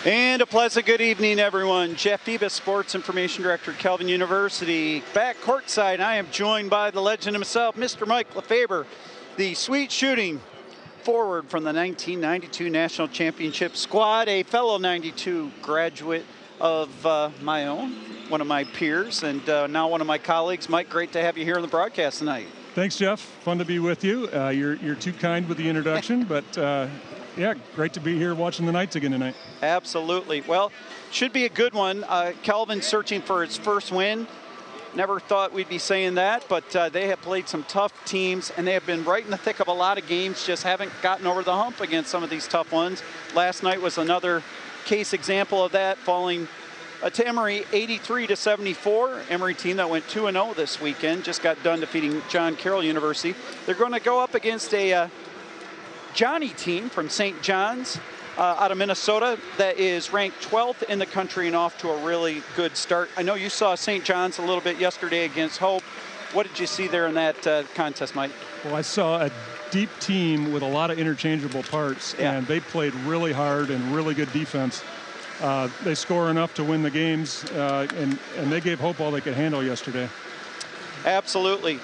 And a pleasant good evening, everyone. Jeff Debus, Sports Information Director at Calvin University. Back courtside, I am joined by the legend himself, Mr. Mike Lefebvre, the sweet shooting forward from the 1992 National Championship squad, a fellow 92 graduate of my own, one of my peers, and now one of my colleagues. Mike, great to have you here on the broadcast tonight. Thanks, Jeff. Fun to be with you. You're too kind with the introduction, but yeah, great to be here watching the Knights again tonight. Absolutely. Well, should be a good one. Calvin searching for his first win. Never thought we'd be saying that, but they have played some tough teams, and they have been right in the thick of a lot of games, just haven't gotten over the hump against some of these tough ones. Last night was another case example of that, falling to Emory 83-74. Emory team that went 2-0 this weekend, just got done defeating John Carroll University. They're going to go up against a Johnny team from St. John's out of Minnesota that is ranked 12th in the country and off to a really good start. I know you saw St. John's a little bit yesterday against Hope. What did you see there in that contest, Mike? Well, I saw a deep team with a lot of interchangeable parts, and they played really hard and really good defense. They score enough to win the games, and they gave Hope all they could handle yesterday. Absolutely.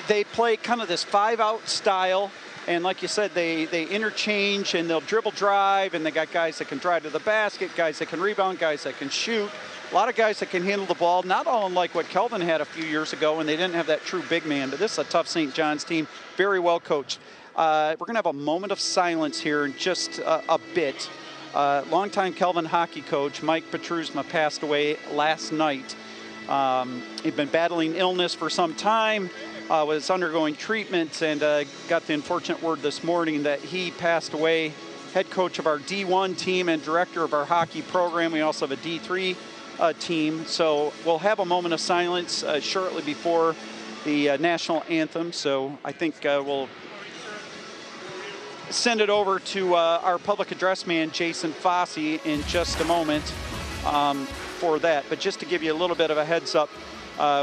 They play kind of this five-out style. And like you said, they interchange and they'll dribble drive, and they got guys that can drive to the basket, guys that can rebound, guys that can shoot. A lot of guys that can handle the ball, not all unlike what Kelvin had a few years ago when they didn't have that true big man, but this is a tough St. John's team, very well coached. We're going to have a moment of silence here in just a bit. Longtime Kelvin hockey coach Mike Petrusma passed away last night. He'd been battling illness for some time. Was undergoing treatment, and got the unfortunate word this morning that he passed away. Head coach of our D1 team and director of our hockey program. We also have a D3 team. So we'll have a moment of silence shortly before the national anthem. So I think we'll send it over to our public address man, Jason Fossey, in just a moment for that. But just to give you a little bit of a heads up,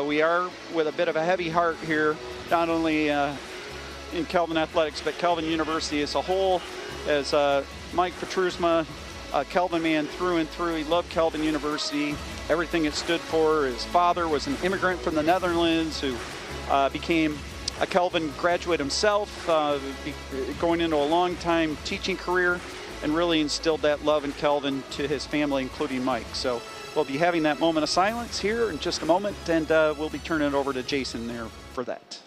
we are with a bit of a heavy heart here, not only in Calvin Athletics, but Calvin University as a whole, as Mike Petrusma, a Calvin man through and through. He loved Calvin University, everything it stood for. His father was an immigrant from the Netherlands who became a Calvin graduate himself, going into a long-time teaching career, and really instilled that love in Calvin to his family, including Mike. So we'll be having that moment of silence here in just a moment, and we'll be turning it over to Jason there for that.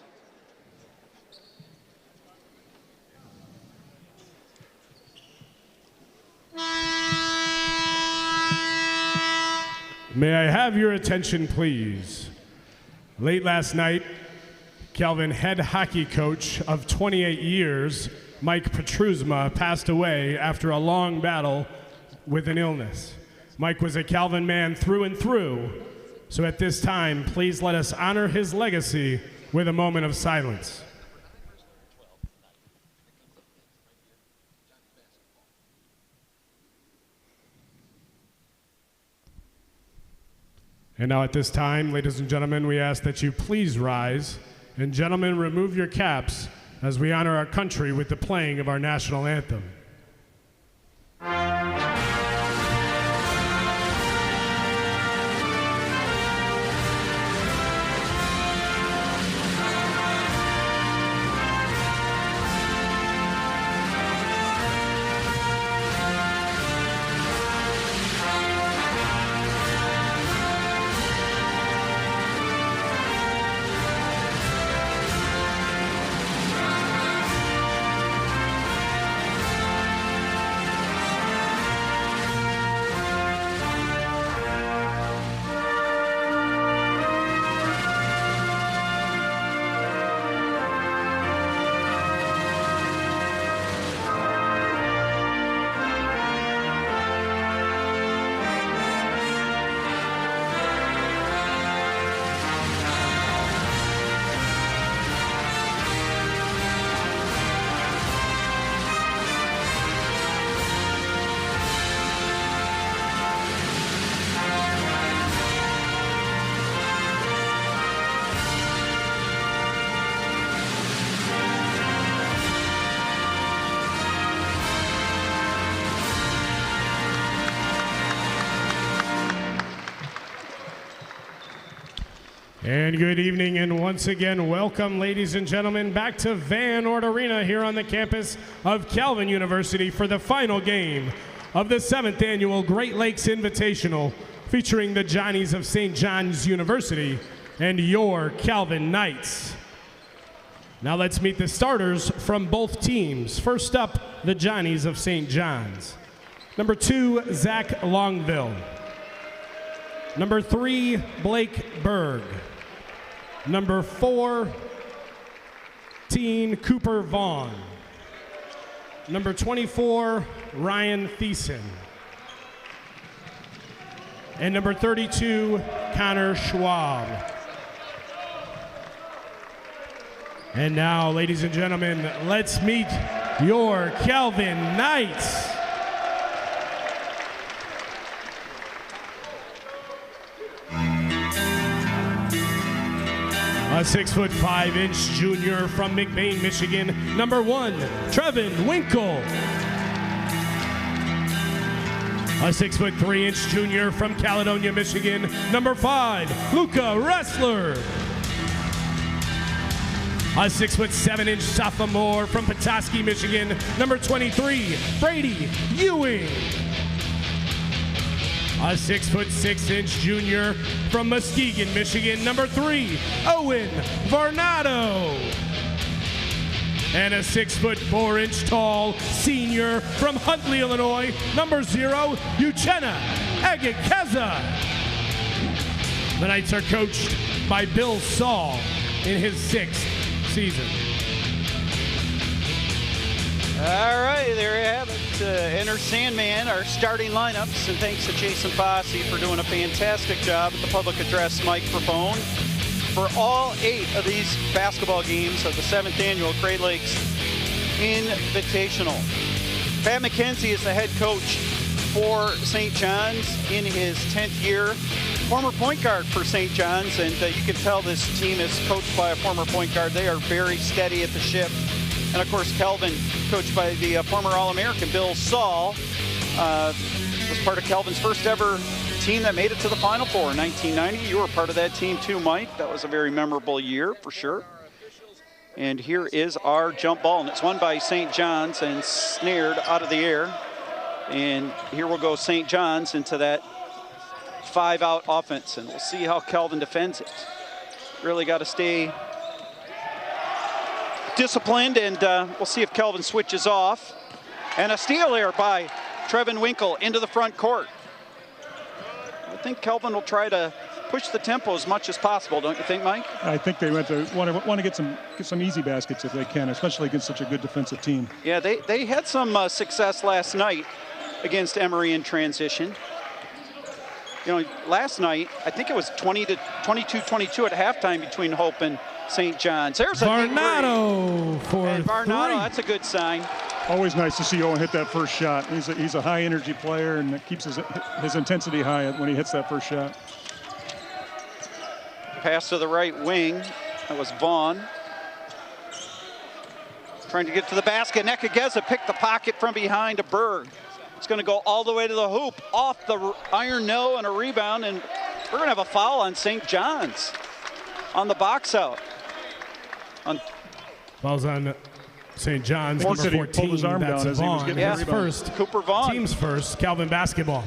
May I have your attention, please? Late last night, Calvin head hockey coach of 28 years, Mike Petrusma, passed away after a long battle with an illness. Mike was a Calvin man through and through, so at this time, please let us honor his legacy with a moment of silence. And now at this time, ladies and gentlemen, we ask that you please rise, and gentlemen, remove your caps as we honor our country with the playing of our national anthem. And good evening, and once again, welcome, ladies and gentlemen, back to Van Ord Arena here on the campus of Calvin University for the final game of the 7th annual Great Lakes Invitational, featuring the Johnnies of St. John's University and your Calvin Knights. Now let's meet the starters from both teams. First up, the Johnnies of St. John's. Number 2, Zach Longville. Number 3, Blake Berg. Number 4, Teen Cooper Vaughn. Number 24, Ryan Thiessen. And number 32, Connor Schwab. And now, ladies and gentlemen, let's meet your Calvin Knights. A 6'5" junior from McBain, Michigan, number 1, Trevin Winkle. A 6'3" junior from Caledonia, Michigan, number 5, Luca Ressler. A 6'7" sophomore from Petoskey, Michigan, number 23, Brady Ewing. A 6'6" junior from Muskegon, Michigan, number 3, Owen Varnado. And a 6'4" tall senior from Huntley, Illinois, number 0, Uchenna Egekeza. The Knights are coached by Bill Saul in his 6th season. All right, there you have it. Enter Sandman, our starting lineups, and thanks to Jason Fossey for doing a fantastic job at the public address microphone for all 8 of these basketball games of the 7th annual Great Lakes Invitational. Pat McKenzie is the head coach for St. John's in his 10th year. Former point guard for St. John's, and you can tell this team is coached by a former point guard. They are very steady at the ship. And of course, Calvin, coached by the former All-American Bill Saul, was part of Calvin's first ever team that made it to the Final Four in 1990. You were part of that team too, Mike. That was a very memorable year for sure. And here is our jump ball, and it's won by St. John's and snared out of the air. And here will go St. John's into that 5-out offense, and we'll see how Calvin defends it. Really got to stay disciplined, and we'll see if Calvin switches off. And a steal here by Trevin Winkle into the front court. I think Calvin will try to push the tempo as much as possible, don't you think, Mike? I think they want to get some easy baskets if they can, especially against such a good defensive team. Yeah, they had some success last night against Emory in transition. You know, last night, I think it was 22-22 at halftime between Hope and St. John's. There's a Varnado for and Varnado, 3. that's a good sign. Always nice to see Owen hit that first shot. He's a high energy player, and it keeps his intensity high when he hits that first shot. Pass to the right wing. That was Vaughn. Trying to get to the basket. Nekageza picked the pocket from behind to Berg. It's going to go all the way to the hoop, off the iron no, and a rebound, and we're going to have a foul on St. John's on the box out. Foul's on St. John's, Once number he pulled 14, his arm that's down as he was Vaughn. getting the His rebound. first, Cooper Vaughn. team's first, Calvin basketball.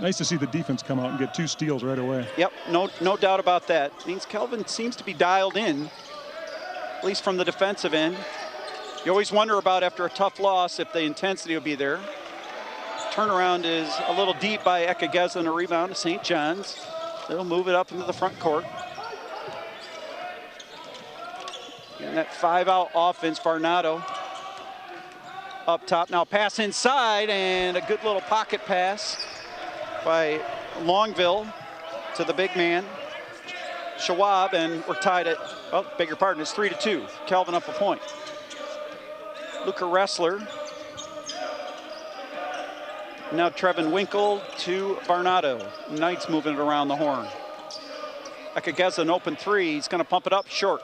Nice to see the defense come out and get 2 steals right away. Yep, no doubt about that. Means Calvin seems to be dialed in, at least from the defensive end. You always wonder about, after a tough loss, if the intensity will be there. Turnaround is a little deep by Ekageza, and a rebound to St. John's. They'll move it up into the front court. And that 5-out offense, Varnado up top. Now pass inside, and a good little pocket pass by Longville to the big man, Schwab, and we're tied at, oh, beg your pardon, it's 3-2. Calvin up a point. Luca Ressler. Now Trevin Winkle to Varnado. Knights moving it around the horn. Ekageza, an open 3. He's going to pump it up short.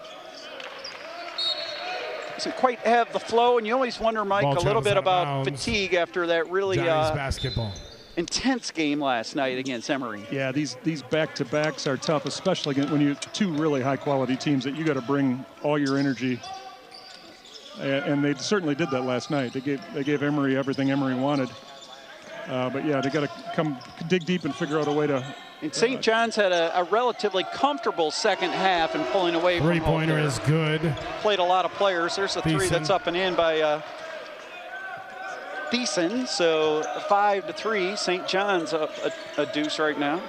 Doesn't quite have the flow, and you always wonder, Mike, a little bit about fatigue after that really Johnny's basketball. intense game last night against Emory. Yeah, these back-to-backs are tough, especially when you two really high-quality teams that you got to bring all your energy. And they certainly did that last night. They gave Emory everything Emory wanted. But yeah, they got to come dig deep and figure out a way to. And St. John's had a relatively comfortable second half and pulling away from home. Three-pointer is good. Played a lot of players. There's a three that's up and in by Thiessen. So 5-3. St. John's up a deuce right now.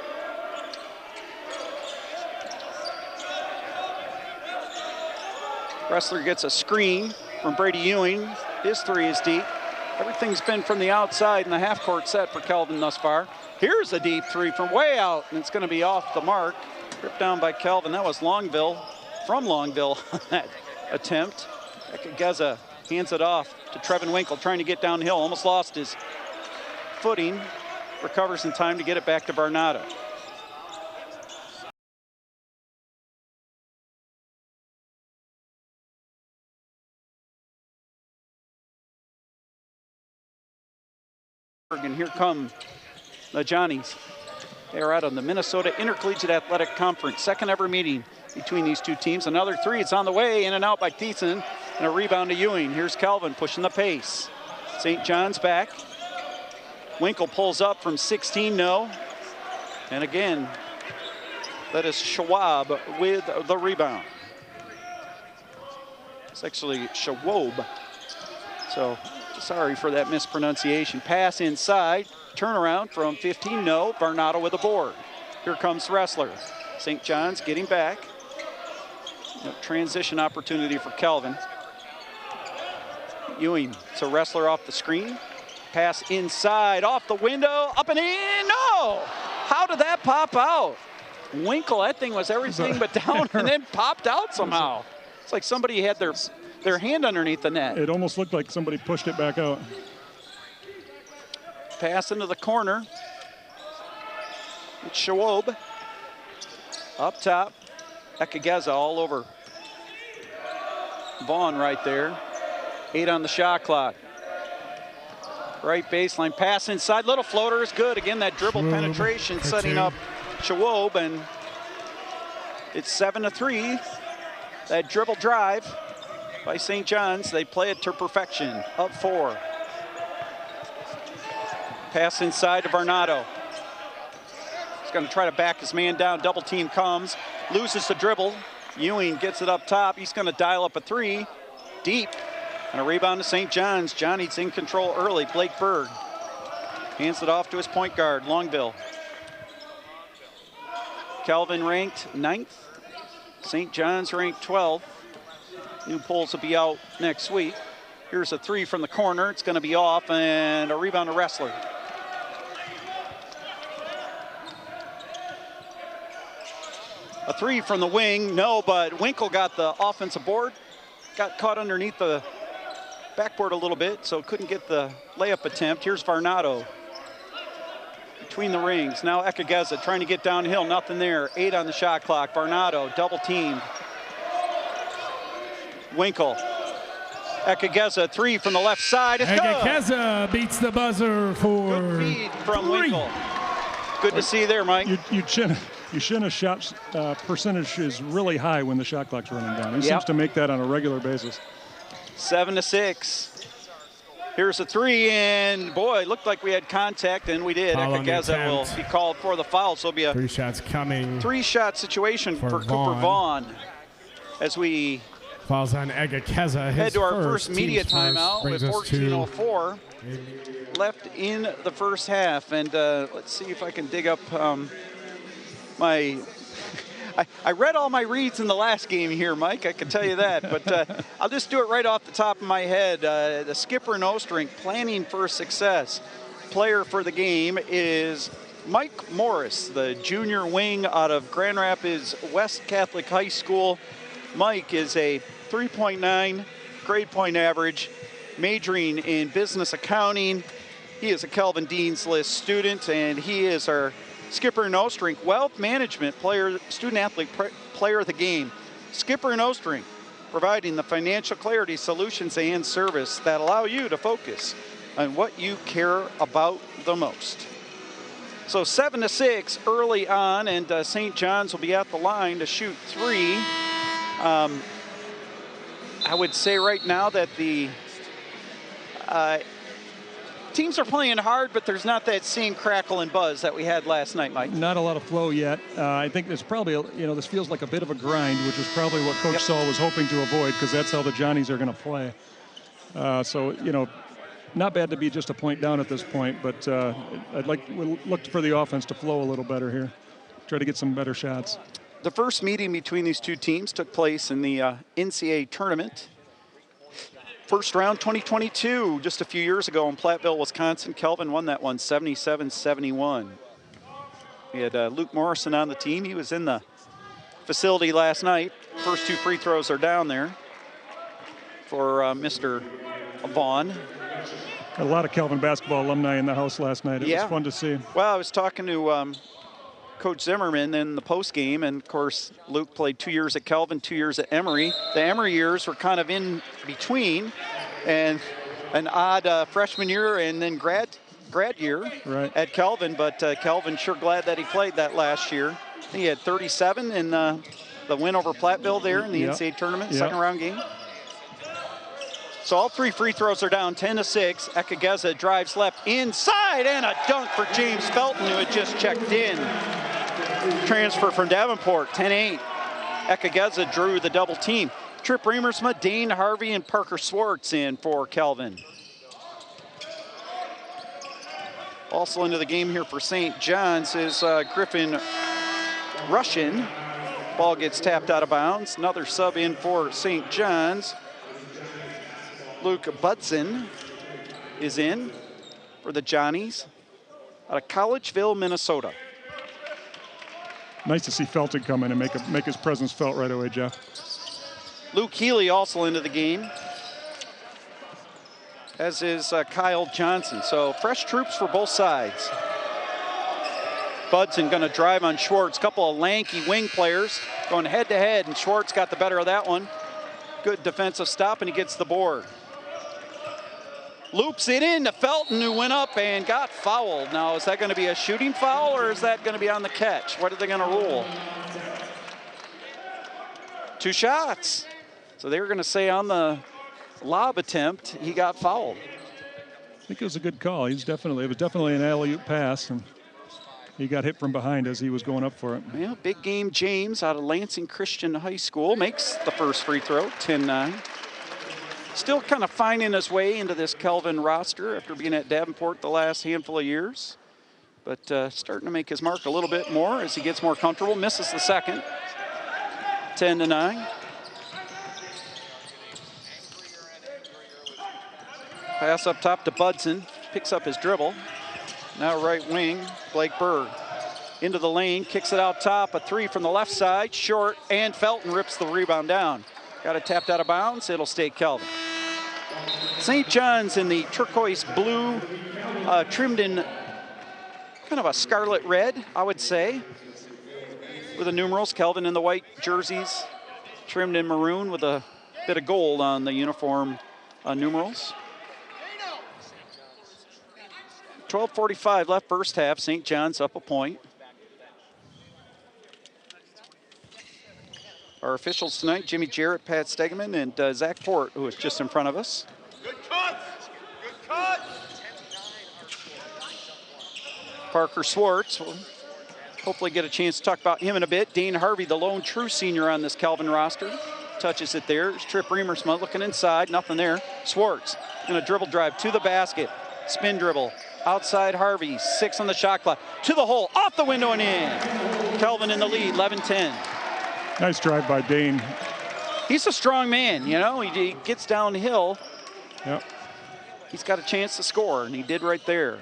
Wrestler gets a screen from Brady Ewing. His three is deep. Everything's been from the outside in the half-court set for Kelvin thus far. Here's a deep three from way out, and it's going to be off the mark. Ripped down by Kelvin. That was Longville, from Longville, on that attempt. Ekageza hands it off to Trevin Winkle, trying to get downhill. Almost lost his footing. Recovers in time to get it back to Varnado. And here come the Johnnies. They are out on the Minnesota Intercollegiate Athletic Conference. Second ever meeting between these two teams. Another three, it's on the way, in and out by Thiessen, and a rebound to Ewing. Here's Kelvin pushing the pace. St. John's back. Winkle pulls up from 16, no. And again, that is Schwab with the rebound. It's actually Schwab. So sorry for that mispronunciation. Pass inside, turnaround from 15, no. Varnado with the board. Here comes Wrestler. St. John's getting back. A transition opportunity for Kelvin. Ewing, so Wrestler off the screen. Pass inside, off the window, up and in, no! How did that pop out? Winkle, that thing was everything but down and then popped out somehow. It's like somebody had their hand underneath the net. It almost looked like somebody pushed it back out. Pass into the corner. It's Schwab. Up top. Ekageza all over Vaughn right there. 8 on the shot clock. Right baseline, pass inside, little floater is good. Again, that dribble penetration setting up Schwab, and it's 7-3. That dribble drive by St. John's, they play it to perfection. Up 4. Pass inside to Varnado. He's going to try to back his man down. Double team comes, loses the dribble. Ewing gets it up top. He's going to dial up a 3, deep. And a rebound to St. John's. Johnny's in control early. Blake Berg hands it off to his point guard, Longville. Kelvin ranked 9th. St. John's ranked 12th. New polls will be out next week. Here's a 3 from the corner. It's going to be off, and a rebound to Wrestler. A 3 from the wing, no, but Winkle got the offensive board. Got caught underneath the backboard a little bit, so couldn't get the layup attempt. Here's Varnado between the rings. Now Ekageza trying to get downhill, nothing there. 8 on the shot clock. Varnado double teamed. Winkle. Ekageza 3 from the left side. It's Ekageza beats the buzzer for good feed from 3. Winkle. Good to see there, Mike. Yushina's shot percentage is really high when the shot clock's running down. He seems to make that on a regular basis. 7-6. Here's a 3, and boy, it looked like we had contact, and we did. Ekageza will be called for the foul, so it'll be a 3 shots coming. 3-shot situation for Cooper Vaughn as we falls on Ekageza. Head to our first media timeout with 14:04 left in the first half, and let's see if I can dig up my. I read all my reads in the last game here, Mike, I can tell you that, but I'll just do it right off the top of my head. The skipper in Ostrink, planning for success. Player for the game is Mike Morris, the junior wing out of Grand Rapids West Catholic High School. Mike is a 3.9 grade point average, majoring in business accounting. He is a Kelvin Dean's List student, and he is our skipper in Ostrink, wealth management player, student athlete player of the game. Skipper in Ostrink, providing the financial clarity, solutions, and service that allow you to focus on what you care about the most. So 7-6 early on, and St. John's will be at the line to shoot 3. I would say right now that the teams are playing hard, but there's not that same crackle and buzz that we had last night, Mike. Not a lot of flow yet. I think it's probably, this feels like a bit of a grind, which is probably what Coach Saul was hoping to avoid, because that's how the Johnnies are going to play. Not bad to be just a point down at this point, but we'll look for the offense to flow a little better here. Try to get some better shots. The first meeting between these two teams took place in the NCAA tournament. First round 2022, just a few years ago in Platteville, Wisconsin. Kelvin won that one 77-71. We had Luke Morrison on the team. He was in the facility last night. First 2 free throws are down there for Mr. Vaughn. Got a lot of Kelvin basketball alumni in the house last night. It was fun to see. Well, I was talking to Coach Zimmerman in the post game, and of course Luke played 2 years at Kelvin, 2 years at Emory. The Emory years were kind of in between, and an odd freshman year and then grad year at Kelvin. But Kelvin sure glad that he played that last year. He had 37 in the win over Platteville there in the NCAA tournament, second round game. So all 3 free throws are down, 10-6. Ekageza drives left inside, and a dunk for James Felton, who had just checked in. Transfer from Davenport, 10-8. Ekageza drew the double team. Trip Remersma, Dane Harvey, and Parker Swartz in for Kelvin. Also into the game here for St. John's is Griffin Russian. Ball gets tapped out of bounds. Another sub in for St. John's. Luke Budson is in for the Johnnies out of Collegeville, Minnesota. Nice to see Felton come in and make his presence felt right away, Jeff. Luke Healy also into the game, as is Kyle Johnson. So fresh troops for both sides. Budson going to drive on Schwartz. Couple of lanky wing players going head to head, and Schwartz got the better of that one. Good defensive stop, and he gets the board. Loops it in to Felton, who went up and got fouled. Now, is that going to be a shooting foul, or is that going to be on the catch? What are they going to rule? 2 shots. So they were going to say on the lob attempt, he got fouled. I think it was a good call. It was definitely an alley-oop pass, and he got hit from behind as he was going up for it. Yeah, big game James out of Lansing Christian High School makes the first free throw, 10-9. Still kind of finding his way into this Kelvin roster after being at Davenport the last handful of years. But starting to make his mark a little bit more as he gets more comfortable. Misses the second, 10-9. Pass up top to Budson, picks up his dribble. Now right wing, Blake Berg. Into the lane, kicks it out top, a 3 from the left side, short, and Felton rips the rebound down. Got it tapped out of bounds, it'll stay Kelvin. St. John's in the turquoise blue, trimmed in kind of a scarlet red, I would say, with the numerals. Kelvin in the white jerseys, trimmed in maroon with a bit of gold on the uniform numerals. 12:45 left first half. St. John's up a point. Our officials tonight, Jimmy Jarrett, Pat Stegeman, and Zach Port, who is just in front of us. Good cut! Good cut! Parker Swartz will hopefully get a chance to talk about him in a bit. Dane Harvey, the lone true senior on this Kelvin roster, touches it there. It's Trip Remersma looking inside, nothing there. Swartz going to dribble drive to the basket, spin dribble, outside Harvey, 6 on the shot clock, to the hole, off the window and in. Kelvin in the lead, 11-10. Nice drive by Dane. He's a strong man, you know. He gets downhill. Yep. He's got a chance to score, and he did right there.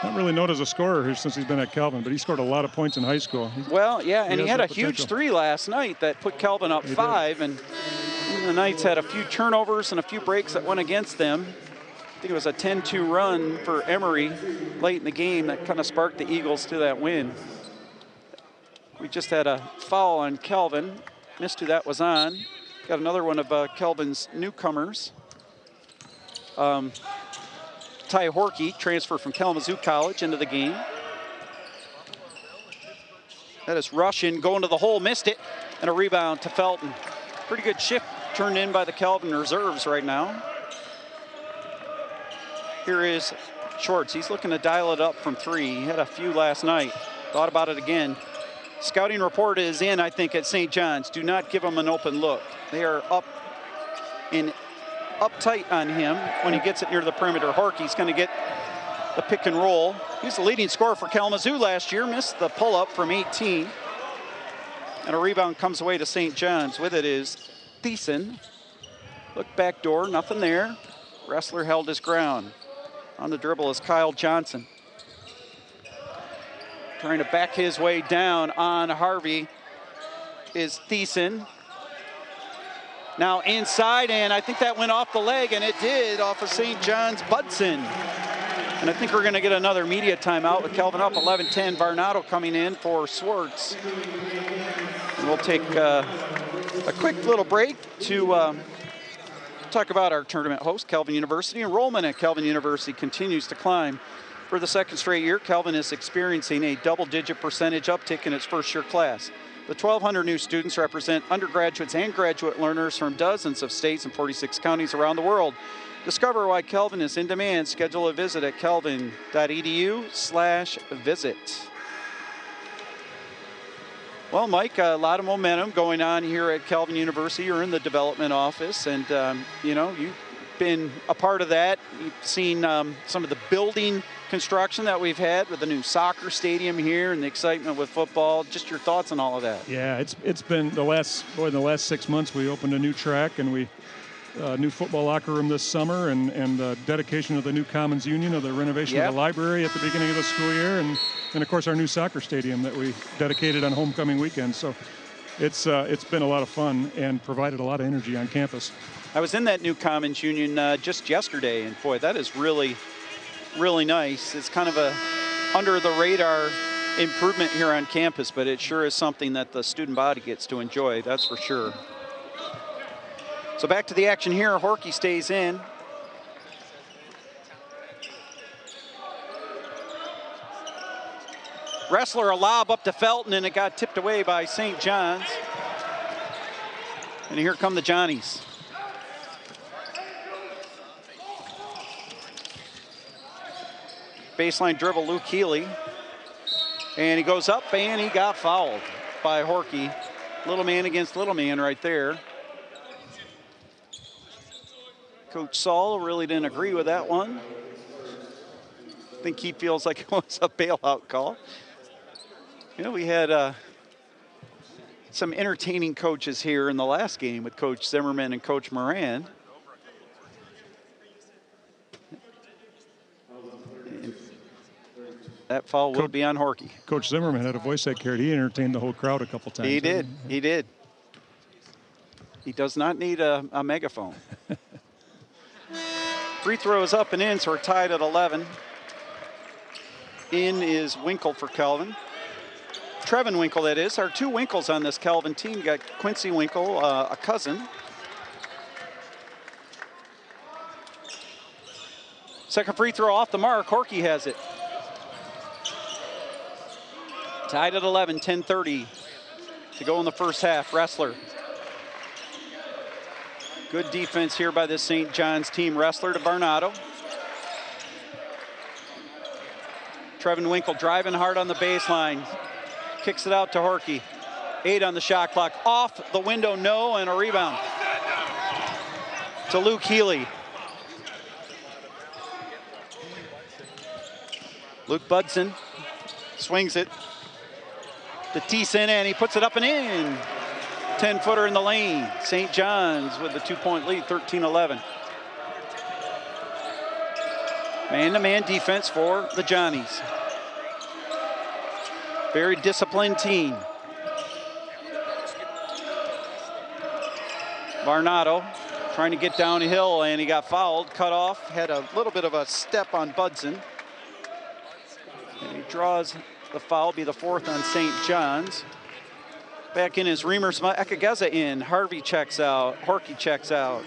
Not really known as a scorer here since he's been at Kelvin, but he scored a lot of points in high school. Well, yeah, and he had a huge 3 last night that put Kelvin up 5, and the Knights had a few turnovers and a few breaks that went against them. I think it was a 10-2 run for Emory late in the game that kind of sparked the Eagles to that win. We just had a foul on Kelvin. Missed who that was on. Got another one of Kelvin's newcomers. Ty Horkey, transfer from Kalamazoo College, into the game. That is Russian going to the hole, missed it, and a rebound to Felton. Pretty good shift turned in by the Calvin reserves right now. Here is Shorts. He's looking to dial it up from 3. He had a few last night. Thought about it again. Scouting report is in, I think, at St. John's. Do not give him an open look. They are up tight on him when he gets it near the perimeter. Horkey's going to get the pick and roll. He's the leading scorer for Kalamazoo last year. Missed the pull-up from 18. And a rebound comes away to St. John's. With it is Thiessen. Look back door, nothing there. Wrestler held his ground. On the dribble is Kyle Johnson. Trying to back his way down on Harvey is Thiessen. Now inside, and I think that went off the leg, and it did, off of St. John's Budson. And I think we're going to get another media timeout with Kelvin up 11-10. Varnado coming in for Swartz. And we'll take a quick little break to talk about our tournament host, Calvin University. Enrollment at Calvin University continues to climb. For the second straight year, Calvin is experiencing a double-digit percentage uptick in its first-year class. The 1,200 new students represent undergraduates and graduate learners from dozens of states and 46 counties around the world. Discover why Calvin is in demand. Schedule a visit at calvin.edu/visit. Well, Mike, a lot of momentum going on here at Calvin University. You're in the development office, and you've been a part of that. You've seen some of the building construction that we've had with the new soccer stadium here and the excitement with football. Just your thoughts on all of that. Yeah, it's been the last 6 months. We opened a new track, and we new football locker room this summer, and dedication of the new Commons Union, of the renovation of the library at the beginning of the school year, and of course our new soccer stadium that we dedicated on homecoming weekend. So it's been a lot of fun and provided a lot of energy on campus. I was in that new Commons Union just yesterday, and boy, that is really, really nice. It's kind of a under the radar improvement here on campus, but it sure is something that the student body gets to enjoy, that's for sure. So back to the action here. Horkey stays in. Wrestler, a lob up to Felton, and it got tipped away by St. John's. And here come the Johnnies. Baseline dribble, Luke Healy. And he goes up, and he got fouled by Horkey. Little man against little man right there. Coach Saul really didn't agree with that one. I think he feels like it was a bailout call. We had some entertaining coaches here in the last game with Coach Zimmerman and Coach Moran. And that foul will be on Horkey. Coach Zimmerman had a voice that carried. He entertained the whole crowd a couple times. He did. He did. He does not need a megaphone. Free throws up and in, so we're tied at 11. In is Winkle for Calvin. Trevin Winkle, that is. Our two Winkles on this Calvin team. You got Quincy Winkle, a cousin. Second free throw off the mark. Horkey has it. Tied at 11, 10:30 to go in the first half. Wrestler. Good defense here by the St. John's team. Wrestler to Varnado. Trevin Winkle driving hard on the baseline. Kicks it out to Horkey. 8 on the shot clock. Off the window, no, and a rebound to Luke Healy. Luke Budson swings it to Thiessen, and he puts it up and in. 10-footer in the lane. St. John's with the 2-point lead, 13-11. Man-to-man defense for the Johnnies. Very disciplined team. Varnado trying to get downhill, and he got fouled, cut off, had a little bit of a step on Budson. And he draws the foul, be the fourth on St. John's. Back in is Reimers Ekageza in. Harvey checks out. Horkey checks out.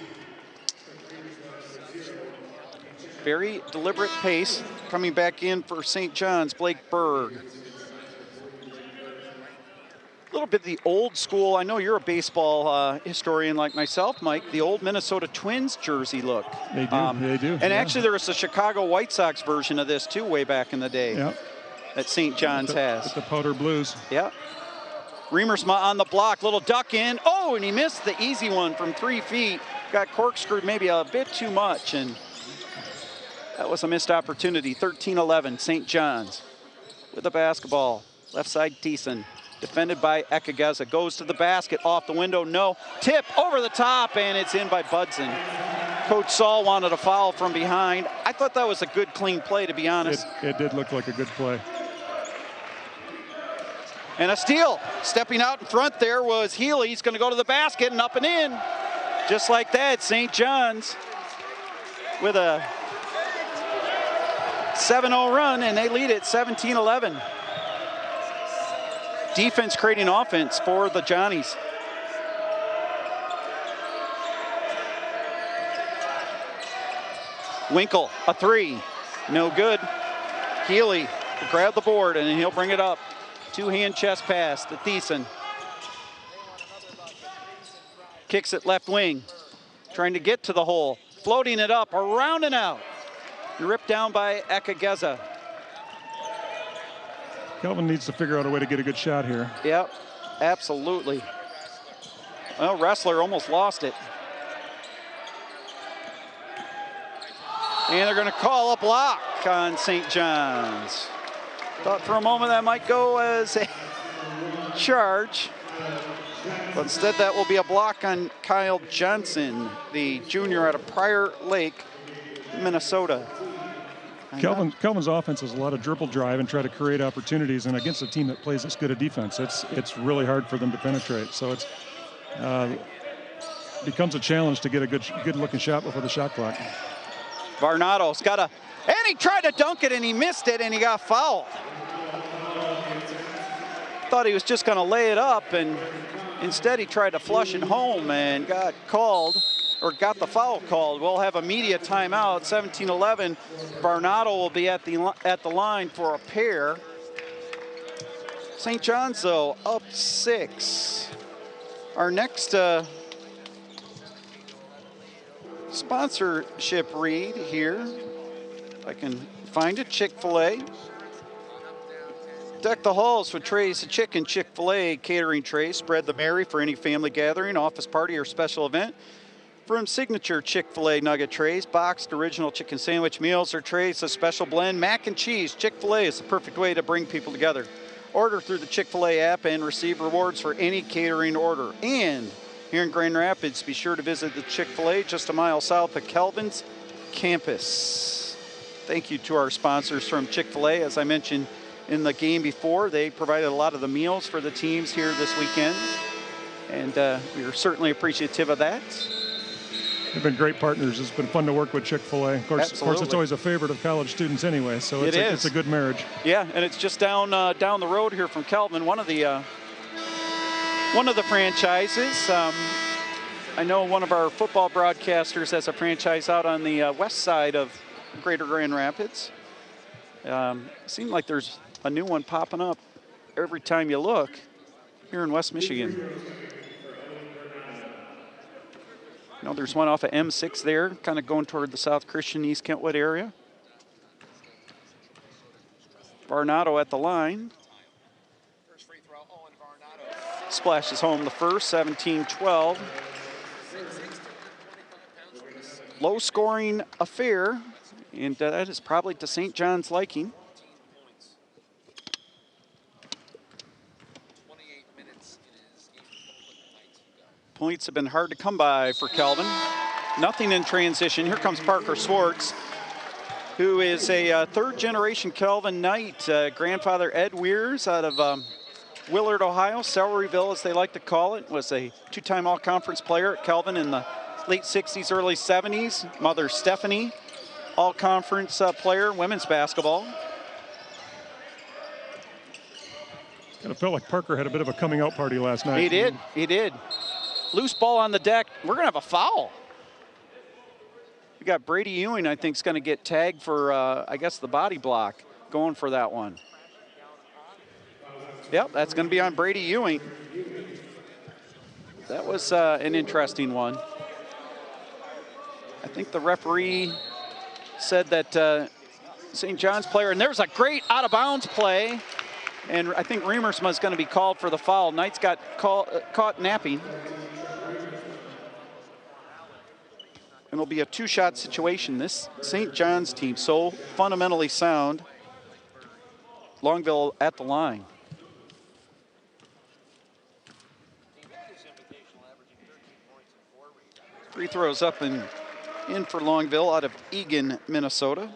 very deliberate pace. Coming back in for St. John's, Blake Berg. A little bit the old school, I know you're a baseball historian like myself, Mike, the old Minnesota Twins jersey look. They do, they do. And actually there was a Chicago White Sox version of this too way back in the day. Yep. That St. John's has. With the powder blues. Yep. Reamersma on the block, little duck in. Oh, and he missed the easy one from 3 feet. Got corkscrewed maybe a bit too much, and that was a missed opportunity. 13-11, St. John's with the basketball. Left side, Thiessen. Defended by Ekageza. Goes to the basket, off the window, no. Tip over the top, and it's in by Budson. Coach Saul wanted a foul from behind. I thought that was a good, clean play, to be honest. It did look like a good play. And a steal. Stepping out in front there was Healy. He's going to go to the basket and up and in. Just like that, St. John's with a 7-0 run, and they lead it 17-11. Defense creating offense for the Johnnies. Winkle, a three, no good. Healy will grab the board and he'll bring it up. Two-hand chest pass to Thiessen. Kicks it left wing, trying to get to the hole. Floating it up, around and out. Ripped down by Ekageza. Kelvin needs to figure out a way to get a good shot here. Yep, absolutely. Well, Wrestler almost lost it. And they're going to call a block on St. John's. Thought for a moment that might go as a charge. But instead that will be a block on Kyle Johnson, the junior out of Prior Lake, Minnesota. Kelvin's offense is a lot of dribble drive and try to create opportunities, and against a team that plays this good a defense, it's really hard for them to penetrate. So it's becomes a challenge to get a good looking shot before the shot clock. Varnado's got and he tried to dunk it and he missed it and he got fouled. Thought he was just going to lay it up, and instead he tried to flush it home and got called, or got the foul called. We'll have a media timeout. 17-11. Varnado will be at the line for a pair. St. John's though up 6. Our next sponsorship read here, if I can find it, Chick-fil-A. Deck the halls with trays of chicken. Chick-fil-A catering trays. Spread the merry for any family gathering, office party, or special event. From signature Chick-fil-A nugget trays, boxed original chicken sandwich meals, or trays of special blend mac and cheese. Chick-fil-A is the perfect way to bring people together. Order through the Chick-fil-A app and receive rewards for any catering order. And here in Grand Rapids, be sure to visit the Chick-fil-A just a mile south of Kelvin's campus. Thank you to our sponsors from Chick-fil-A. As I mentioned in the game before, they provided a lot of the meals for the teams here this weekend, and we are certainly appreciative of that. They've been great partners. It's been fun to work with Chick-fil-A. Of course, it's always a favorite of college students anyway, so it's a good marriage. Yeah, and it's just down the road here from Kelvin, one of the franchises. I know one of our football broadcasters has a franchise out on the west side of Greater Grand Rapids. Seems like there's a new one popping up every time you look here in West Michigan. You know, there's one off of M6 there, kind of going toward the South Christian, East Kentwood area. Varnado at the line. Splashes home the first, 17-12. Low-scoring affair, and that is probably to St. John's liking. Points have been hard to come by for Kelvin. Nothing in transition. Here comes Parker Swartz, who is a third-generation Kelvin Knight. Grandfather Ed Weirs out of Willard, Ohio, Celeryville as they like to call it, was a two-time all-conference player at Kelvin in the late 60s, early 70s. Mother Stephanie, all-conference player, women's basketball. Kind of felt like Parker had a bit of a coming out party last night. He did. Loose ball on the deck. We're going to have a foul. We got Brady Ewing, I think, is going to get tagged for, I guess, the body block, going for that one. Yep, that's going to be on Brady Ewing. That was an interesting one. I think the referee said that St. John's player, and there's a great out-of-bounds play, and I think Remersma is going to be called for the foul. Knight's got caught napping. And it'll be a two-shot situation. This St. John's team, so fundamentally sound. Longville at the line. Free throws up and in for Longville out of Eagan, Minnesota.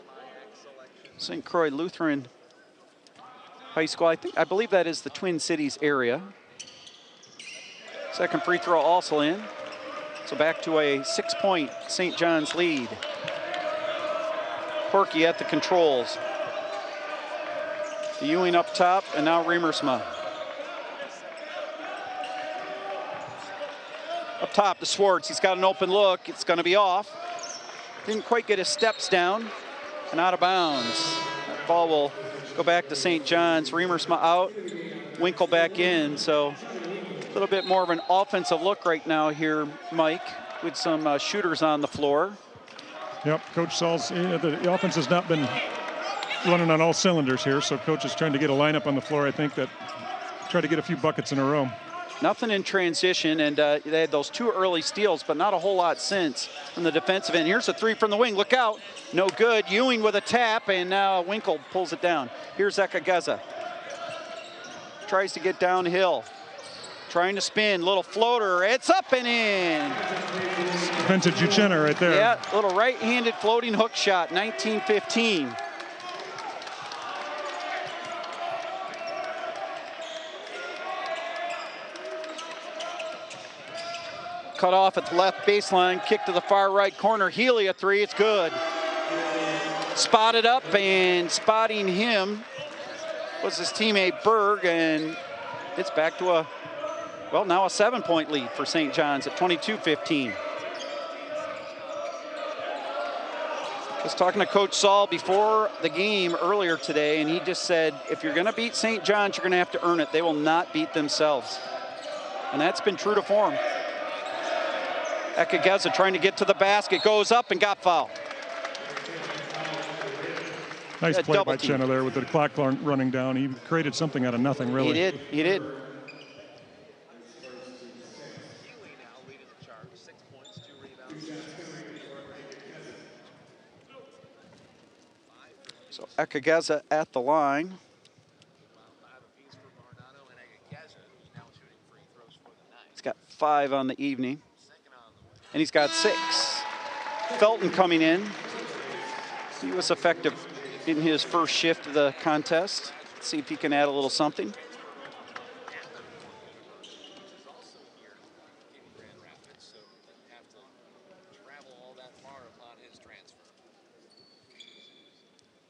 St. Croix Lutheran High School, I believe that is the Twin Cities area. Second free throw also in. So back to a 6-point St. John's lead. Porky at the controls. Ewing up top, and now Remersma. Up top to Swartz. He's got an open look. It's going to be off. Didn't quite get his steps down, and out of bounds. That ball will go back to St. John's. Remersma out, Winkle back in. So a little bit more of an offensive look right now here, Mike, with some shooters on the floor. Yep, Coach Saul's, the offense has not been running on all cylinders here, so Coach is trying to get a lineup on the floor, I think, that try to get a few buckets in a row. Nothing in transition, and they had those two early steals, but not a whole lot since from the defensive end. Here's a three from the wing. Look out. No good. Ewing with a tap, and now Winkle pulls it down. Here's Ekageza. Tries to get downhill. Trying to spin. Little floater. It's up and in. Vintage Uchenna right there. Yeah, little right-handed floating hook shot, 19-15. Cut off at the left baseline, kick to the far right corner. Healy a three, it's good. Spotted up, and spotting him was his teammate Berg, and it's back to a, well, now a 7-point lead for St. John's at 22-15. I was talking to Coach Saul before the game earlier today, and he just said, if you're gonna beat St. John's, you're gonna have to earn it. They will not beat themselves. And that's been true to form. Ekageza trying to get to the basket, goes up and got fouled. Nice play by Chenna there with the clock running down. He created something out of nothing, really. He did. So Ekageza at the line. He's got 5 on the evening. And he's got 6. Felton coming in. He was effective in his first shift of the contest. Let's see if he can add a little something.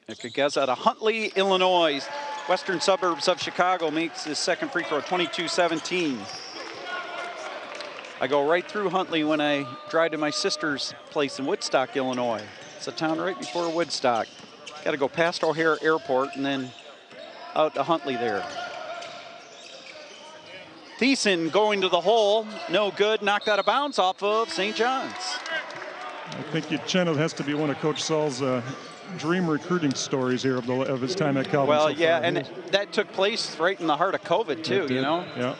Ekageza out of Huntley, Illinois. Western suburbs of Chicago, makes his second free throw, 22-17. I go right through Huntley when I drive to my sister's place in Woodstock, Illinois. It's a town right before Woodstock. Got to go past O'Hare Airport and then out to Huntley there. Thiessen going to the hole, no good, knocked out of bounds off of St. John's. I think Uchenna has to be one of Coach Saul's dream recruiting stories here of his time at Calvin. Well, so yeah, and that took place right in the heart of COVID too, you know? Yeah.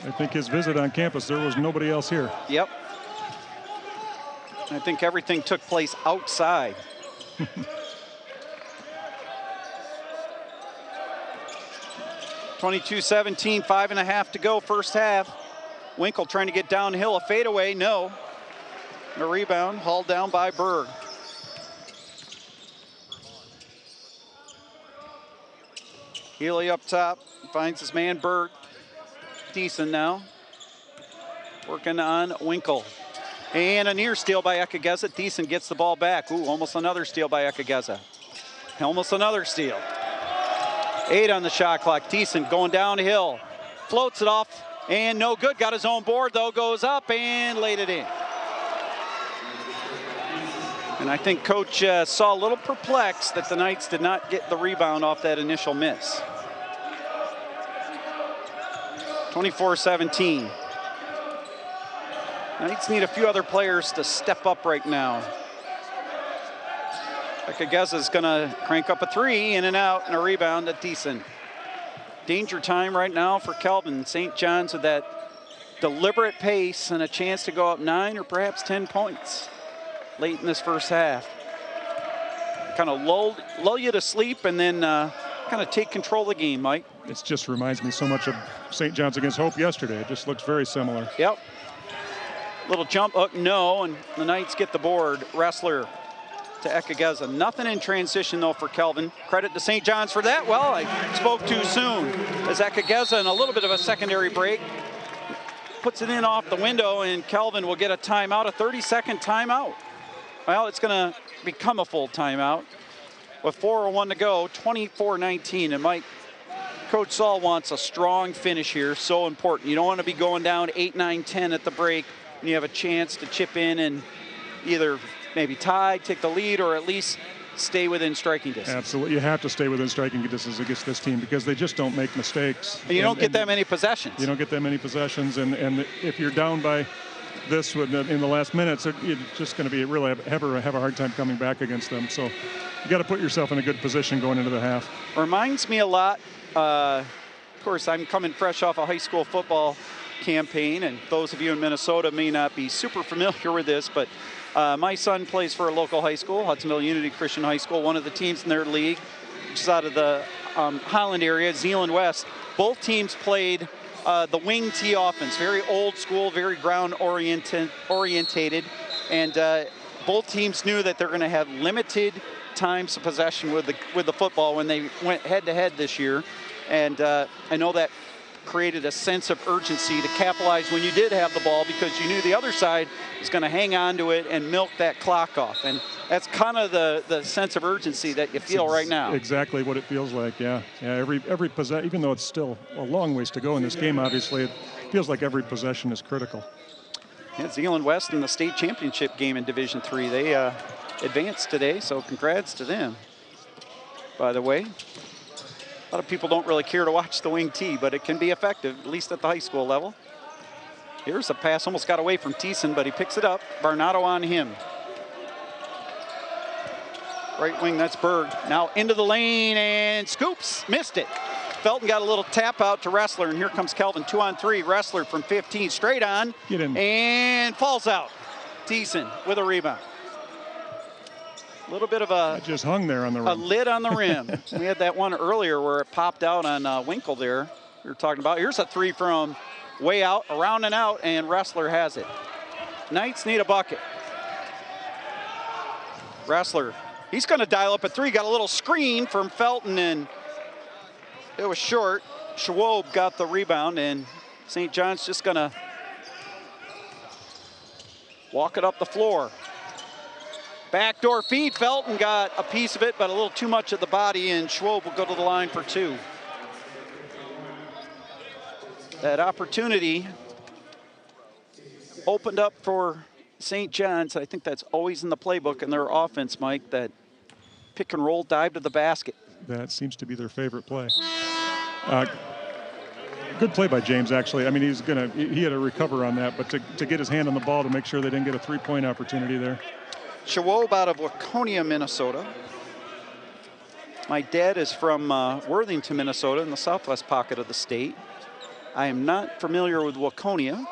I think his visit on campus, there was nobody else here. Yep. I think everything took place outside. 22-17, 5.5 to go, first half. Winkle trying to get downhill, a fadeaway, no. And a rebound, hauled down by Berg. Healy up top, finds his man Berg. Thiessen now, working on Winkle. And a near steal by Ekageza. Thiessen gets the ball back. Ooh, almost another steal by Ekageza. Almost another steal. 8 on the shot clock. Thiessen going downhill. Floats it off and no good. Got his own board though. Goes up and laid it in. And I think Coach saw a little perplexed that the Knights did not get the rebound off that initial miss. 24-17. Knights need a few other players to step up right now. Ekageza's gonna crank up a three, in and out, and a rebound at Thiessen. Danger time right now for Kelvin. St. John's with that deliberate pace and a chance to go up 9 or perhaps 10 points late in this first half. Kind of lull you to sleep and then kind of take control of the game, Mike. It just reminds me so much of St. John's against Hope yesterday. It just looks very similar. Yep. Little jump hook, no, and the Knights get the board. Wrestler to Ekageza. Nothing in transition, though, for Kelvin. Credit to St. John's for that. Well, I spoke too soon. As Ekageza in a little bit of a secondary break puts it in off the window, and Kelvin will get a timeout, a 30-second timeout. Well, it's going to become a full timeout with 4:01 to go, 24-19. And Mike, Coach Saul wants a strong finish here, so important. You don't want to be going down 8, 9, 10 at the break, and you have a chance to chip in and either maybe tie, take the lead, or at least stay within striking distance. Absolutely. You have to stay within striking distance against this team because they just don't make mistakes. And you don't get that many possessions. You don't get that many possessions, and if you're down by this in the last minutes, you're just going to be really have a hard time coming back against them. So you got to put yourself in a good position going into the half. Reminds me a lot. Of course, I'm coming fresh off a high school football campaign, and those of you in Minnesota may not be super familiar with this, but my son plays for a local high school, Hudsonville Unity Christian High School, one of the teams in their league, which is out of the Holland area, Zeeland West. Both teams played the wing tee offense, very old school, very ground orientated, and both teams knew that they're going to have limited times of possession with the football when they went head-to-head this year, and I know that created a sense of urgency to capitalize when you did have the ball because you knew the other side was going to hang on to it and milk that clock off. And that's kind of the sense of urgency that you feel right now. Exactly what it feels like, yeah. Every possession, even though it's still a long ways to go in this game, obviously, it feels like every possession is critical. Yeah, Zeeland West in the state championship game in Division III. They advanced today, so congrats to them. By the way, a lot of people don't really care to watch the wing tee, but it can be effective, at least at the high school level. Here's a pass, almost got away from Thiessen, but he picks it up. Barnato on him. Right wing, that's Berg. Now into the lane and scoops, missed it. Felton got a little tap out to Wrestler, and here comes Kelvin, 2-on-3. Wrestler from 15, straight on, get in, and falls out. Thiessen with a rebound. A little bit of a just hung there on the rim. A lid on the rim. We had that one earlier where it popped out on Winkle there. We were talking about. Here's a three from way out, around and out, and Wrestler has it. Knights need a bucket. Wrestler, he's going to dial up a three. Got a little screen from Felton, and it was short. Schwob got the rebound, and St. John's just going to walk it up the floor. Backdoor feed, Felton got a piece of it, but a little too much of the body, and Schwob will go to the line for two. That opportunity opened up for St. John's. I think that's always in the playbook in their offense, Mike, that pick and roll dive to the basket. That seems to be their favorite play. Good play by James, actually. I mean, he had to recover on that, but to get his hand on the ball to make sure they didn't get a three-point opportunity there. Schwob out of Waconia, Minnesota. My dad is from Worthington, Minnesota, in the southwest pocket of the state. I am not familiar with Waconia.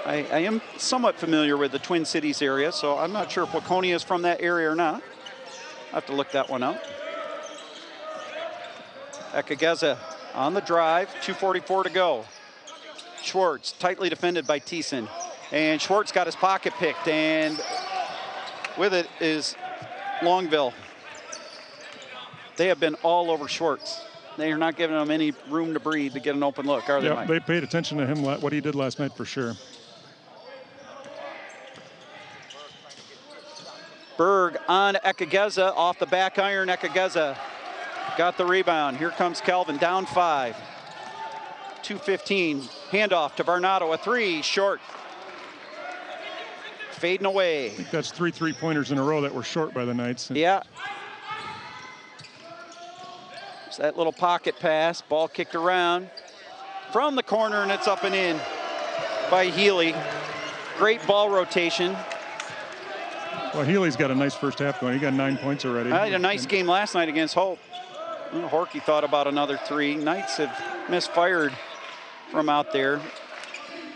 I am somewhat familiar with the Twin Cities area, so I'm not sure if Waconia is from that area or not. I have to look that one up. Ekageza on the drive, 2:44 to go. Schwartz, tightly defended by Thiessen. And Schwartz got his pocket picked, and with it is Longville. They have been all over Schwartz. They are not giving him any room to breathe to get an open look, are they, Mike? They paid attention to him, what he did last night for sure. Berg on Ekageza, off the back iron. Ekageza got the rebound. Here comes Kelvin, down 5. 2:15, handoff to Barnato, a three, short. fading away. I think that's 3 3-pointers in a row that were short by the Knights. Yeah. It's that little pocket pass, ball kicked around from the corner, and it's up and in by Healy. Great ball rotation. Well, Healy's got a nice first half going. He got 9 points already. I had a nice game last night against Hope. Horky thought about another 3. Knights have misfired from out there.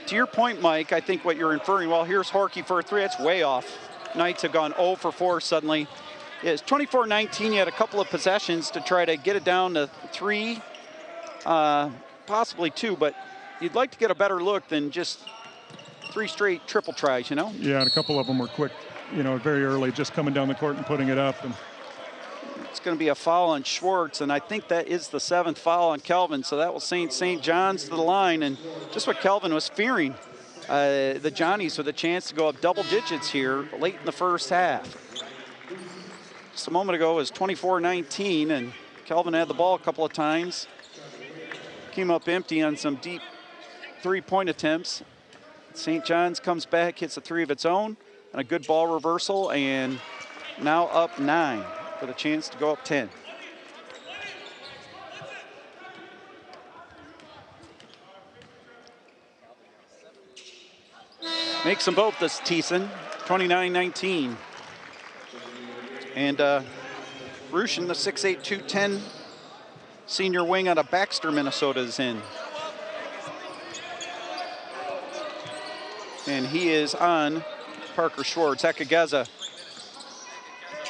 To your point, Mike, I think what you're inferring, well, here's Horky for a 3. That's way off. Knights have gone 0 for 4 suddenly. It's 24-19. You had a couple of possessions to try to get it down to 3, possibly 2, but you'd like to get a better look than just 3 straight triple tries, you know? Yeah, and a couple of them were quick, you know, very early, just coming down the court and putting it up. And it's going to be a foul on Schwartz, and I think that is the 7th foul on Kelvin, so that will send St. John's to the line, and just what Kelvin was fearing. The Johnnies with a chance to go up double digits here late in the first half. Just a moment ago it was 24-19, and Kelvin had the ball a couple of times. Came up empty on some deep 3-point attempts. St. John's comes back, hits a 3 of its own, and a good ball reversal, and now up 9 with a chance to go up 10. Makes them both this Thiessen, 29-19. And Rushin, the 6'8", 210 senior wing out of Baxter, Minnesota, is in. And he is on Parker Schwartz. Ekageza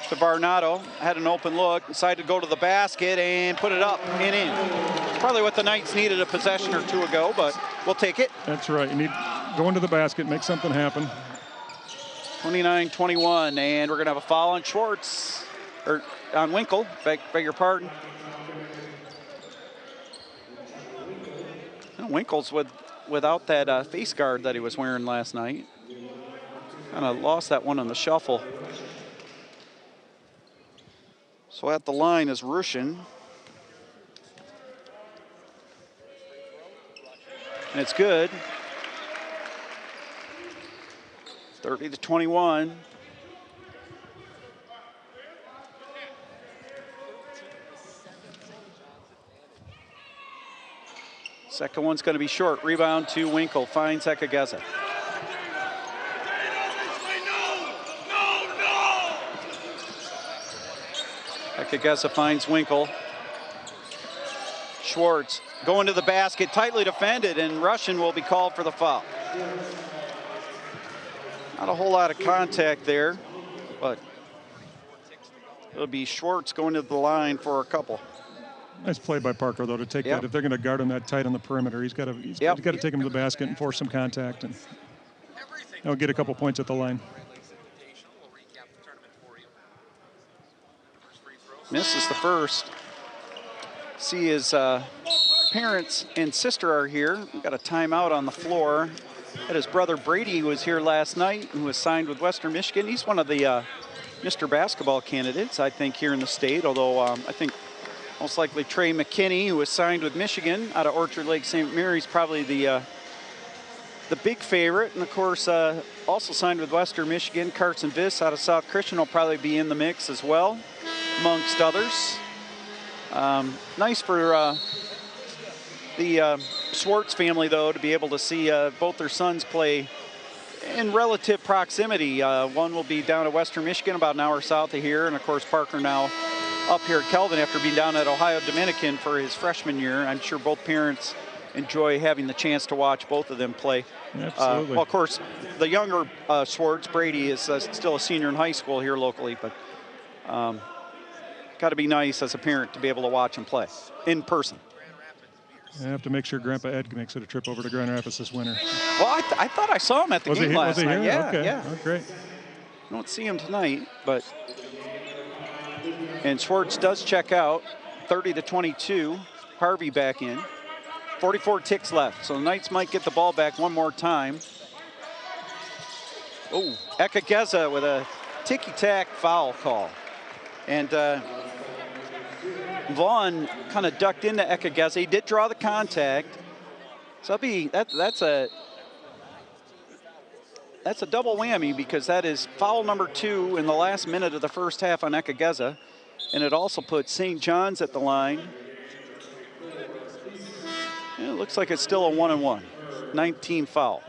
to Varnado, had an open look, decided to go to the basket and put it up and in. Probably what the Knights needed a possession or 2 ago, but we'll take it. that's right. You need go into the basket, make something happen. 29-21, and we're going to have a foul on Schwartz, or on Winkle, beg your pardon. Winkle's without that face guard that he was wearing last night. Kind of lost that one on the shuffle. So at the line is Rushin. And it's good. 30-21. Second one's going to be short. Rebound to Winkle. Finds Ekageza. Ekageza finds Winkle. Schwartz going to the basket, tightly defended, and Rushin will be called for the foul. Not a whole lot of contact there, but it'll be Schwartz going to the line for a couple. Nice play by Parker, though, to take that. If they're going to guard him that tight on the perimeter, he's got to take him to the basket and force some contact, and he'll get a couple points at the line. Misses the first. See his parents and sister are here. We've got a timeout on the floor. Had his brother Brady, who was here last night, who was signed with Western Michigan. He's one of the Mr. Basketball candidates, I think, here in the state, although I think most likely Trey McKinney, who was signed with Michigan out of Orchard Lake St. Mary's, probably the big favorite. And, of course, also signed with Western Michigan, Carson Viss out of South Christian will probably be in the mix as well, amongst others. Nice for the Schwartz family, though, to be able to see both their sons play in relative proximity. One will be down at Western Michigan, about an hour south of here, and, of course, Parker now up here at Kelvin after being down at Ohio Dominican for his freshman year. I'm sure both parents enjoy having the chance to watch both of them play. Absolutely. Well, of course, the younger Schwartz, Brady, is still a senior in high school here locally, but got to be nice as a parent to be able to watch him play in person. I have to make sure Grandpa Ed makes it a trip over to Grand Rapids this winter. Well, I thought I saw him at the game last night. Yeah, okay. yeah. Oh, great. I don't see him tonight, but and Schwartz does check out. 30-22. Harvey back in. 44 ticks left, so the Knights might get the ball back one more time. Oh, Ekageza with a ticky-tack foul call. And Vaughn kind of ducked into Ekageza. He did draw the contact. So that's that's a double whammy because that is foul number 2 in the last minute of the first half on Ekageza. And it also puts St. John's at the line. And it looks like it's still a 1-and-1. 19 foul.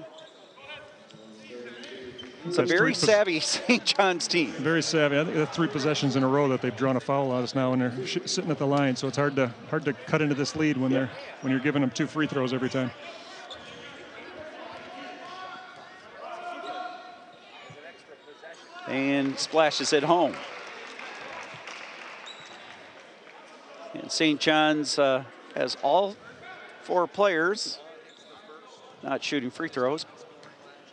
It's a very savvy St. John's team. Very savvy. I think that's 3 possessions in a row that they've drawn a foul on us now, and they're sitting at the line. So it's hard to cut into this lead when you're giving them 2 free throws every time. And splashes it home. And St. John's has all 4 players not shooting free throws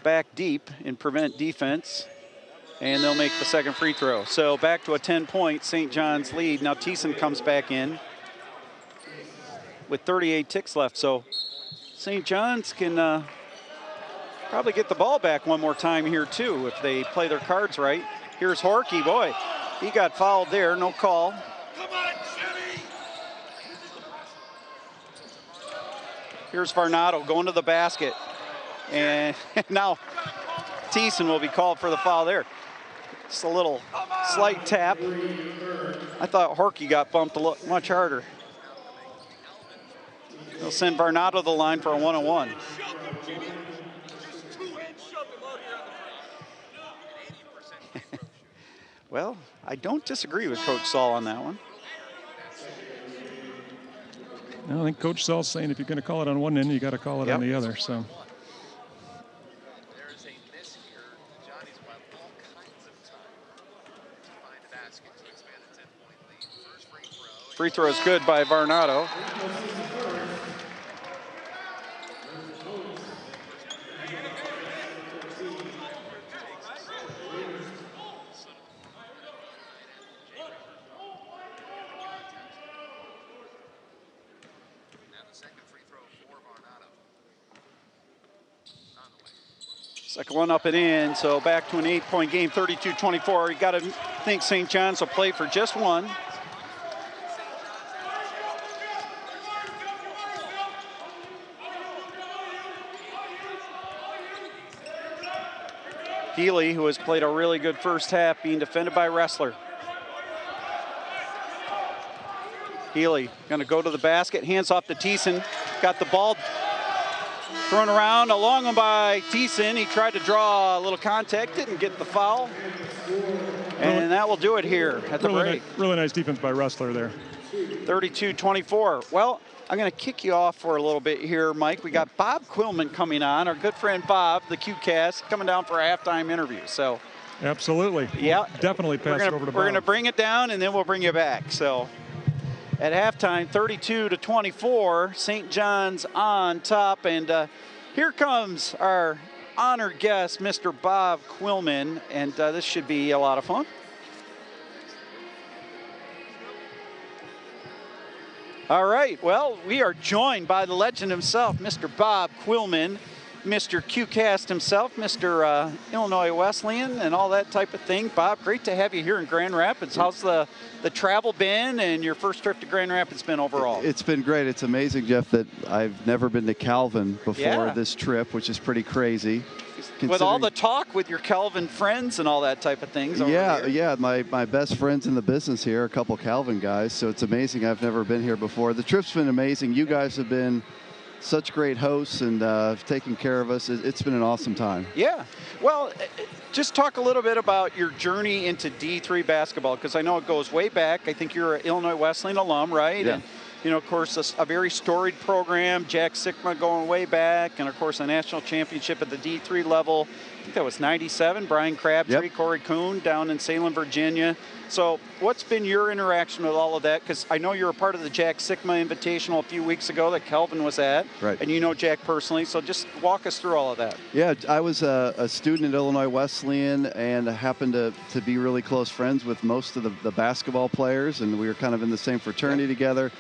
back deep in prevent defense, and they'll make the second free throw. So back to a 10-point St. John's lead. Now Thiessen comes back in with 38 ticks left. So St. John's can probably get the ball back one more time here too if they play their cards right. Here's Horky, boy, he got fouled there, no call. Come on, Jimmy! Here's Varnado going to the basket. And now Thiessen will be called for the foul there. Just a little slight tap. I thought Horky got bumped much harder. They'll send Varnado to the line for a 1-on-1. Well, I don't disagree with Coach Saul on that one. I think Coach Saul's saying if you're going to call it on one end, you got to call it on the other. So. Free throw is good by Varnado. Second one up and in, so back to an 8-point game, 32-24. You got to think St. John's will play for just one. Healy, who has played a really good first half, being defended by Ressler. Healy going to go to the basket, hands off to Thiessen. Got the ball thrown around, a long one by Thiessen. He tried to draw a little contact, didn't get the foul. And that will do it here at the break. Really nice defense by Ressler there. 32-24. Well, I'm going to kick you off for a little bit here, Mike. We got Bob Quillman coming on, our good friend Bob, the QCast, coming down for a halftime interview. So, absolutely. Yeah, definitely pass it over to Bob. We're going to bring it down, and then we'll bring you back. So, at halftime, 32-24, St. John's on top, and here comes our honored guest, Mr. Bob Quillman, and this should be a lot of fun. All right, well, we are joined by the legend himself, Mr. Bob Quillman, Mr. QCast himself, Mr. Illinois Wesleyan, and all that type of thing. Bob, great to have you here in Grand Rapids. How's the travel been and your first trip to Grand Rapids been overall? It's been great. It's amazing, Jeff, that I've never been to Calvin before this trip, which is pretty crazy. With all the talk with your Calvin friends and all that type of things. Yeah, my best friends in the business here, a couple Calvin guys, so it's amazing. I've never been here before. The trip's been amazing. You guys have been such great hosts and taking care of us. It's been an awesome time. Yeah. Well, just talk a little bit about your journey into D3 basketball, because I know it goes way back. I think you're an Illinois Wesleyan alum, right? Yeah. And, you know, of course, a very storied program, Jack Sikma going way back, and, of course, a national championship at the D3 level. I think that was 97, Brian Crabtree, Corey Kuhn down in Salem, Virginia. So what's been your interaction with all of that? Because I know you're a part of the Jack Sikma Invitational a few weeks ago that Kelvin was at. Right. And you know Jack personally, so just walk us through all of that. Yeah, I was a student at Illinois Wesleyan and happened to be really close friends with most of the basketball players, and we were kind of in the same fraternity together.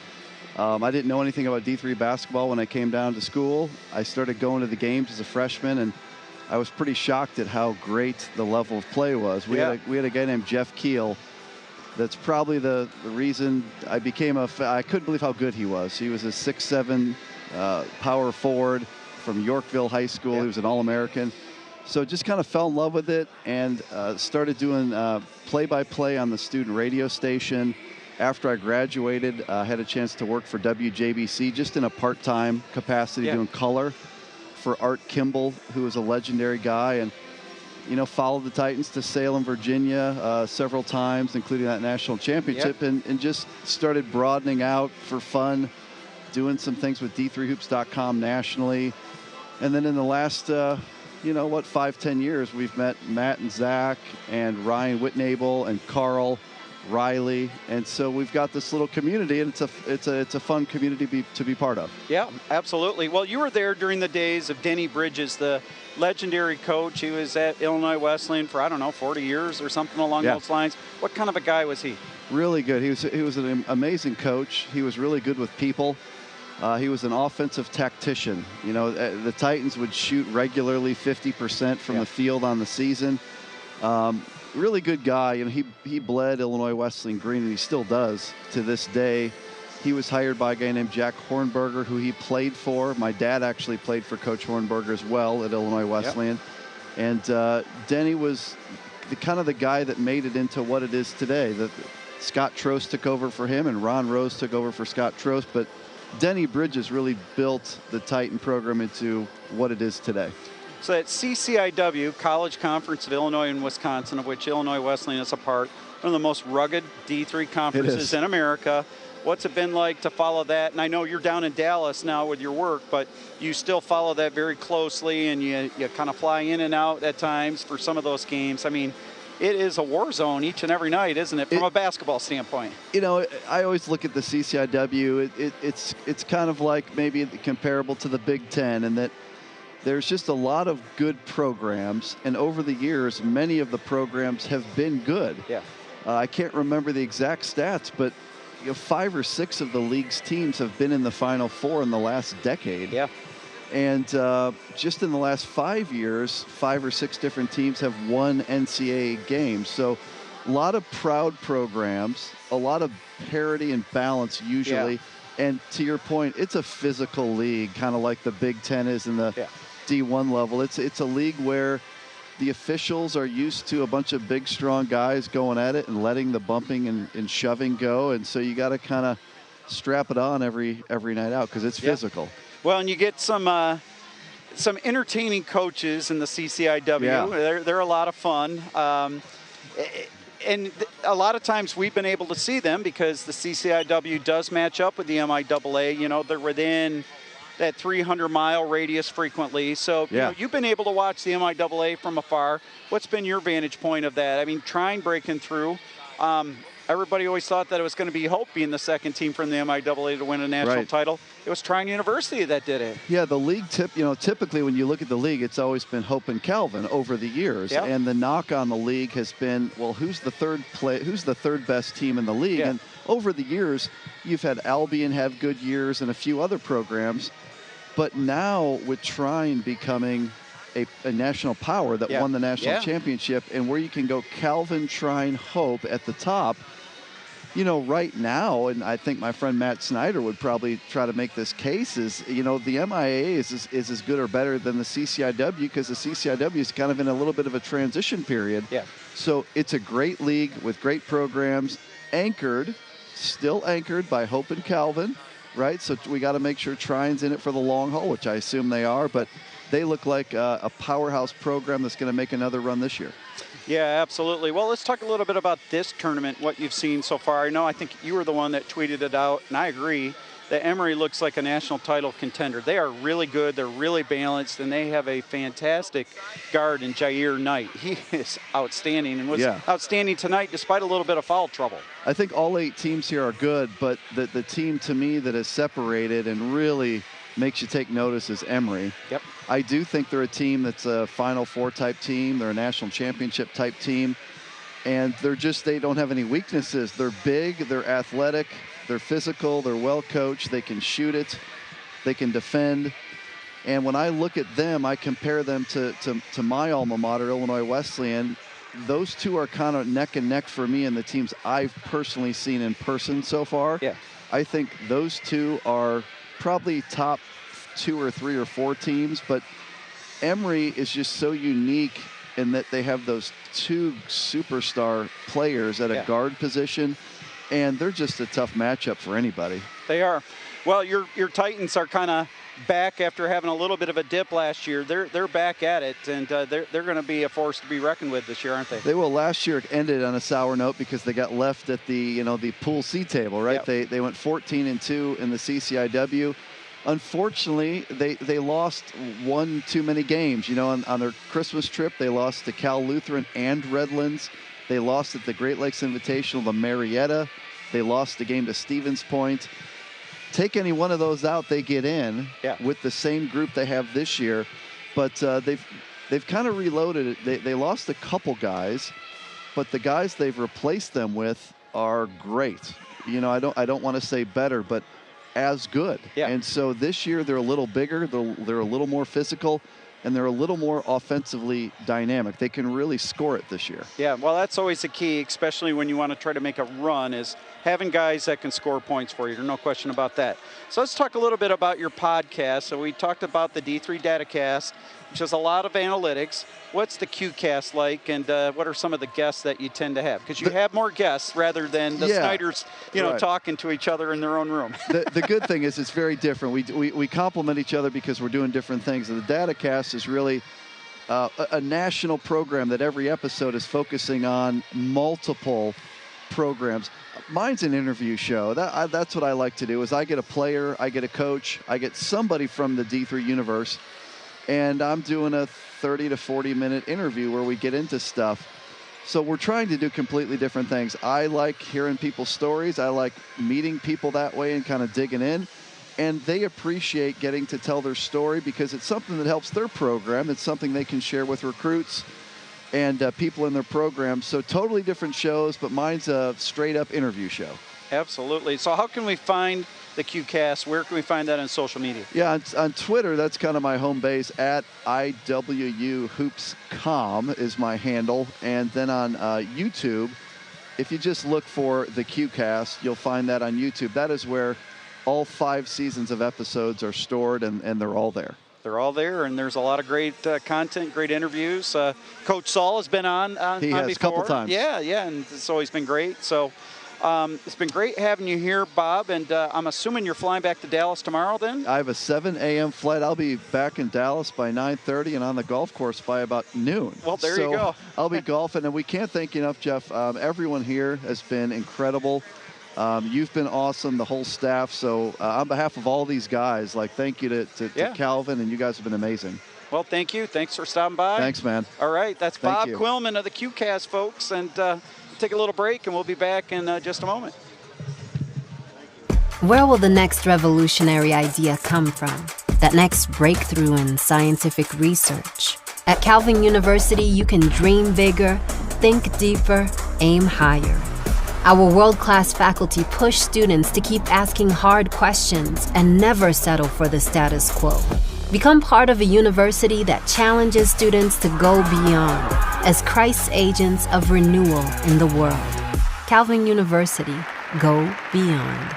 I didn't know anything about D3 basketball when I came down to school. I started going to the games as a freshman, and I was pretty shocked at how great the level of play was. We had a guy named Jeff Keel. That's probably the reason I became I couldn't believe how good he was. He was a 6'7" power forward from Yorkville High School. He was an All-American. So just kind of fell in love with it and started doing play-by-play on the student radio station. After I graduated, I had a chance to work for WJBC just in a part-time capacity doing color for Art Kimball, who was a legendary guy, and followed the Titans to Salem, Virginia several times, including that national championship, and just started broadening out for fun, doing some things with D3Hoops.com nationally. And then in the last, 5-10 years, we've met Matt and Zach and Ryan Whitnable and Carl Riley, and so we've got this little community, and it's a fun community to be part of. Yeah, absolutely. Well, you were there during the days of Denny Bridges, the legendary coach. He was at Illinois Wesleyan for 40 years or something along those lines. What kind of a guy was he? Really good. He was an amazing coach. He was really good with people. He was an offensive tactician. The Titans would shoot regularly 50% from the field on the season. Really good guy. He bled Illinois Wesleyan green, and he still does to this day. He was hired by a guy named Jack Hornberger, who he played for. My dad actually played for Coach Hornberger as well at Illinois Wesleyan. And Denny was the guy that made it into what it is today. Scott Trost took over for him, and Ron Rose took over for Scott Trost. But Denny Bridges really built the Titan program into what it is today. So at CCIW, College Conference of Illinois and Wisconsin, of which Illinois Wesleyan is a part, one of the most rugged D3 conferences in America. What's it been like to follow that? And I know you're down in Dallas now with your work, but you still follow that very closely, and you kind of fly in and out at times for some of those games. I mean, it is a war zone each and every night, isn't it, from a basketball standpoint? I always look at the CCIW. It's kind of like maybe comparable to the Big Ten, in that there's just a lot of good programs, and over the years, many of the programs have been good. Yeah. I can't remember the exact stats, but 5 or 6 of the league's teams have been in the Final Four in the last decade. Yeah. And just in the last 5 years, 5 or 6 different teams have won NCAA games. So a lot of proud programs, a lot of parity and balance usually. Yeah. And to your point, it's a physical league, kind of like the Big Ten is in the D1 level. It's a league where the officials are used to a bunch of big, strong guys going at it and letting the bumping and shoving go. And so you got to kind of strap it on every night out because it's physical. Well, and you get some entertaining coaches in the CCIW. Yeah. They're a lot of fun. And a lot of times we've been able to see them because the CCIW does match up with the MIAA. They're within that 300-mile radius frequently. So you've been able to watch the MIAA from afar. What's been your vantage point of that? I mean, trying breaking through. Everybody always thought that it was going to be Hope being the second team from the MIAA to win a national title. It was Trine University that did it. Yeah, the league typically when you look at the league, it's always been Hope and Calvin over the years. Yep. And the knock on the league has been, well, who's the third best team in the league? Yeah. And over the years, you've had Albion have good years and a few other programs. But now with Trine becoming a national power that won the national championship, and where you can go Calvin, Trine, Hope at the top, right now, and I think my friend Matt Snyder would probably try to make this case, is, the MIAA is as good or better than the CCIW because the CCIW is kind of in a little bit of a transition period. Yeah. So it's a great league with great programs, still anchored by Hope and Calvin, right? So we got to make sure Trine's in it for the long haul, which I assume they are, but they look like a powerhouse program that's going to make another run this year. Yeah, absolutely. Well, let's talk a little bit about this tournament, what you've seen so far. I think you were the one that tweeted it out, and I agree that Emory looks like a national title contender. They are really good. They're really balanced, and they have a fantastic guard in Jair Knight. He is outstanding and was outstanding tonight despite a little bit of foul trouble. I think all 8 teams here are good, but the team to me that is separated and really makes you take notice is Emory. Yep. I do think they're a team that's a Final Four type team. They're a national championship type team. And they don't have any weaknesses. They're big, they're athletic, they're physical, they're well coached, they can shoot it, they can defend. And when I look at them, I compare them to my alma mater, Illinois Wesleyan. Those two are kind of neck and neck for me and the teams I've personally seen in person so far. Yeah. I think those two are probably top 2 or 3 or 4 teams, but Emory is just so unique in that they have those two superstar players at a guard position, and they're just a tough matchup for anybody. They are. Well, your Titans are kind of back after having a little bit of a dip last year. They're back at it, and they're going to be a force to be reckoned with this year, aren't they? They will. Last year ended on a sour note because they got left at the the Pool C table, right? Yep. They went 14-2 in the CCIW. Unfortunately, they lost one too many games. On their Christmas trip, they lost to Cal Lutheran and Redlands. They lost at the Great Lakes Invitational to Marietta. They lost the game to Stevens Point. Take any one of those out, they get in with the same group they have this year. But they've kind of reloaded it. They lost a couple guys, but the guys they've replaced them with are great. I don't want to say better, but as good. Yeah. And so this year they're a little bigger, they're a little more physical, and they're a little more offensively dynamic. They can really score it this year. Yeah, well, that's always the key, especially when you want to try to make a run, is having guys that can score points for you. There's no question about that. So let's talk a little bit about your podcast. So we talked about the D3 DataCast, which has a lot of analytics. What's the QCast like, and what are some of the guests that you tend to have? Because you have more guests rather than the Snyders, right, talking to each other in their own room. The good thing is it's very different. We complement each other because we're doing different things. And the DataCast is really a national program that every episode is focusing on multiple programs. Mine's an interview show. That's what I like to do. Is I get a player, I get a coach, I get somebody from the D3 universe, and I'm doing a 30 to 40-minute interview where we get into stuff. So we're trying to do completely different things. I like hearing people's stories. I like meeting people that way and kind of digging in. And they appreciate getting to tell their story because it's something that helps their program. It's something they can share with recruits and people in their program. So totally different shows, but mine's a straight-up interview show. Absolutely. So how can we find the QCast? Where can we find that on social media? Yeah, on Twitter, that's kind of my home base. At IWUHoopsCom is my handle. And then on YouTube, if you just look for the QCast, you'll find that on YouTube. That is where all 5 seasons of episodes are stored, and they're all there. They're all there, and there's a lot of great content, great interviews. Coach Saul has been on He has before. a couple times. Yeah, and it's always been great. So it's been great having you here, Bob, and I'm assuming you're flying back to Dallas tomorrow then? I have a 7 a.m. flight. I'll be back in Dallas by 9:30 and on the golf course by about noon. Well, there you go. I'll be golfing, and we can't thank you enough, Jeff. Everyone here has been incredible. You've been awesome, the whole staff. So on behalf of all these guys, thank you to Calvin, and you guys have been amazing. Well, thank you. Thanks for stopping by. Thanks, man. All right, that's Thank Bob you. Quillman of the QCast, folks, and take a little break, and we'll be back in just a moment. Where will the next revolutionary idea come from? That next breakthrough in scientific research? At Calvin University, you can dream bigger, think deeper, aim higher. Our world-class faculty push students to keep asking hard questions and never settle for the status quo. Become part of a university that challenges students to go beyond as Christ's agents of renewal in the world. Calvin University, go beyond.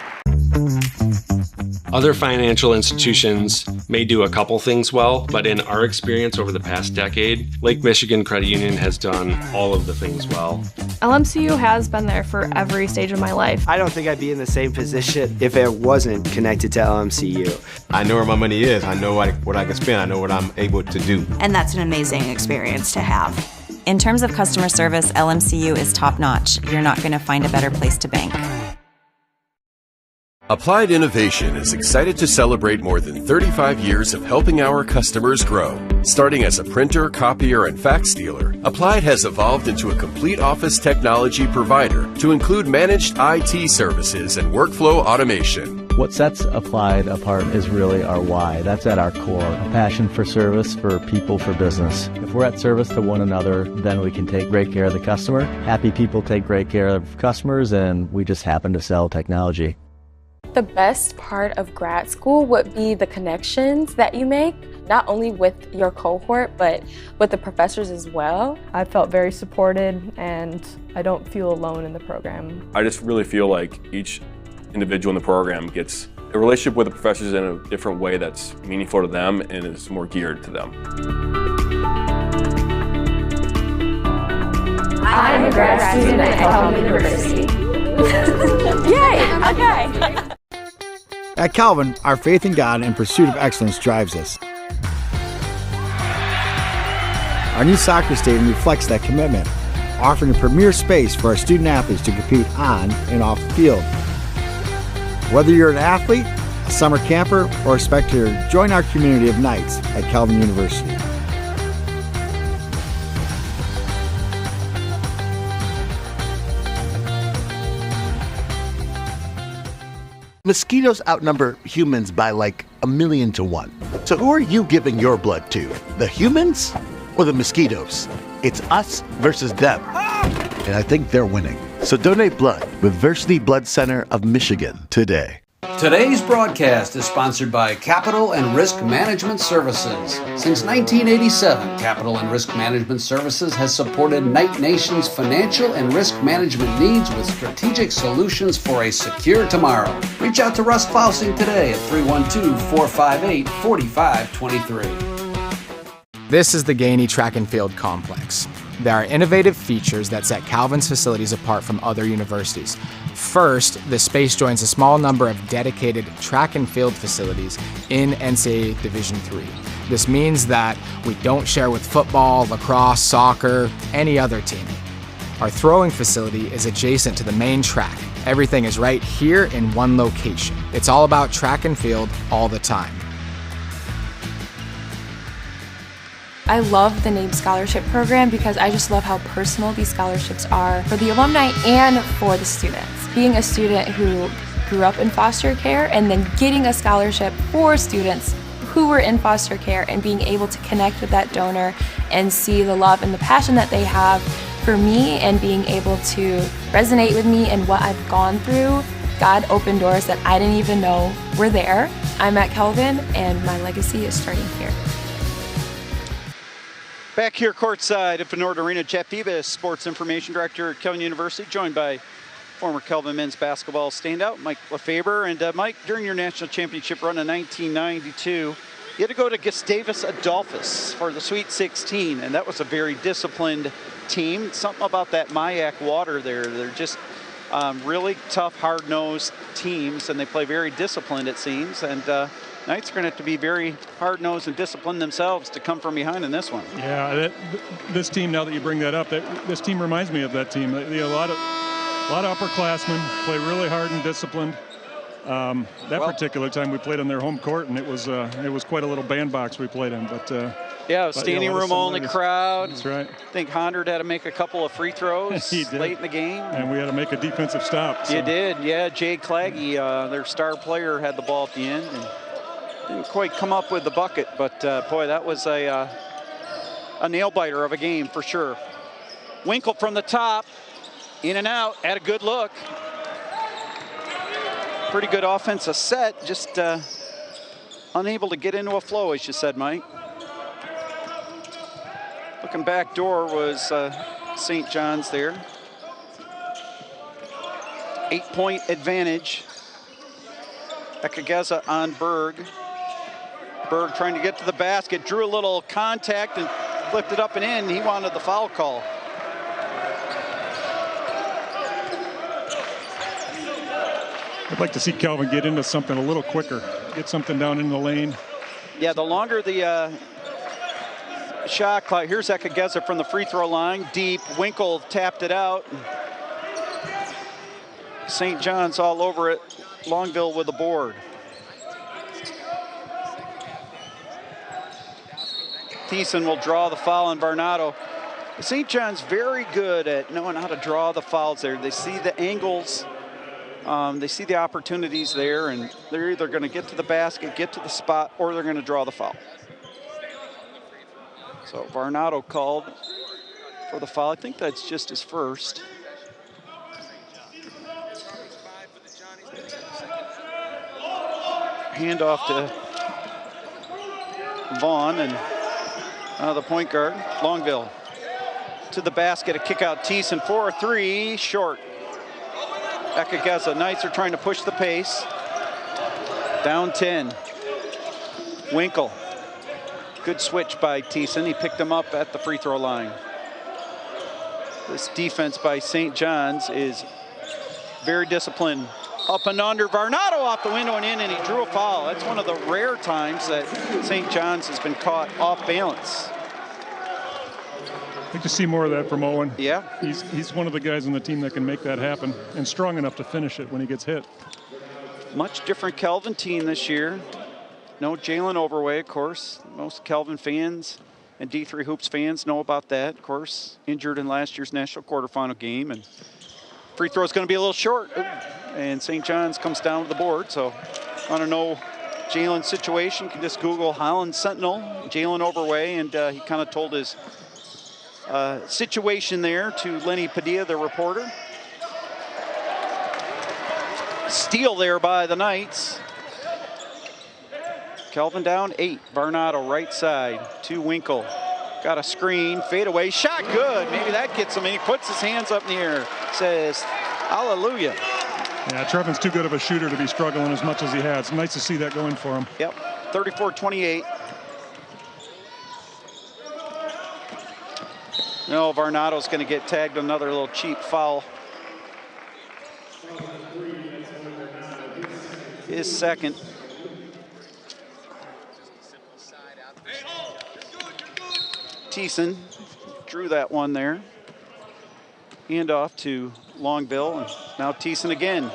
Other financial institutions may do a couple things well, but in our experience over the past decade, Lake Michigan Credit Union has done all of the things well. LMCU has been there for every stage of my life. I don't think I'd be in the same position if it wasn't connected to LMCU. I know where my money is. I know what I can spend. I know what I'm able to do. And that's an amazing experience to have. In terms of customer service, LMCU is top-notch. You're not going to find a better place to bank. Applied Innovation is excited to celebrate more than 35 years of helping our customers grow. Starting as a printer, copier, and fax dealer, Applied has evolved into a complete office technology provider to include managed IT services and workflow automation. What sets Applied apart is really our why. That's at our core, a passion for service, for people, for business. If we're at service to one another, then we can take great care of the customer. Happy people take great care of customers, and we just happen to sell technology. The best part of grad school would be the connections that you make, not only with your cohort, but with the professors as well. I felt very supported, and I don't feel alone in the program. I just really feel like each individual in the program gets The relationship with the professors in a different way that's meaningful to them and is more geared to them. I'm a grad student at Calvin University. Yay! Okay. At Calvin, our faith in God and pursuit of excellence drives us. Our new soccer stadium reflects that commitment, offering a premier space for our student athletes to compete on and off the field. Whether you're an athlete, a summer camper, or a spectator, join our community of Knights at Calvin University. Mosquitoes outnumber humans by like 1,000,000 to 1. So who are you giving your blood to? The humans or the mosquitoes? It's us versus them. And I think they're winning. So donate blood with Versity Blood Center of Michigan today. Today's broadcast is sponsored by Capital and Risk Management Services. Since 1987, Capital and Risk Management Services has supported Knight Nation's financial and risk management needs with strategic solutions for a secure tomorrow. Reach out to Russ Fausing today at 312-458-4523. This is the Gainey Track and Field Complex. There are innovative features that set Calvin's facilities apart from other universities. First, the space joins a small number of dedicated track and field facilities in NCAA Division III. This means that we don't share with football, lacrosse, soccer, any other team. Our throwing facility is adjacent to the main track. Everything is right here in one location. It's all about track and field all the time. I love the NABE Scholarship Program because I just love how personal these scholarships are for the alumni and for the students. Being a student who grew up in foster care and then getting a scholarship for students who were in foster care and being able to connect with that donor and see the love and the passion that they have for me and being able to resonate with me and what I've gone through. God opened doors that I didn't even know were there. I'm at Calvin and my legacy is starting here. Back here courtside at Fenord Arena, Jeff Davis, Sports Information Director at Calvin University, joined by former Calvin men's basketball standout, Mike Lefebvre. And Mike, during your national championship run in 1992, you had to go to Gustavus Adolphus for the Sweet 16, and that was a very disciplined team. Something about that Mayak water there. They're just really tough, hard-nosed teams, and they play very disciplined, it seems. And Knights are going to have to be very hard-nosed and disciplined themselves to come from behind in this one. Yeah, this team, now that you bring that up, this team reminds me of that team. They a lot of upperclassmen, play really hard and disciplined. Particular time we played on their home court, and it was quite a little bandbox we played in. But yeah, standing room only crowd. That's right. I think Hondard had to make a couple of free throws late in the game. And we had to make a defensive stop. So. You did, yeah. Jay Claggy, their star player, had the ball at the end. And didn't quite come up with the bucket, but boy, that was a nail-biter of a game for sure. Winkle from the top, in and out, had a good look. Pretty good offensive set, just unable to get into a flow, as you said, Mike. Looking back door was St. John's there. 8-point advantage. Ekageza on Berg. Berg trying to get to the basket, drew a little contact and flipped it up and in. He wanted the foul call. I'd like to see Calvin get into something a little quicker, get something down in the lane. Yeah, the longer the shot clock. Here's Ekageza from the free throw line, deep. Winkle tapped it out. St. John's all over it. Longville with the board. Thiessen will draw the foul on Varnado. St. John's very good at knowing how to draw the fouls there. They see the angles, they see the opportunities there, and they're either going to get to the basket, get to the spot, or they're going to draw the foul. So Varnado called for the foul. I think that's just his first. Handoff to Vaughn, and the point guard, Longville. To the basket, a kick out, Thiessen, 4-3, short. Ekageza, Knights are trying to push the pace. Down 10. Winkle. Good switch by Thiessen. He picked him up at the free throw line. This defense by St. John's is very disciplined. Up and under. Varnado off the window and in, and he drew a foul. That's one of the rare times that St. John's has been caught off balance. I'd like to see more of that from Owen. Yeah. He's one of the guys on the team that can make that happen and strong enough to finish it when he gets hit. Much different Calvin team this year. No Jalen Overway, of course. Most Calvin fans and D3 Hoops fans know about that, of course. Injured in last year's national quarterfinal game, and free throw is going to be a little short. Ooh. And St. John's comes down to the board. So want to know Jalen's situation, you can just Google Holland Sentinel, Jalen Overway, and he kind of told his situation there to Lenny Padilla, the reporter. Steal there by the Knights. Kelvin down 8. Varnado right side to Winkle. Got a screen, fade away, shot good. Maybe that gets him, and he puts his hands up in the air. Says, hallelujah. Yeah, Trevin's too good of a shooter to be struggling as much as he has. Nice to see that going for him. Yep, 34-28. No, Varnado's going to get tagged another little cheap foul. His second. Thiessen drew that one there. Hand off to Longville, and now Thiessen again.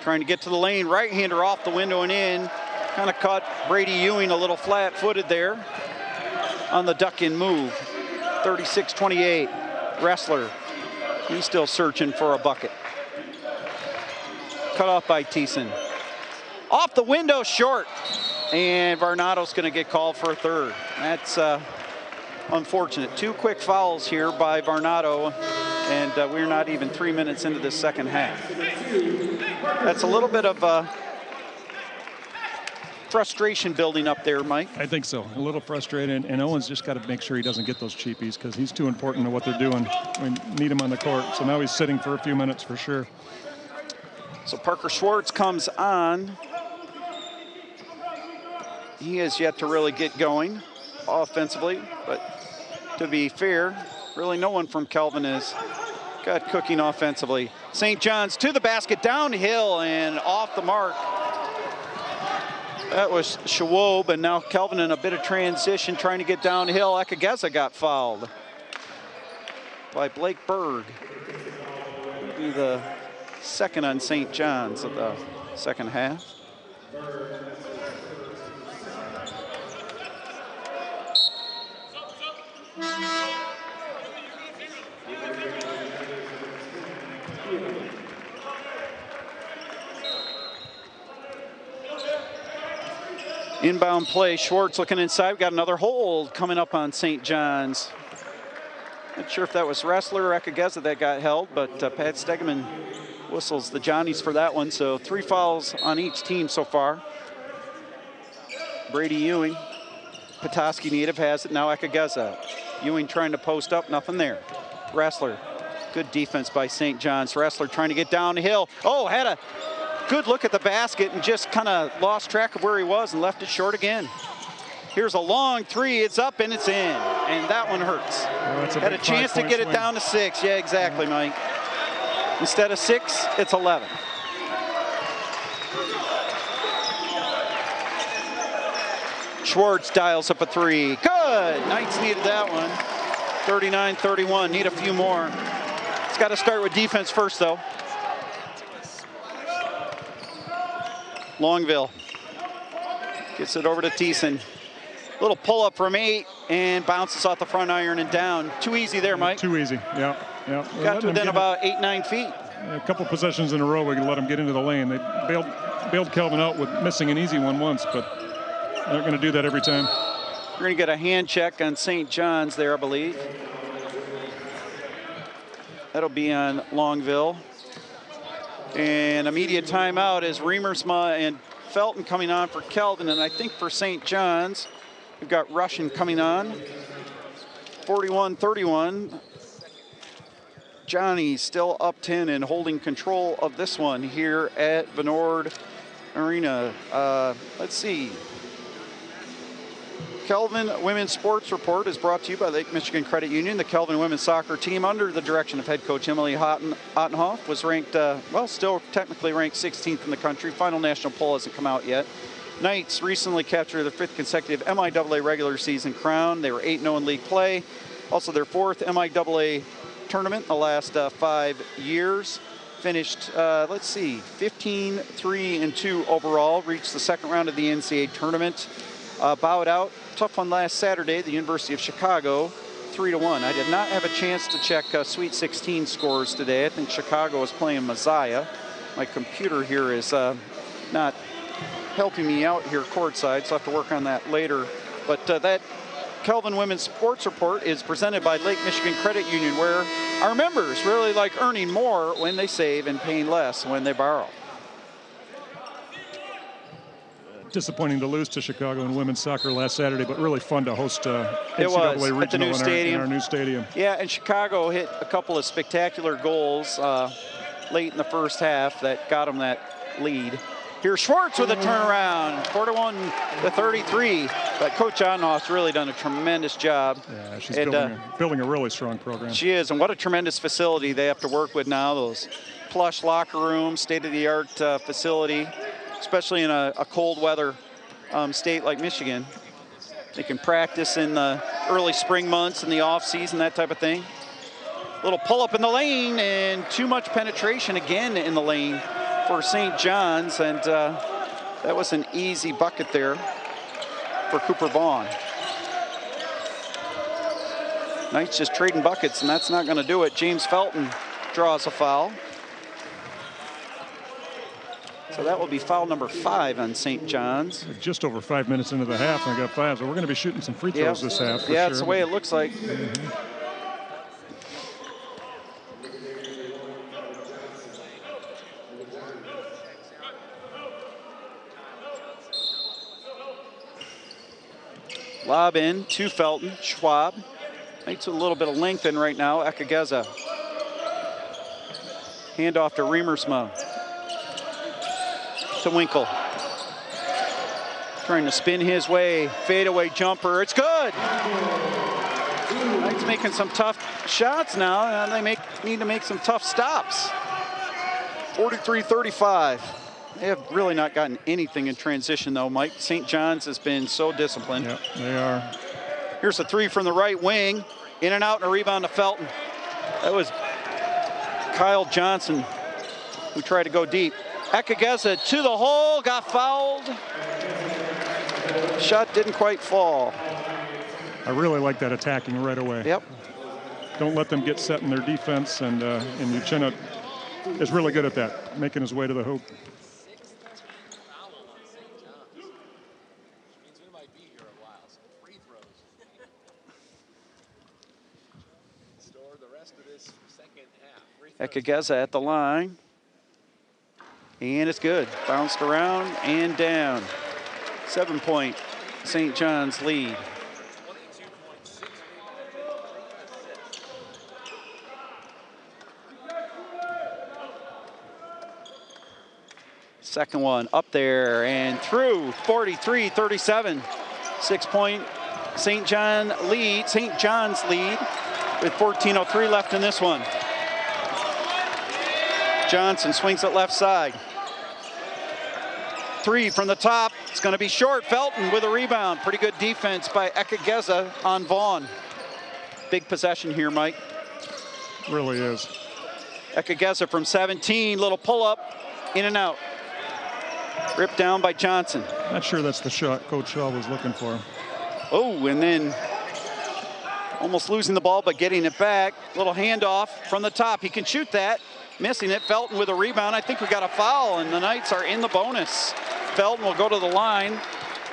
Trying to get to the lane, right-hander off the window and in. Kind of caught Brady Ewing a little flat-footed there on the duck-in move. 36-28, Wrestler. He's still searching for a bucket. Cut off by Thiessen. Off the window, short. And Varnado's going to get called for a third. That's unfortunate. 2 quick fouls here by Varnado, and we're not even 3 minutes into the second half. That's a little bit of frustration building up there, Mike. I think so. A little frustrated, and Owen's just got to make sure he doesn't get those cheapies because he's too important to what they're doing. We need him on the court, so now he's sitting for a few minutes for sure. So Parker Schwartz comes on. He has yet to really get going offensively, but to be fair, really no one from Calvin has got cooking offensively. St. John's to the basket, downhill and off the mark. That was Schwob, and now Calvin in a bit of transition trying to get downhill. Ekageza got fouled by Blake Berg. It'll be the second on St. John's of the second half. Inbound play, Schwartz looking inside. We got another hold coming up on St. John's. Not sure if that was Wrestler or Ekageza that got held, but Pat Stegeman whistles the Johnnies for that one. So 3 fouls on each team so far. Brady Ewing, Petoskey native, has it. Now Ekageza. Ewing trying to post up, nothing there. Wrestler, good defense by St. John's. Wrestler trying to get downhill. Oh, had a good look at the basket and just kind of lost track of where he was and left it short again. Here's a long 3, it's up and it's in, and that one hurts. Well, had a chance to get it down to 6. Yeah, exactly, Mike. Instead of 6, it's 11. Schwartz dials up a 3. Good. Knights needed that one. 39-31. Need a few more. It's got to start with defense first, though. Longville gets it over to Thiessen. Little pull up from 8 and bounces off the front iron and down. Too easy there, Mike. Too easy. Yeah. Got to within about 8-9 feet. A couple possessions in a row, we can let them get into the lane. They bailed Kelvin out with missing an easy one once, but they're not going to do that every time. We're going to get a hand check on St. John's there, I believe. That'll be on Longville. And immediate timeout is Riemersma and Felton coming on for Kelvin, and I think for St. John's, we've got Russian coming on. 41-31. Johnny still up 10 and holding control of this one here at Vennord Arena. Let's see. Kelvin Women's Sports Report is brought to you by Lake Michigan Credit Union. The Kelvin women's soccer team, under the direction of head coach Emily Ottenhoff, was ranked, still technically ranked 16th in the country. Final national poll hasn't come out yet. Knights recently captured their 5th consecutive MIAA regular season crown. They were 8-0 in league play. Also their 4th MIAA tournament in the last 5 years. Finished, 15-3-2 overall. Reached the second round of the NCAA tournament. Bowed out. Tough one last Saturday, the University of Chicago, 3-1. I did not have a chance to check Sweet 16 scores today. I think Chicago was playing Messiah. My computer here is not helping me out here courtside, so I'll have to work on that later. But that Kelvin Women's Sports Report is presented by Lake Michigan Credit Union, where our members really like earning more when they save and paying less when they borrow. Disappointing to lose to Chicago in women's soccer last Saturday, but really fun to host NCAA it was, regional at the new stadium. In our new stadium. Yeah, and Chicago hit a couple of spectacular goals late in the first half that got them that lead. Here's Schwartz with a turnaround, 41-33. But Coach Ottenhoff's really done a tremendous job. Yeah, she's building a really strong program. She is, and what a tremendous facility they have to work with now. Those plush locker rooms, state-of-the-art facility, especially in a cold weather state like Michigan. They can practice in the early spring months, in the off season, that type of thing. Little pull up in the lane and too much penetration again in the lane for St. John's, and that was an easy bucket there for Cooper Vaughn. Knights just trading buckets, and that's not going to do it. James Felton draws a foul. So that will be foul number 5 on St. John's. Just over 5 minutes into the half, and I got 5, so we're going to be shooting some free throws this half. Yeah, that's the way it looks like. Lob in to Felton, Schwab. Makes a little bit of length in right now, Ekageza. Handoff to Riemersma. To Winkle. Trying to spin his way, fadeaway jumper, it's good! Knights making some tough shots now, and they need to make some tough stops. 43-35. They have really not gotten anything in transition though, Mike. St. John's has been so disciplined. Yep, they are. Here's a 3 from the right wing. In and out and a rebound to Felton. That was Kyle Johnson who tried to go deep. Ekageza to the hole, got fouled. Shot didn't quite fall. I really like that attacking right away. Yep. Don't let them get set in their defense, and Uchenna is really good at that, making his way to the hoop. Ekageza at the line. And it's good. Bounced around and down. 7-point St. John's lead. Second one up there and through. 43-37. 6-point St. John's lead with 14:03 left in this one. Johnson swings it left side. 3 from the top. It's going to be short. Felton with a rebound. Pretty good defense by Ekageza on Vaughn. Big possession here, Mike. Really is. Ekageza from 17. Little pull up. In and out. Ripped down by Johnson. Not sure that's the shot Coach Shaw was looking for. Oh, and then almost losing the ball, but getting it back. Little handoff from the top. He can shoot that. Missing it. Felton with a rebound. I think we got a foul, and the Knights are in the bonus. Felton will go to the line.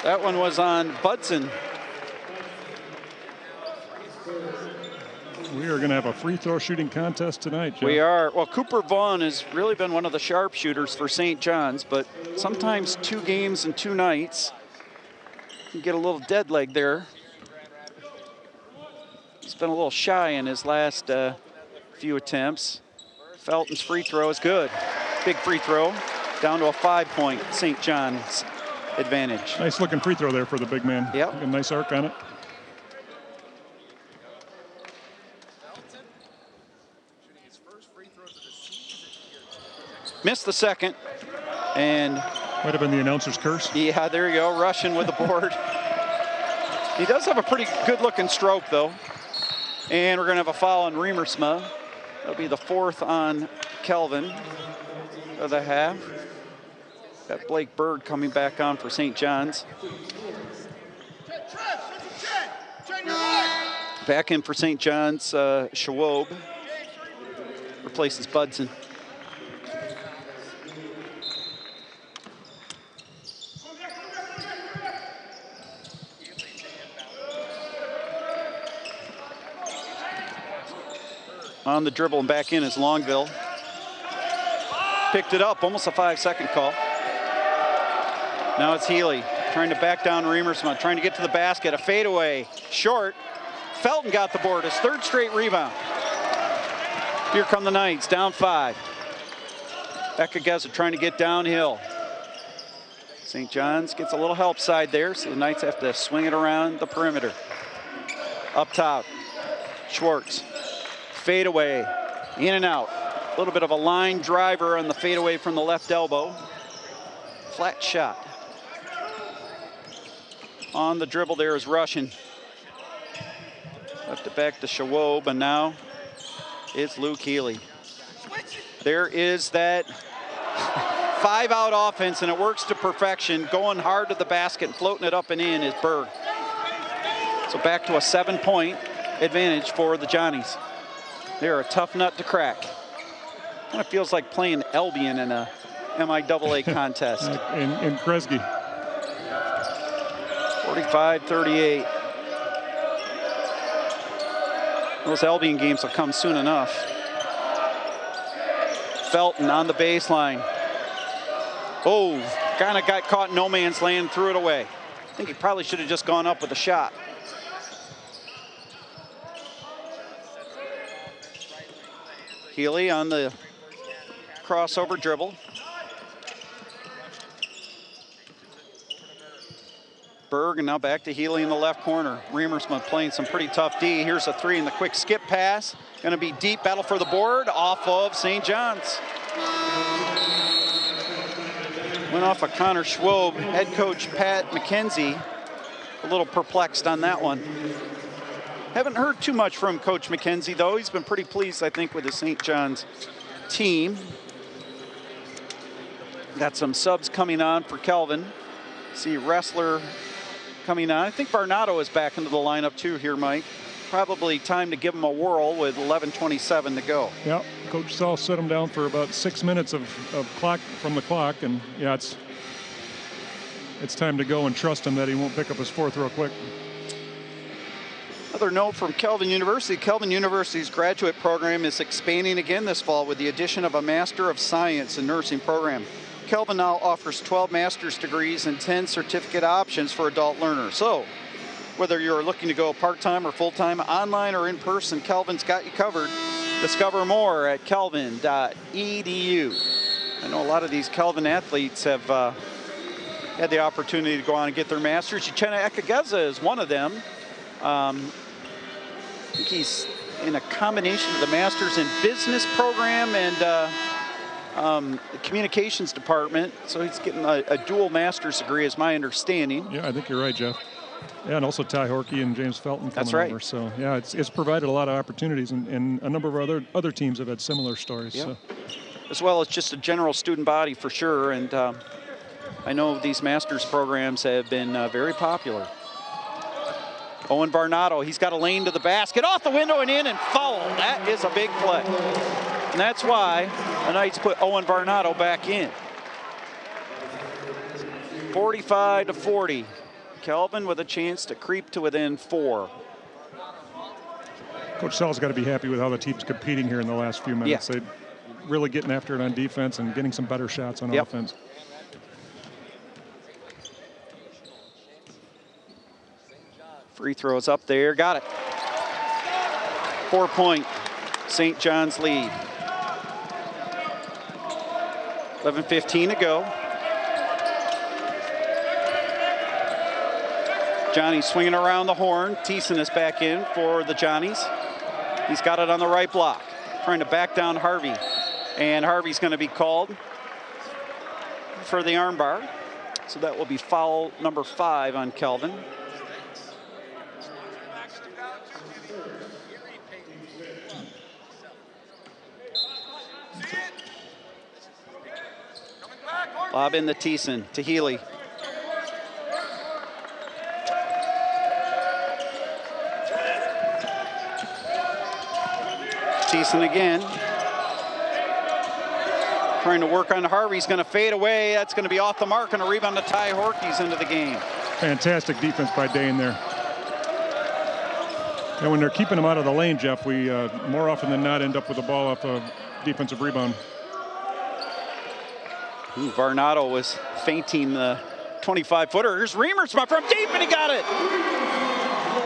That one was on Budson. We are going to have a free throw shooting contest tonight, Jeff. We are. Well, Cooper Vaughn has really been one of the sharpshooters for St. John's, but sometimes 2 games and 2 nights can get a little dead leg there. He's been a little shy in his last few attempts. Felton's free throw is good. Big free throw. Down to a 5-point St. John's advantage. Nice looking free throw there for the big man. Yep. A nice arc on it. Missed the second. And might have been the announcer's curse. Yeah, there you go. Russian with the board. He does have a pretty good looking stroke though. And we're going to have a foul on Riemersma. That'll be the 4th on Kelvin of the half. Got Blake Bird coming back on for St. John's. Back in for St. John's, Schwob replaces Budson. On the dribble and back in is Longville. Picked it up, almost a 5-second call. Now it's Healy trying to back down Riemersma, trying to get to the basket. A fadeaway, short. Felton got the board, his 3rd straight rebound. Here come the Knights, down 5. Ekageza trying to get downhill. St. John's gets a little help side there, so the Knights have to swing it around the perimeter. Up top, Schwartz. Fadeaway, in and out. A little bit of a line driver on the fadeaway from the left elbow. Flat shot. On the dribble there is Russian. Left it back to Schwob, and now it's Luke Healy. There is that 5-out offense, and it works to perfection. Going hard to the basket and floating it up and in is Berg. So back to a 7-point advantage for the Johnnies. They're a tough nut to crack. Kind of feels like playing Albion in a MIAA contest. in Kresge. 45-38. Those Albion games will come soon enough. Felton on the baseline. Oh, kind of got caught in no man's land, threw it away. I think he probably should have just gone up with a shot. Healy on the crossover dribble. Berg, and now back to Healy in the left corner. Riemersma playing some pretty tough D. Here's a 3 in the quick skip pass. Going to be deep, battle for the board off of St. John's. Went off of Connor Schwob. Head coach Pat McKenzie a little perplexed on that one. Haven't heard too much from Coach McKenzie, though. He's been pretty pleased, I think, with the St. John's team. Got some subs coming on for Kelvin. See Wrestler coming on. I think Varnado is back into the lineup, too, here, Mike. Probably time to give him a whirl with 11:27 to go. Yep. Coach Saul set him down for about 6 minutes of clock from the clock, and, yeah, it's time to go and trust him that he won't pick up his 4th real quick. Another note from Kelvin University. Kelvin University's graduate program is expanding again this fall with the addition of a Master of Science in Nursing program. Kelvin now offers 12 master's degrees and 10 certificate options for adult learners. So, whether you're looking to go part-time or full-time, online or in person, Kelvin's got you covered. Discover more at kelvin.edu. I know a lot of these Kelvin athletes have had the opportunity to go on and get their master's. Uchenna Ekageza is one of them. I think he's in a combination of the Master's in Business program and the Communications department. So he's getting a dual Master's degree, is my understanding. Yeah, I think you're right, Jeff. Yeah, and also Ty Horkey and James Felton coming That's right. over. So, yeah, it's provided a lot of opportunities, and a number of other teams have had similar stories. Yep. So. As well as just a general student body for sure. And I know these Master's programs have been very popular. Owen Varnado, he's got a lane to the basket, off the window and in, and foul. That is a big play. And that's why the Knights put Owen Varnado back in. 45-40. Kelvin with a chance to creep to within 4. Coach Sell's got to be happy with how the team's competing here in the last few minutes. Yeah. They're really getting after it on defense and getting some better shots on offense. Free throws up there, got it. 4-point St. John's lead. 11:15 to go. Johnny swinging around the horn. Thiessen is back in for the Johnnies. He's got it on the right block, trying to back down Harvey. And Harvey's going to be called for the armbar. So that will be foul number 5 on Kelvin. Lob in the Thiessen to Healy. Thiessen again. Trying to work on Harvey. He's going to fade away. That's going to be off the mark, and a rebound to Ty Horkey's into the game. Fantastic defense by Dane there. And when they're keeping him out of the lane, Jeff, we more often than not end up with the ball off a defensive rebound. Ooh, Varnado was feinting the 25-footer. Here's Riemersma from deep, and he got it.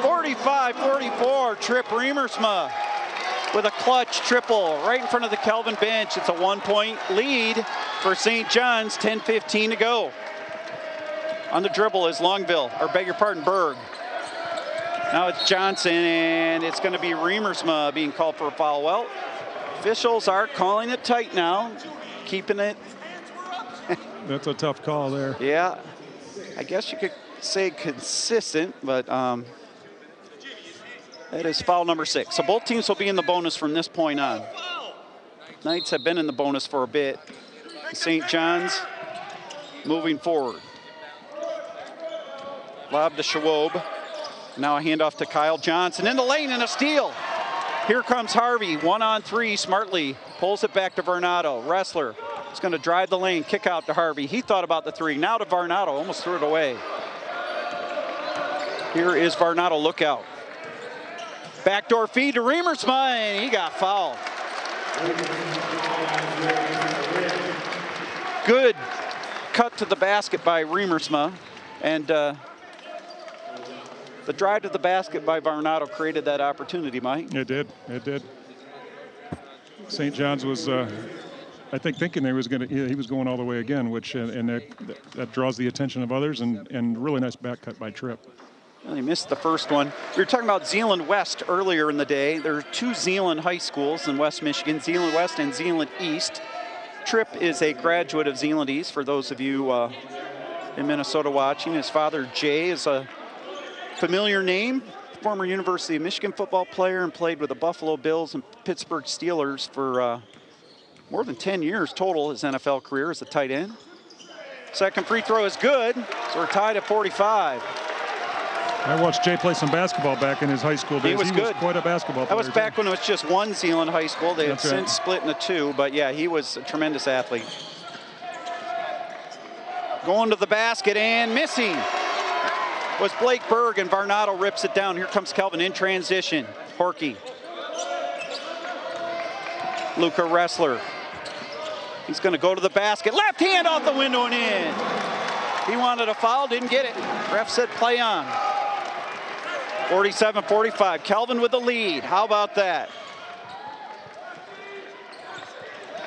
45-44, Trip Riemersma with a clutch triple right in front of the Kelvin bench. It's a 1-point lead for St. John's, 10:15 to go. On the dribble is Berg. Now it's Johnson, and it's going to be Riemersma being called for a foul. Well, officials are calling it tight now, keeping it. That's a tough call there. Yeah, I guess you could say consistent, but that is foul number 6. So both teams will be in the bonus from this point on. Knights have been in the bonus for a bit. St. John's moving forward. Lob to Schwab. Now a handoff to Kyle Johnson in the lane and a steal. Here comes Harvey, 1-on-3, smartly pulls it back to Varnado. Wrestler is going to drive the lane, kick out to Harvey. He thought about the 3. Now to Varnado, almost threw it away. Here is Varnado, look out. Backdoor feed to Riemersma, and he got fouled. Good cut to the basket by Riemersma, and the drive to the basket by Varnado created that opportunity, Mike. It did. St. John's was, I think, thinking he was going all the way again, which and that draws the attention of others, and really nice back cut by Tripp. Well, he missed the first one. We were talking about Zeeland West earlier in the day. There are 2 Zeeland high schools in West Michigan, Zeeland West and Zeeland East. Tripp is a graduate of Zeeland East, for those of you in Minnesota watching. His father, Jay, is a familiar name, former University of Michigan football player, and played with the Buffalo Bills and Pittsburgh Steelers for more than 10 years total, his NFL career as a tight end. Second free throw is good, so we're tied at 45. I watched Jay play some basketball back in his high school days. He was good. Quite a basketball player. That was back when it was just one Zeeland high school. They have That's since split into 2, but yeah, he was a tremendous athlete. Going to the basket and missing was Blake Berg, and Varnado rips it down. Here comes Kelvin in transition. Horkey. Luca Wrestler. He's going to go to the basket. Left hand off the window and in. He wanted a foul, didn't get it. Ref said play on. 47-45. Kelvin with the lead. How about that?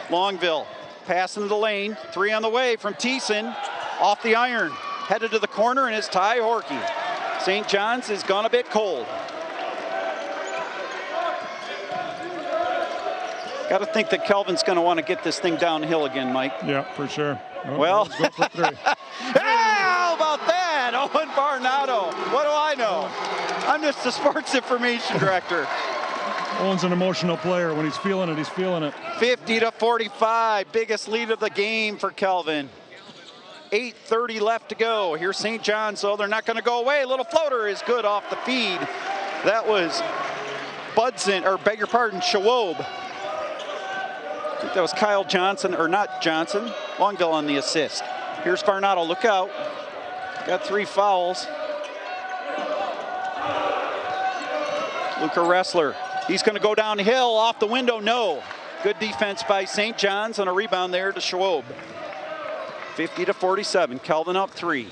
Longville pass into the lane. 3 on the way from Thiessen. Off the iron. Headed to the corner, and it's Ty Horkey. St. John's has gone a bit cold. Got to think that Kelvin's going to want to get this thing downhill again, Mike. Yeah, for sure. Oh, well, go for 3. How about that? Owen Varnado. What do I know? I'm just the sports information director. Owen's an emotional player. When he's feeling it, he's feeling it. 50-45, biggest lead of the game for Kelvin. 8:30 left to go. Here's St. John's, so they're not going to go away. Little floater is good off the feed. That was Schwab. I think that was Kyle Johnson, or not Johnson. Longville on the assist. Here's Varnado, look out. Got 3 fouls. Luca Wrestler, he's going to go downhill off the window, no. Good defense by St. John's, and a rebound there to Schwab. 50-47, Kelvin up 3.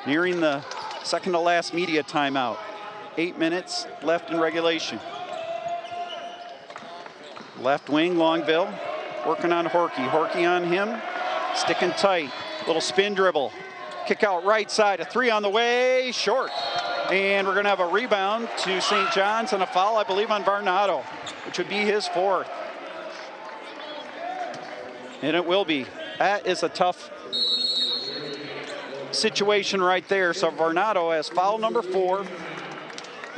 Nearing the second to last media timeout. 8 minutes left in regulation. Left wing, Longville, working on Horkey. Horkey on him. Sticking tight. Little spin dribble. Kick out right side. A three on the way. Short. And we're going to have a rebound to St. John's and a foul, I believe, on Varnado, which would be his fourth. And it will be. That is a tough situation right there. So Varnado has foul number 4.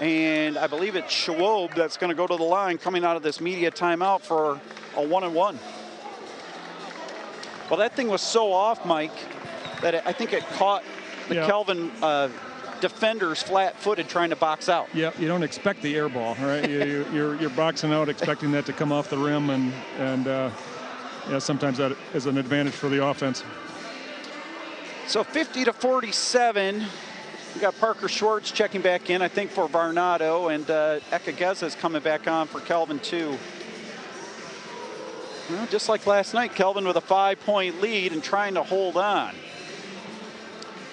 And I believe it's Schwab that's going to go to the line coming out of this media timeout for a 1-and-1. Well, that thing was so off, Mike, that I think it caught the Kelvin defenders flat-footed trying to box out. Yeah, you don't expect the air ball, right? You're boxing out expecting that to come off the rim, and sometimes that is an advantage for the offense. So 50-47. We got Parker Schwartz checking back in, I think, for Varnado, and Ekageza is coming back on for Kelvin, too. Well, just like last night, Kelvin with a 5-point lead and trying to hold on.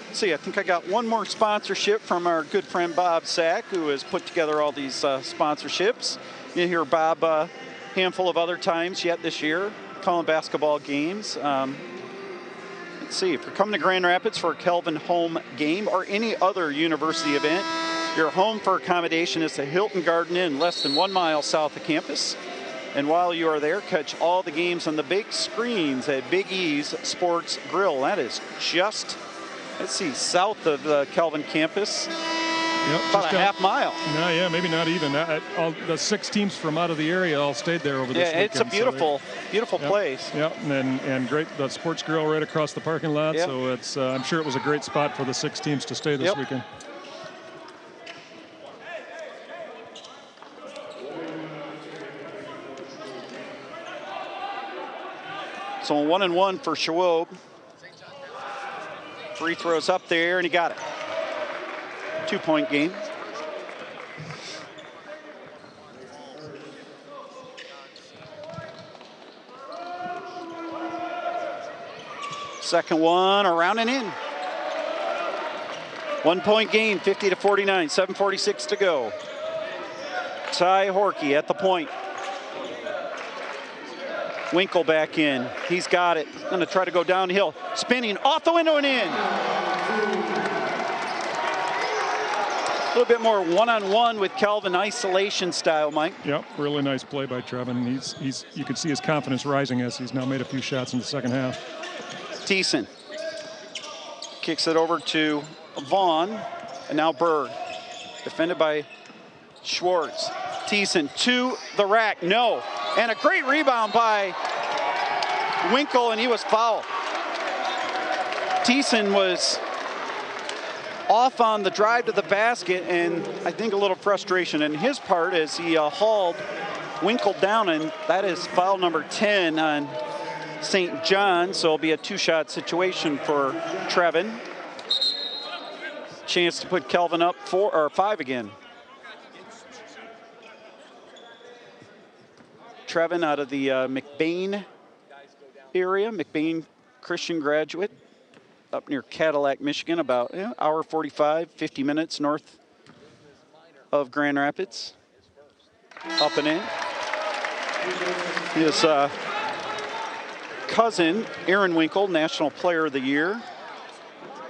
Let's see, I think I got one more sponsorship from our good friend Bob Sack, who has put together all these sponsorships. You hear Bob a handful of other times yet this year, calling basketball games. Let's see, if you're coming to Grand Rapids for a Kelvin home game or any other university event, your home for accommodation is the Hilton Garden Inn, less than 1 mile south of campus. And while you are there, catch all the games on the big screens at Big E's Sports Grill. That is just, let's see, south of the Kelvin campus. Yep, about a half mile. No, yeah, maybe not even. All the 6 teams from out of the area all stayed there over this weekend. Yeah, it's a beautiful, beautiful place. Yeah, and great, the Sports Grill right across the parking lot. Yep. So it's, I'm sure it was a great spot for the 6 teams to stay this weekend. So 1-and-1 for Schwab. Free throws up there, and he got it. 2-point game. Second one, around and in. 1-point game, 50-49, 7:46 to go. Ty Horkey at the point. Winkle back in. He's got it. Going to try to go downhill. Spinning off the window and in. A little bit more one-on-one with Kelvin isolation style, Mike. Yep, really nice play by Trevin. He's you can see his confidence rising as he's now made a few shots in the second half. Thiessen kicks it over to Vaughn, and now Berg. Defended by Schwartz. Thiessen to the rack, no. And a great rebound by Winkle, and he was fouled. Thiessen was off on the drive to the basket, and I think a little frustration in his part as he hauled Winkle down, and that is foul number 10 on St. John, so it'll be a 2-shot situation for Trevin. Chance to put Kelvin up 4 or 5 again. Trevin out of the McBain area, McBain Christian graduate, up near Cadillac, Michigan, about hour 45, 50 minutes north of Grand Rapids. Up and in. His cousin, Aaron Winkle, National Player of the Year.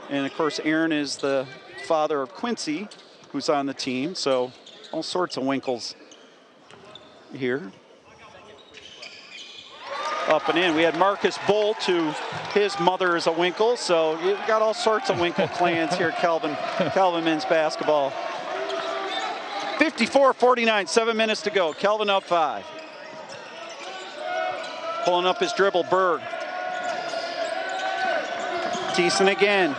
And of course, Aaron is the father of Quincy, who's on the team. So all sorts of Winkles here. Up and in. We had Marcus Bolt, who his mother is a Winkle, so you've got all sorts of Winkle clans here at Kelvin men's basketball. 54-49, 7 minutes to go. Kelvin up 5. Pulling up his dribble, Berg. Thiessen again.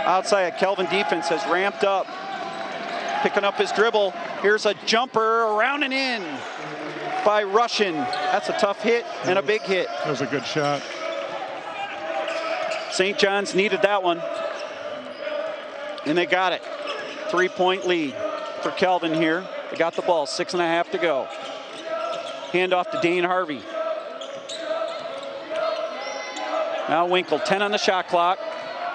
Outside, Kelvin defense has ramped up. Picking up his dribble. Here's a jumper around and in by Russian. That's a tough hit and a big hit. That was a good shot. St. John's needed that one. And they got it. 3-point lead for Kelvin here. They got the ball, 6.5 to go. Hand off to Dane Harvey. Now Winkle, 10 on the shot clock.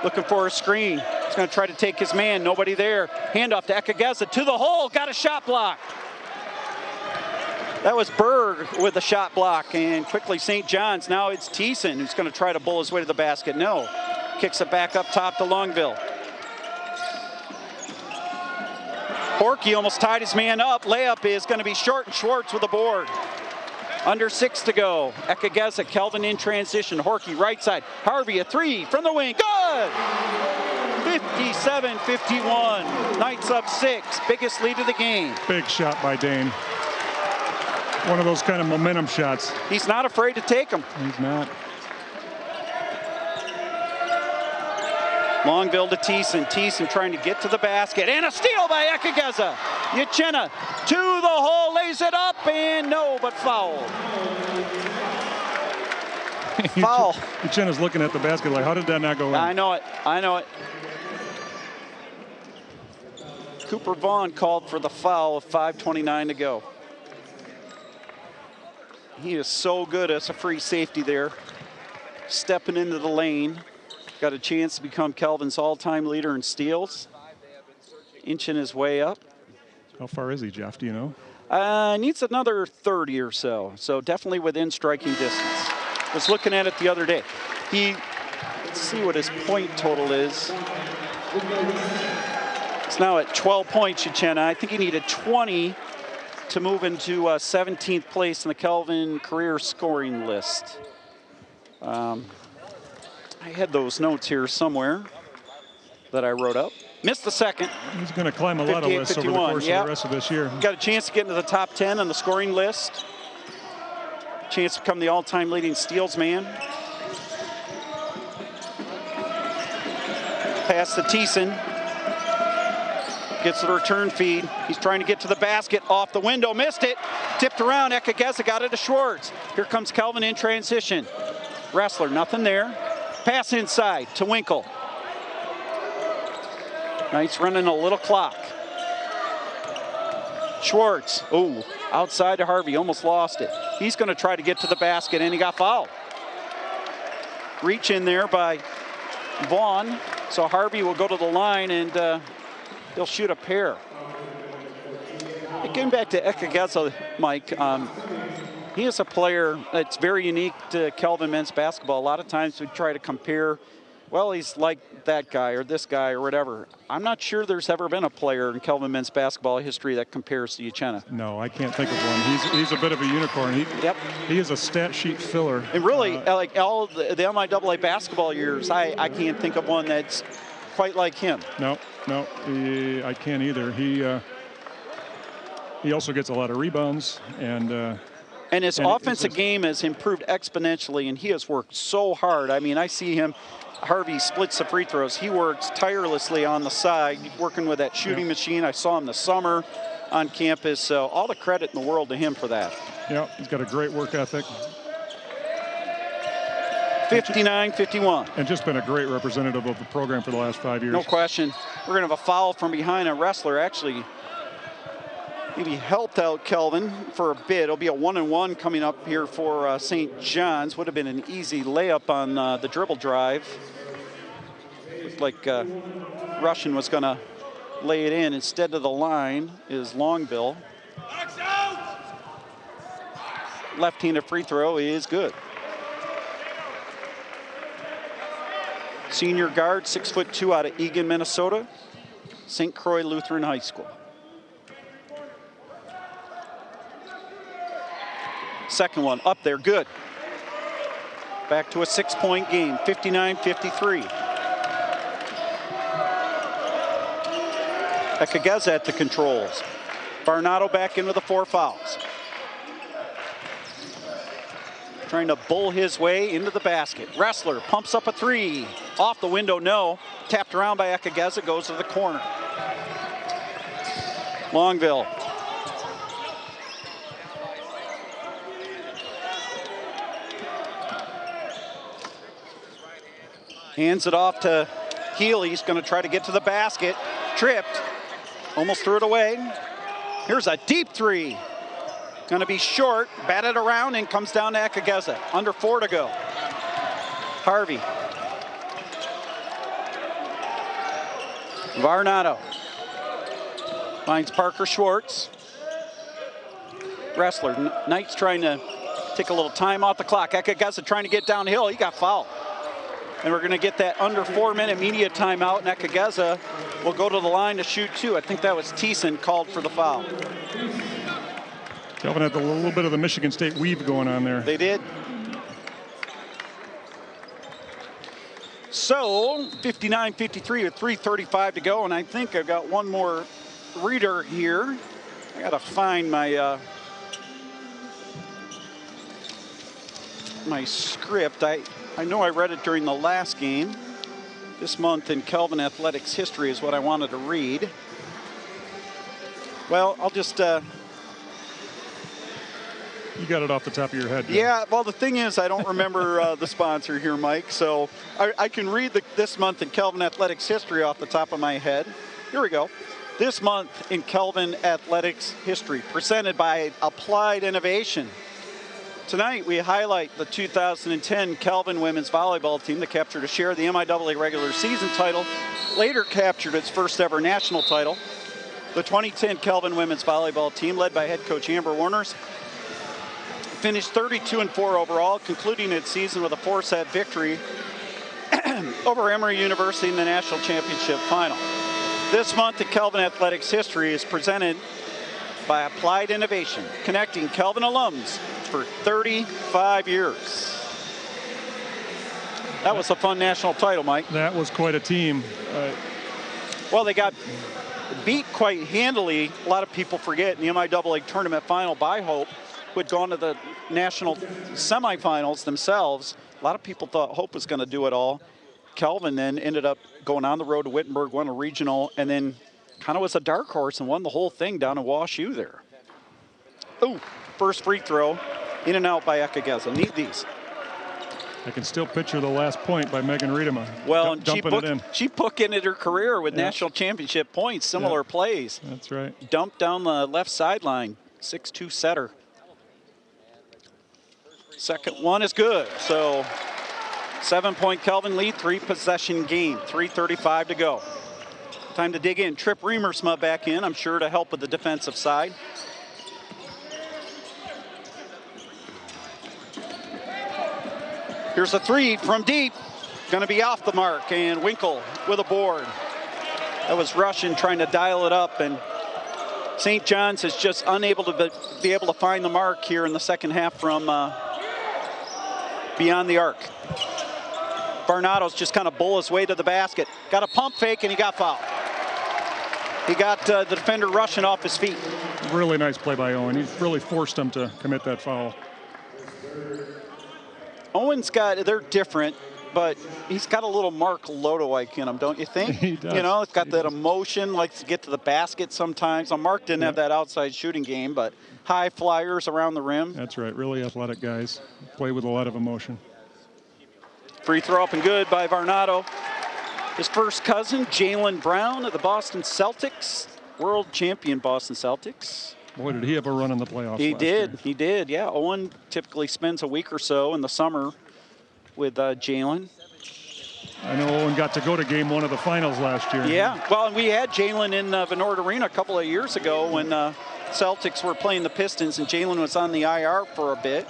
Looking for a screen. He's going to try to take his man. Nobody there. Hand off to Ekageza to the hole. Got a shot block. That was Berg with the shot block, and quickly St. John's. Now it's Thiessen who's going to try to bull his way to the basket. No. Kicks it back up top to Longville. Horky almost tied his man up. Layup is going to be short, and Schwartz with the board. Under 6 to go. Ekageza, Kelvin in transition. Horky right side. Harvey, a 3 from the wing. Good! 57-51. Knights up 6. Biggest lead of the game. Big shot by Dane. One of those kind of momentum shots. He's not afraid to take them. He's not. Longville to Thiessen. Thiessen trying to get to the basket. And a steal by Ekageza. Uchenna to the hole, lays it up, and no, but foul. Foul. Uchenna's looking at the basket like, how did that not go in? I know it. I know it. Cooper Vaughn called for the foul with 5:29 to go. He is so good as a free safety there. Stepping into the lane. Got a chance to become Kelvin's all-time leader in steals. Inching his way up. How far is he, Jeff? Do you know? Needs another 30 or so. So definitely within striking distance. Was looking at it the other day. Let's see what his point total is. It's now at 12 points, Uchenna. I think he needed 20 to move into 17th place in the Kelvin career scoring list. I had those notes here somewhere that I wrote up. Missed the second. He's going to climb a lot of lists over the course of the rest of this year. Got a chance to get into the top 10 on the scoring list. Chance to become the all-time leading steals man. Pass to Thiessen. Gets the return feed. He's trying to get to the basket. Off the window. Missed it. Tipped around. Ekageza got it to Schwartz. Here comes Kelvin in transition. Wrestler, nothing there. Pass inside to Winkle. Knights running a little clock. Schwartz, outside to Harvey, almost lost it. He's going to try to get to the basket, and he got fouled. Reach in there by Vaughn, so Harvey will go to the line, and he'll shoot a pair. Getting back to Ekageza, Mike, he is a player that's very unique to Kelvin men's basketball. A lot of times we try to compare, well, he's like that guy or this guy or whatever. I'm not sure there's ever been a player in Kelvin men's basketball history that compares to Uchenna. No, I can't think of one. He's a bit of a unicorn. He is a stat sheet filler. And really, like all the MIAA basketball years, I can't think of one that's quite like him. No, I can't either. He also gets a lot of rebounds, and his offensive game has improved exponentially, and he has worked so hard. I mean, I see him. Harvey splits the free throws. He works tirelessly on the side, working with that shooting machine. I saw him this summer on campus, so all the credit in the world to him for that. Yeah, he's got a great work ethic. 59-51. And just been a great representative of the program for the last 5 years. No question. We're going to have a foul from behind. A wrestler actually maybe helped out Kelvin for a bit. It'll be a 1-and-1 coming up here for St. John's. Would have been an easy layup on the dribble drive. Looked like Russian was going to lay it in. Instead of the line is Longville. Left-handed free throw is good. Senior guard, 6'2" out of Eagan, Minnesota. St. Croix Lutheran High School. Second one up there, good. Back to a 6-point game, 59-53. Ekageza at the controls. Varnado back in with the 4 fouls. Trying to bull his way into the basket. Wrestler pumps up a 3. Off the window, no. Tapped around by Ekageza, goes to the corner. Longville. Hands it off to Healy. He's going to try to get to the basket. Tripped. Almost threw it away. Here's a deep 3. Going to be short. Batted around and comes down to Ekageza. Under 4 to go. Harvey. Varnado. Finds Parker Schwartz. wrestler. Knight's trying to take a little time off the clock. Ekageza trying to get downhill. He got fouled. And we're going to get that under 4-minute media timeout, and Ekageza will go to the line to shoot 2. I think that was Thiessen called for the foul. Kelvin had a little bit of the Michigan State weave going on there. They did. So 59-53 with 3:35 to go, and I think I've got one more reader here. I got to find my my script. I know I read it during the last game. This month in Kelvin Athletics history is what I wanted to read. Well, I'll just... You got it off the top of your head. Yeah, well, the thing is, I don't remember the sponsor here, Mike, so I can read this month in Kelvin Athletics history off the top of my head. Here we go. This month in Kelvin Athletics history, presented by Applied Innovation. Tonight, we highlight the 2010 Kelvin women's volleyball team that captured a share of the MIAA regular season title, later captured its first ever national title. The 2010 Kelvin women's volleyball team, led by head coach Amber Warners, finished 32-4 overall, concluding its season with a 4-set victory over Emory University in the national championship final. This month in Kelvin Athletics history is presented by Applied Innovation, connecting Kelvin alums for 35 years. That was a fun national title, Mike. That was quite a team. Well, they got beat quite handily. A lot of people forget in the MIAA tournament final by Hope, who had gone to the national semifinals themselves. A lot of people thought Hope was going to do it all. Kelvin then ended up going on the road to Wittenberg, won a regional, and then kind of was a dark horse and won the whole thing down in WashU there. Ooh, first free throw, in and out by Ekageza. Need these. I can still picture the last point by Megan Riedema. Well, and she bookended her career with national championship points, similar plays. That's right. Dumped down the left sideline, 6'2" setter. Second one is good. So 7-point Kelvin lead, 3-possession game, 3:35 to go. Time to dig in. Trip Remersma back in, I'm sure, to help with the defensive side. Here's a three from deep. Going to be off the mark, and Winkle with a board. That was Russian trying to dial it up, and St. John's is just unable to be able to find the mark here in the second half from beyond the arc. Varnado's just kind of bull his way to the basket. Got a pump fake, and he got fouled. He got the defender Russian off his feet. Really nice play by Owen. He really forced him to commit that foul. Owen's they're different, but he's got a little Mark Lodo-like in him, don't you think? He does. You know, it's got that emotion, likes to get to the basket sometimes. Now, Mark didn't have that outside shooting game, but high flyers around the rim. That's right, really athletic guys. Play with a lot of emotion. Free throw up and good by Varnado. His first cousin, Jalen Brown of the Boston Celtics, world champion Boston Celtics. Boy, did he have a run in the playoffs He did, yeah. Owen typically spends a week or so in the summer with Jalen. I know Owen got to go to game 1 of the finals last year. Yeah, well, and we had Jalen in Vennord Arena a couple of years ago when Celtics were playing the Pistons, and Jalen was on the IR for a bit.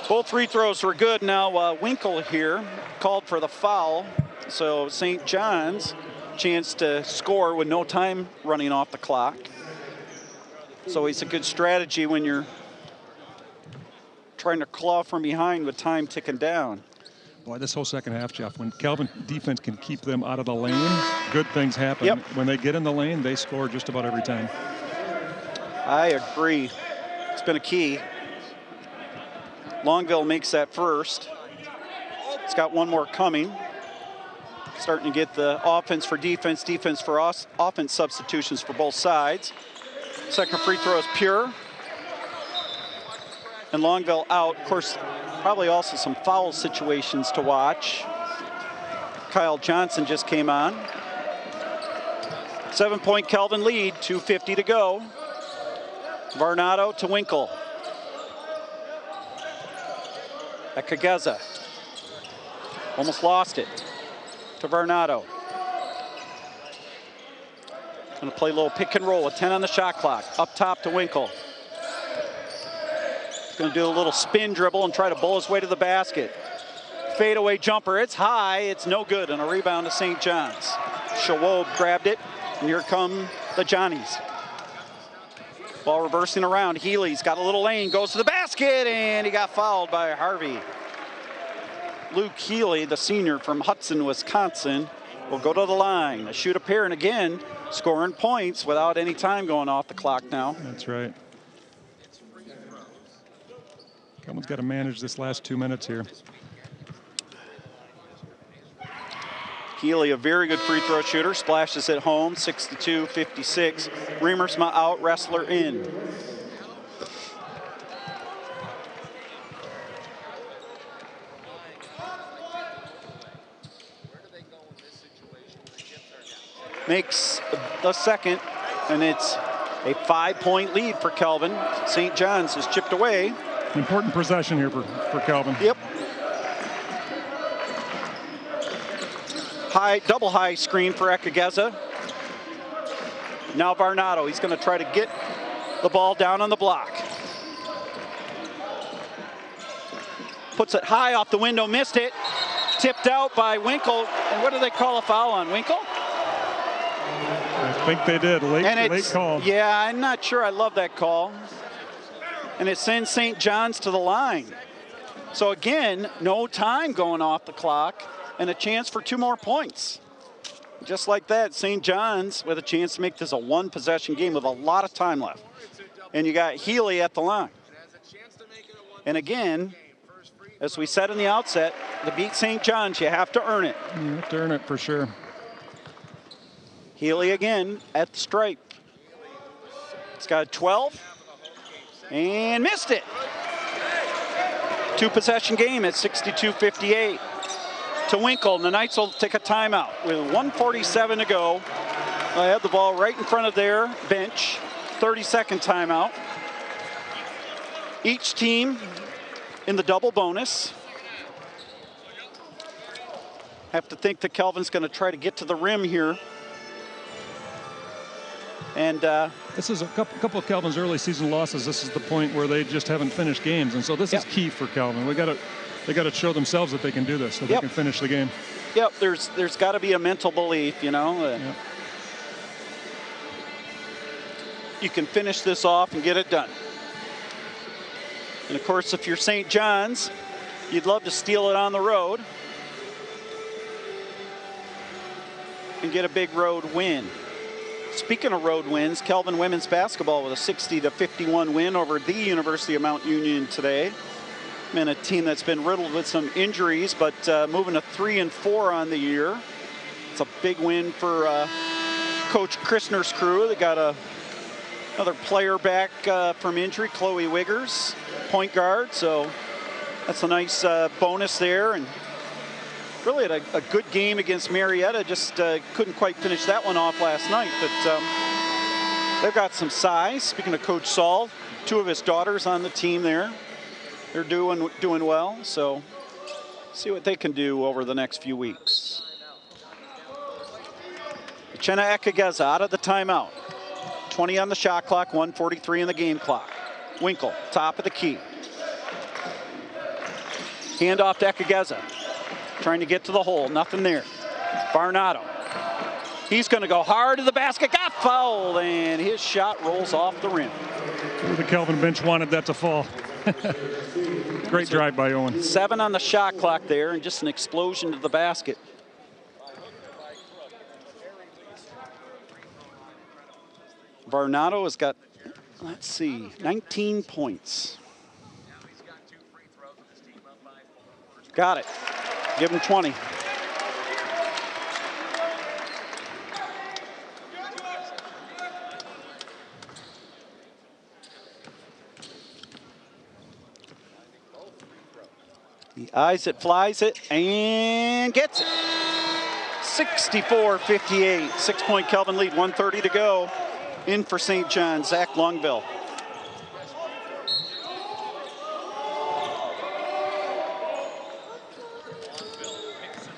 Both free throws were good. Now Winkle here called for the foul, so St. John's chance to score with no time running off the clock. So it's a good strategy when you're trying to claw from behind with time ticking down. Boy, this whole second half, Jeff, when Kelvin defense can keep them out of the lane, good things happen. Yep. When they get in the lane, they score just about every time. I agree. It's been a key. Longville makes that first. It's got one more coming. Starting to get the offense for defense, defense for offense substitutions for both sides. Second free throw is pure. And Longville out. Of course, probably also some foul situations to watch. Kyle Johnson just came on. 7-point Kelvin lead, 2:50 to go. Varnado to Winkle. Ekageza. Almost lost it to Varnado. Gonna play a little pick and roll with 10 on the shot clock. Up top to Winkle. He's going to do a little spin dribble and try to bowl his way to the basket. Fadeaway jumper, it's high, it's no good, and a rebound to St. John's. Shawob grabbed it, and here come the Johnnies. Ball reversing around, Healy's got a little lane, goes to the basket, and he got fouled by Harvey. Luke Healy, the senior from Hudson, Wisconsin, will go to the line to shoot a pair, and again, scoring points without any time going off the clock now. That's right. Someone's got to manage this last 2 minutes here. Healy, a very good free throw shooter, splashes it home, 62-56. Riemersma out, Wrestler in. Makes the second, and it's a 5-point lead for Calvin. St. John's has chipped away. Important possession here for Calvin. Yep. Double high screen for Ekageza. Now Varnado, he's going to try to get the ball down on the block. Puts it high off the window, missed it. Tipped out by Winkle. And what do they call a foul on? Winkle? I think they did. Late call. Yeah, I'm not sure I love that call. And it sends St. John's to the line. So again, no time going off the clock and a chance for 2 more points. Just like that, St. John's with a chance to make this a 1-possession game with a lot of time left. And you got Healy at the line. And again, as we said in the outset, to beat St. John's, you have to earn it. You have to earn it for sure. Healy again at the stripe. It's got 12 and missed it. 2-possession game at 62-58. To Winkle, and the Knights will take a timeout with 1:47 to go. I have the ball right in front of their bench. 30-second timeout. Each team in the double bonus. Have to think that Kelvin's going to try to get to the rim here. And this is a couple of Calvin's early season losses. This is the point where they just haven't finished games, and so this is key for Calvin. They got to show themselves that they can do this, so they can finish the game. Yep, there's got to be a mental belief, you know. You can finish this off and get it done. And of course, if you're St. John's, you'd love to steal it on the road and get a big road win. Speaking of road wins, Kelvin women's basketball with a 60-51 win over the University of Mount Union today. And a team that's been riddled with some injuries, but moving to 3-4 on the year. It's a big win for Coach Christner's crew. They got another player back from injury, Chloe Wiggers, point guard. So that's a nice bonus there. And really had a good game against Marietta. Just couldn't quite finish that one off last night. But they've got some size. Speaking of Coach Saul, 2 of his daughters on the team there. They're doing well, so see what they can do over the next few weeks. Uchenna Ekageza out of the timeout. 20 on the shot clock, 1:43 in the game clock. Winkle, top of the key. Hand off to Ekageza. Trying to get to the hole, nothing there. Varnado. He's going to go hard to the basket, got fouled, and his shot rolls off the rim. The Kelvin bench wanted that to fall. Great drive by Owen. 7 on the shot clock there, and just an explosion to the basket. Varnado has got, let's see, 19 points. Got it. Give him 20. He eyes it, flies it, and gets it. 64-58, 6-point Kelvin lead, 1:30 to go. In for St. John, Zach Longville.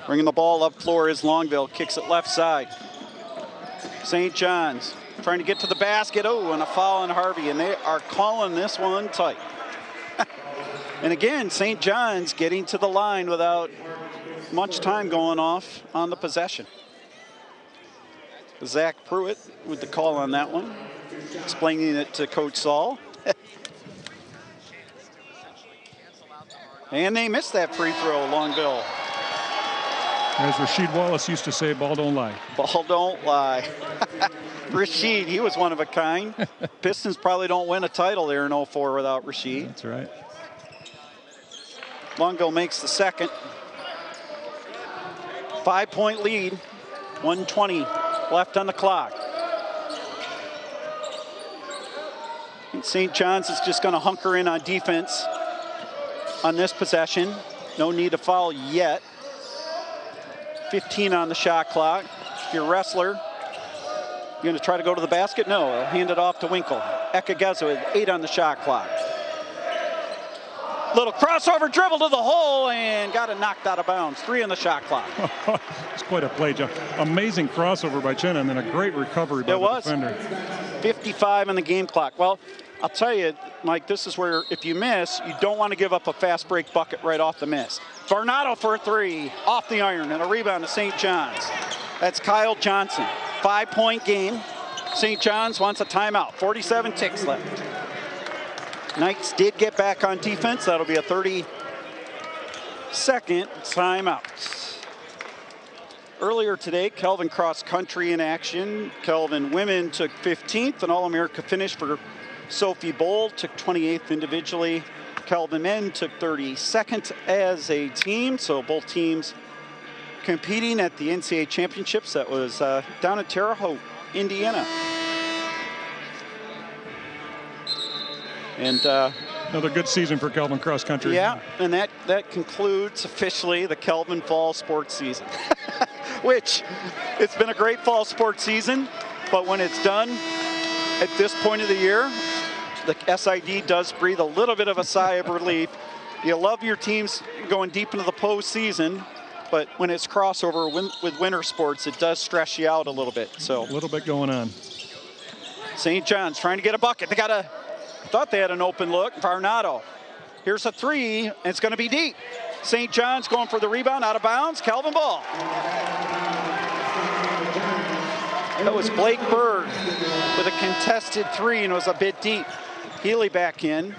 Bringing the ball up floor is Longville, kicks it left side. St. John's trying to get to the basket. Oh, and a foul on Harvey, and they are calling this one tight. And again, St. John's getting to the line without much time going off on the possession. Zach Pruitt with the call on that one, explaining it to Coach Saul. And they missed that free throw, Longville. As Rasheed Wallace used to say, ball don't lie. Ball don't lie. Rasheed, he was one of a kind. Pistons probably don't win a title there in 04 without Rasheed. That's right. Longville makes the second. 5-point lead, 1:20 left on the clock. And St. John's is just going to hunker in on defense on this possession. No need to foul yet. 15 on the shot clock. If you're a wrestler, you're going to try to go to the basket? No, I'll hand it off to Winkle. Ekageza with 8 on the shot clock. Little crossover dribble to the hole and got it knocked out of bounds. 3 on the shot clock. It's quite a play, John. Amazing crossover by Chin and then a great recovery by the defender. 55 on the game clock. Well, I'll tell you, Mike, this is where if you miss, you don't want to give up a fast break bucket right off the miss. Varnado for a 3, off the iron, and a rebound to St. John's. That's Kyle Johnson. 5-point game. St. John's wants a timeout. 47 ticks left. Knights did get back on defense. That'll be a 30-second timeout. Earlier today, Kelvin cross country in action. Kelvin women took 15th. An All-America finish for Sophie Bowl, took 28th individually. Kelvin men took 32nd as a team. So both teams competing at the NCAA championships. That was down in Terre Haute, Indiana. And another good season for Kelvin cross country. Yeah, and that concludes officially the Kelvin fall sports season. Which, it's been a great fall sports season, but when it's done at this point of the year, the SID does breathe a little bit of a sigh of relief. You love your teams going deep into the postseason, but when it's crossover with winter sports, it does stress you out a little bit. So a little bit going on. St. John's trying to get a bucket. They thought they had an open look. Varnado. Here's a 3, and it's going to be deep. St. John's going for the rebound, out of bounds. Kelvin ball. That was Blake Berg with a contested 3, and it was a bit deep. Healy back in.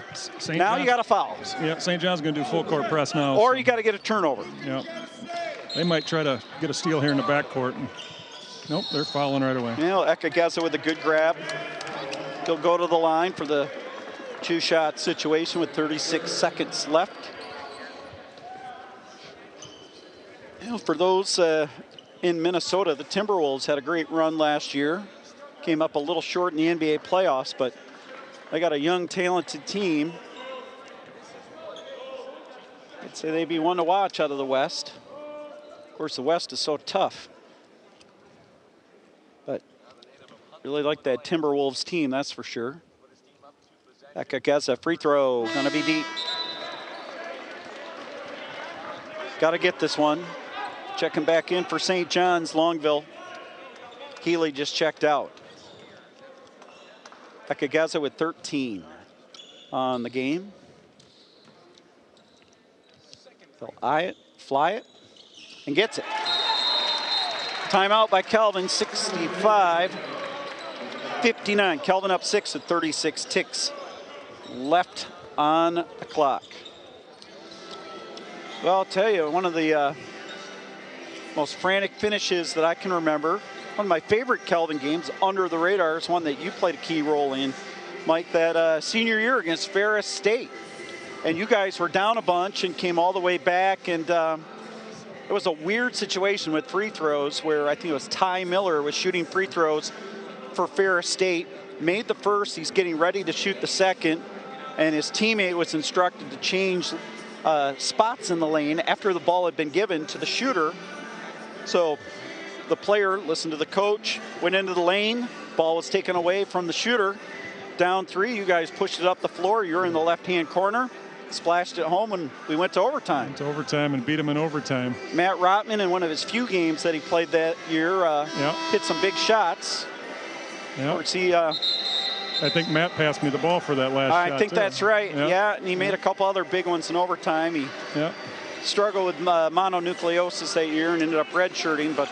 Now you got a foul. Yeah, St. John's going to do full court press now. Or you got to get a turnover. Yeah. They might try to get a steal here in the backcourt. Nope, they're fouling right away. Yeah, Ekageza with a good grab. He'll go to the line for the 2-shot situation with 36 seconds left. You know, for those in Minnesota, the Timberwolves had a great run last year. Came up a little short in the NBA playoffs, but they got a young, talented team. I'd say they'd be one to watch out of the West. Of course, the West is so tough. But really like that Timberwolves team, that's for sure. Ekageza, free throw, gonna be deep. Gotta get this one. Checking back in for St. John's, Longville. Healy just checked out. Ekageza with 13 on the game. They'll eye it, fly it, and gets it. Timeout by Kelvin, 65-59. Kelvin up 6 with 36 ticks left on the clock. Well, I'll tell you, one of the most frantic finishes that I can remember, one of my favorite Kelvin games, under the radar, is one that you played a key role in, Mike, that senior year against Ferris State. And you guys were down a bunch and came all the way back, and it was a weird situation with free throws where I think it was Ty Miller was shooting free throws for Ferris State, made the first, he's getting ready to shoot the second, and his teammate was instructed to change spots in the lane after the ball had been given to the shooter. So the player listened to the coach, went into the lane, ball was taken away from the shooter. Down 3, you guys pushed it up the floor, you're in the left-hand corner, splashed it home, and we went to overtime. Went to overtime and beat him in overtime. Matt Rotman, in one of his few games that he played that year, hit some big shots. Yep. Of course, he I think Matt passed me the ball for that last shot. I think too. that's right. Yeah. Yeah, and he made a couple other big ones in overtime. He struggled with mononucleosis that year and ended up redshirting, but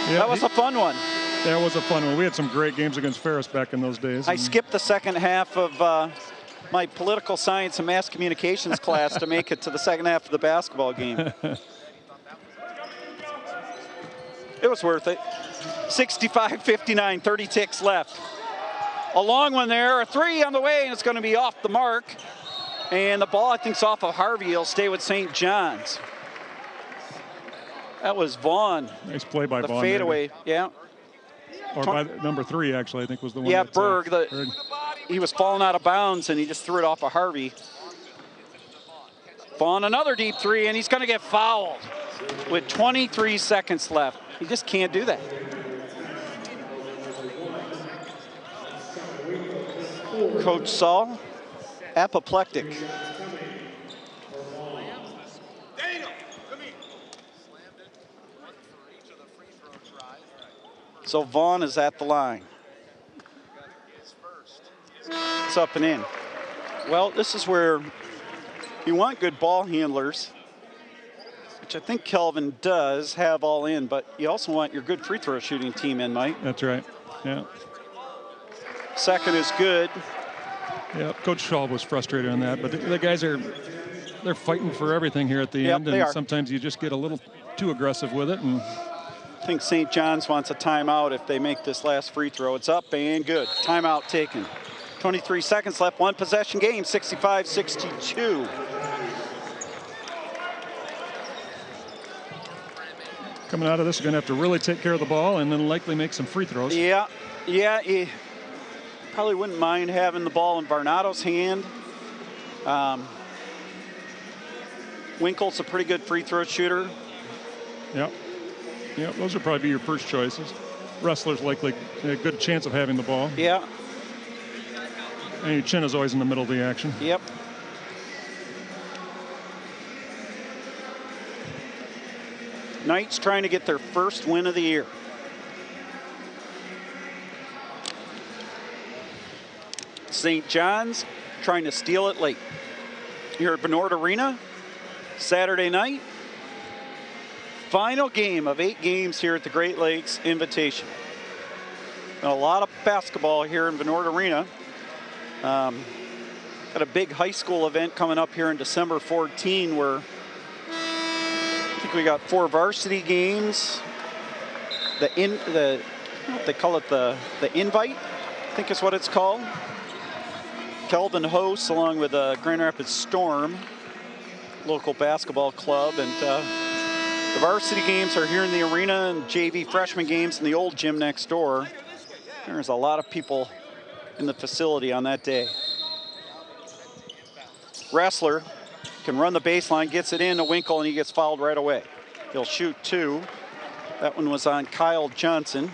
that was a fun one. That was a fun one. We had some great games against Ferris back in those days. I skipped the second half of my political science and mass communications class to make it to the second half of the basketball game. It was worth it. 65-59, 30 ticks left. A long one there, a three on the way, and it's going to be off the mark. And the ball, I think, is off of Harvey. He'll stay with St. John's. That was Vaughn. Nice play by Vaughn. The fadeaway, yeah. Or by number 3, actually, I think was the one. Yeah, that, Berg. He was falling out of bounds, and he just threw it off of Harvey. Vaughn, another deep three, and he's going to get fouled with 23 seconds left. He just can't do that. Coach Saul, apoplectic. So Vaughn is at the line. It's up and in. Well, this is where you want good ball handlers, which I think Kelvin does have all in, but you also want your good free throw shooting team in, Mike. That's right, yeah. Second is good. Yeah, Coach Shaw was frustrated on that, but the guys they're fighting for everything here at the end, and sometimes you just get a little too aggressive with it. And I think St. John's wants a timeout if they make this last free throw. It's up and good. Timeout taken. 23 seconds left, one possession game, 65-62. Coming out of this, you're going to have to really take care of the ball and then likely make some free throws. Yeah, you probably wouldn't mind having the ball in Varnado's hand. Winkle's a pretty good free throw shooter. Yep. Yeah, those would probably be your first choices. Wrestler's likely a good chance of having the ball. Yeah. And your chin is always in the middle of the action. Yep. Knights trying to get their first win of the year. St. John's trying to steal it late. Here at Bernard Arena, Saturday night. Final game of 8 games here at the Great Lakes Invitational. And a lot of basketball here in Bernard Arena. Got a big high school event coming up here in December 14 where I think we got 4 varsity games. They call it the Invite, I think is what it's called. Kelvin hosts along with Grand Rapids Storm, local basketball club, and the varsity games are here in the arena, and JV freshman games in the old gym next door. There's a lot of people in the facility on that day. Wrestler can run the baseline, gets it in to Winkle, and he gets fouled right away. He'll shoot 2. That one was on Kyle Johnson.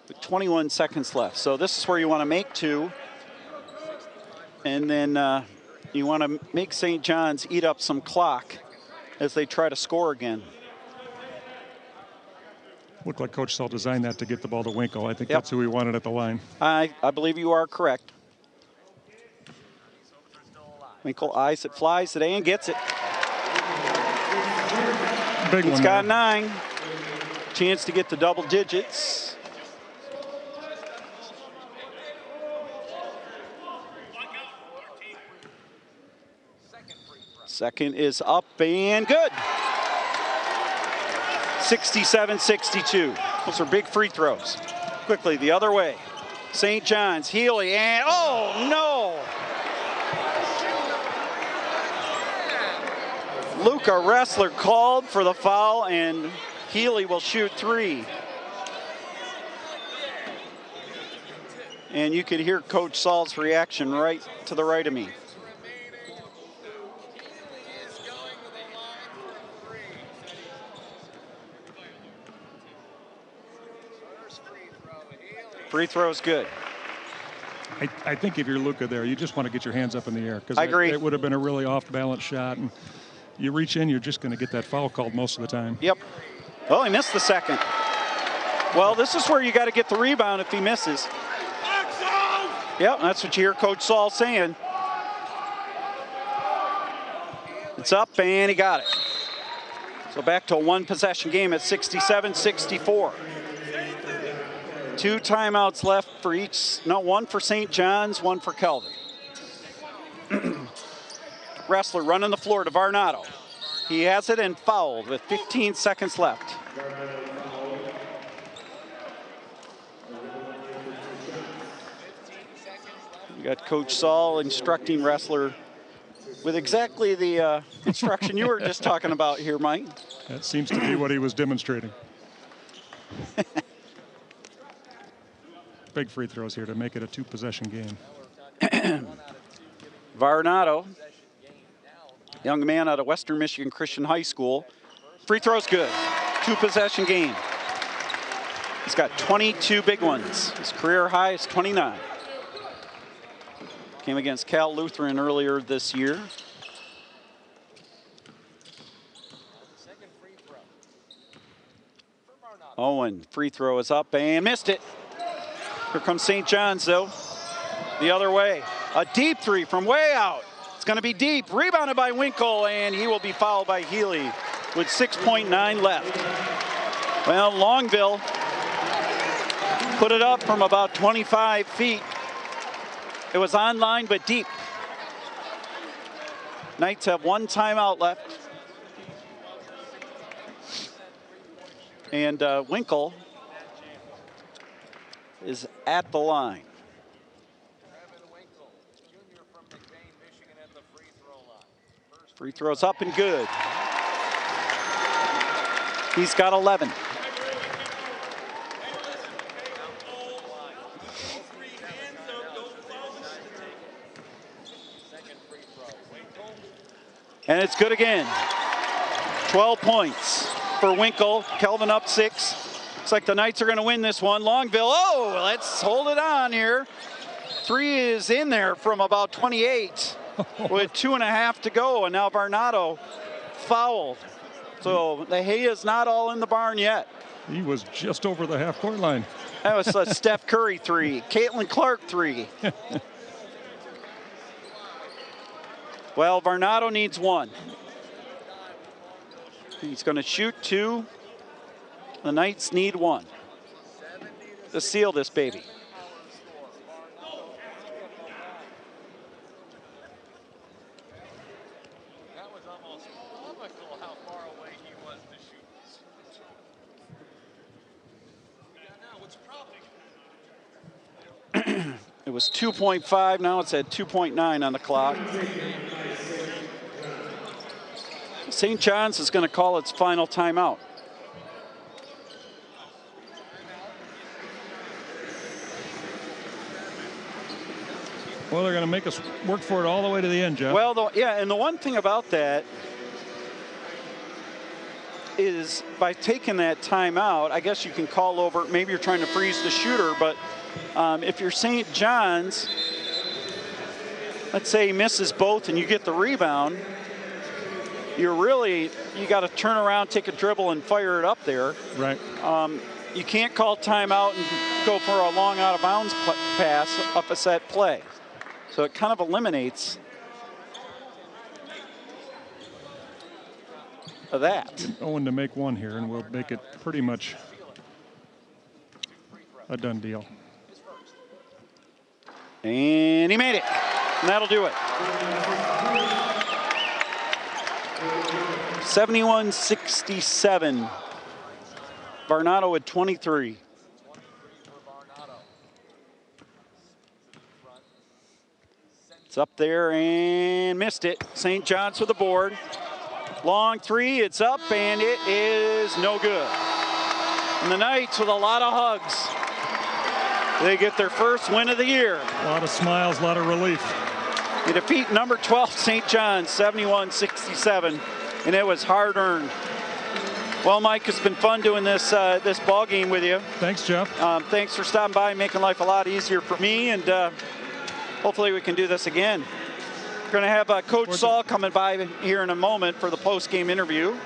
With 21 seconds left. So this is where you want to make 2. And then you want to make St. John's eat up some clock as they try to score again. Looked like Coach Sell designed that to get the ball to Winkle. I think that's who he wanted at the line. I believe you are correct. Winkle eyes it, flies it, and gets it. Big one. He's got 9. Chance to get to double digits. Second is up and good. 67-62. Those are big free throws. Quickly the other way. St. John's, Healy, and oh no! Luca Wrestler called for the foul, and Healy will shoot 3. And you could hear Coach Saul's reaction right to the right of me. Free throw is good. I think if you're Luca there, you just want to get your hands up in the air. I agree. It would have been a really off-balance shot. And you reach in, you're just going to get that foul called most of the time. Yep. Well, he missed the second. Well, this is where you got to get the rebound if he misses. Yep, that's what you hear Coach Saul saying. It's up, and he got it. So back to a one-possession game at 67-64. 2 timeouts left for each. No, one for St. John's, one for Calvin. Wrestler running the floor to Varnado. He has it and fouled with 15 seconds left. You got Coach Saul instructing Wrestler with exactly the instruction you were just talking about here, Mike. That seems to be what he was demonstrating. Big free throws here to make it a 2-possession game. Varnado, young man out of Western Michigan Christian High School. Free throw's good. 2-possession game. He's got 22 big ones. His career high is 29. Came against Cal Lutheran earlier this year. Owen, free throw is up and missed it. Here comes St. John's, though. The other way. A deep three from way out. It's going to be deep. Rebounded by Winkle, and he will be fouled by Healy with 6.9 left. Well, Longville put it up from about 25 feet. It was on line, but deep. Knights have 1 timeout left. And Winkle is at the line. Free throws up and good. He's got 11. And it's good again. 12 points for Winkle. Kelvin up 6. Looks like the Knights are going to win this one. Longville, oh, let's hold it on here. 3 is in there from about 28 with 2.5 to go. And now Varnado fouled. So the hay is not all in the barn yet. He was just over the half-court line. That was a Steph Curry 3. Caitlin Clark 3. Well, Varnado needs 1. He's going to shoot 2. The Knights need 1 to seal this baby. That was almost comical how far away he was to shoot. Now what's the problem? It was 2.5. Now it's at 2.9 on the clock. St. John's is going to call its final timeout. Well, they're going to make us work for it all the way to the end, Jeff. Well, yeah, and the one thing about that is by taking that timeout, I guess you can call over, maybe you're trying to freeze the shooter, but if you're St. John's, let's say he misses both and you get the rebound, you got to turn around, take a dribble, and fire it up there. Right. You can't call timeout and go for a long out-of-bounds pass up a set play. So it kind of eliminates that. Owen to make 1 here, and we'll make it pretty much a done deal. And he made it. And that'll do it. 71-67. Varnado with 23. It's up there and missed it. St. John's with the board. Long 3, it's up, and it is no good. And the Knights with a lot of hugs. They get their first win of the year. A lot of smiles, a lot of relief. They defeat number 12 St. John's 71-67, and it was hard-earned. Well, Mike, it's been fun doing this this ball game with you. Thanks, Jeff. Thanks for stopping by and making life a lot easier for me, and hopefully we can do this again. We're going to have Coach Saul coming by here in a moment for the post-game interview,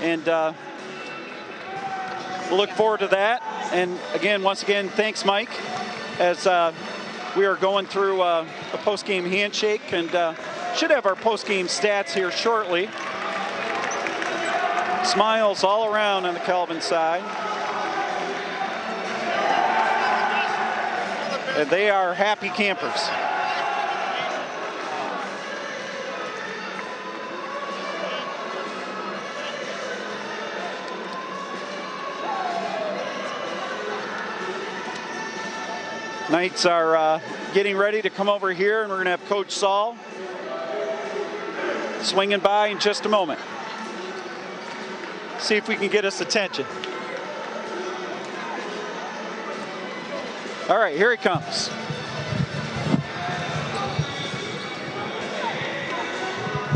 and we'll look forward to that. And again, once again, thanks, Mike, as we are going through a post-game handshake, and should have our post-game stats here shortly. Smiles all around on the Calvin side. And they are happy campers. Knights are getting ready to come over here, and we're going to have Coach Saul swinging by in just a moment. See if we can get his attention. All right, here he comes.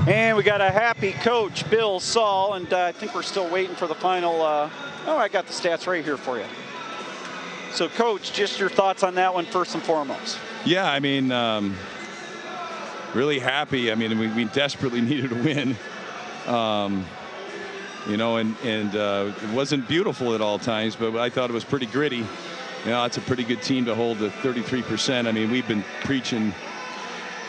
And we got a happy coach, Bill Saul, and I think we're still waiting for the final. Oh, I got the stats right here for you. So, Coach, just your thoughts on that one first and foremost. Yeah, I mean, really happy. I mean, we desperately needed a win. You know, and it wasn't beautiful at all times, but I thought it was pretty gritty. You know, it's a pretty good team to hold to 33%. I mean, we've been preaching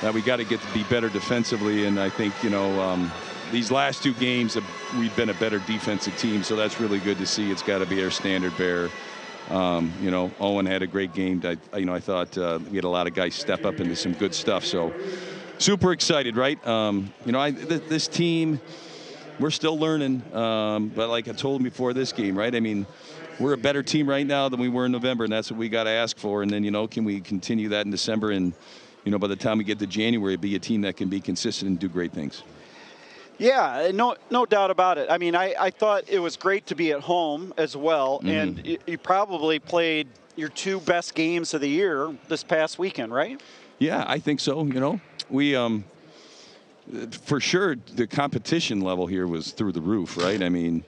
that we got to get to be better defensively, and I think, you know, these last two games we've been a better defensive team, so that's really good to see. It's got to be our standard bearer. You know, Owen had a great game. I thought we had a lot of guys step up into some good stuff. So super excited, right? You know, this team, we're still learning. But like I told him before this game, right? I mean, we're a better team right now than we were in November, and that's what we got to ask for. And then, you know, can we continue that in December? And, you know, by the time we get to January, be a team that can be consistent and do great things. Yeah, no doubt about it. I mean, I thought it was great to be at home as well, and you probably played your two best games of the year this past weekend, right? Yeah, I think so. You know, we for sure the competition level here was through the roof, right? I mean,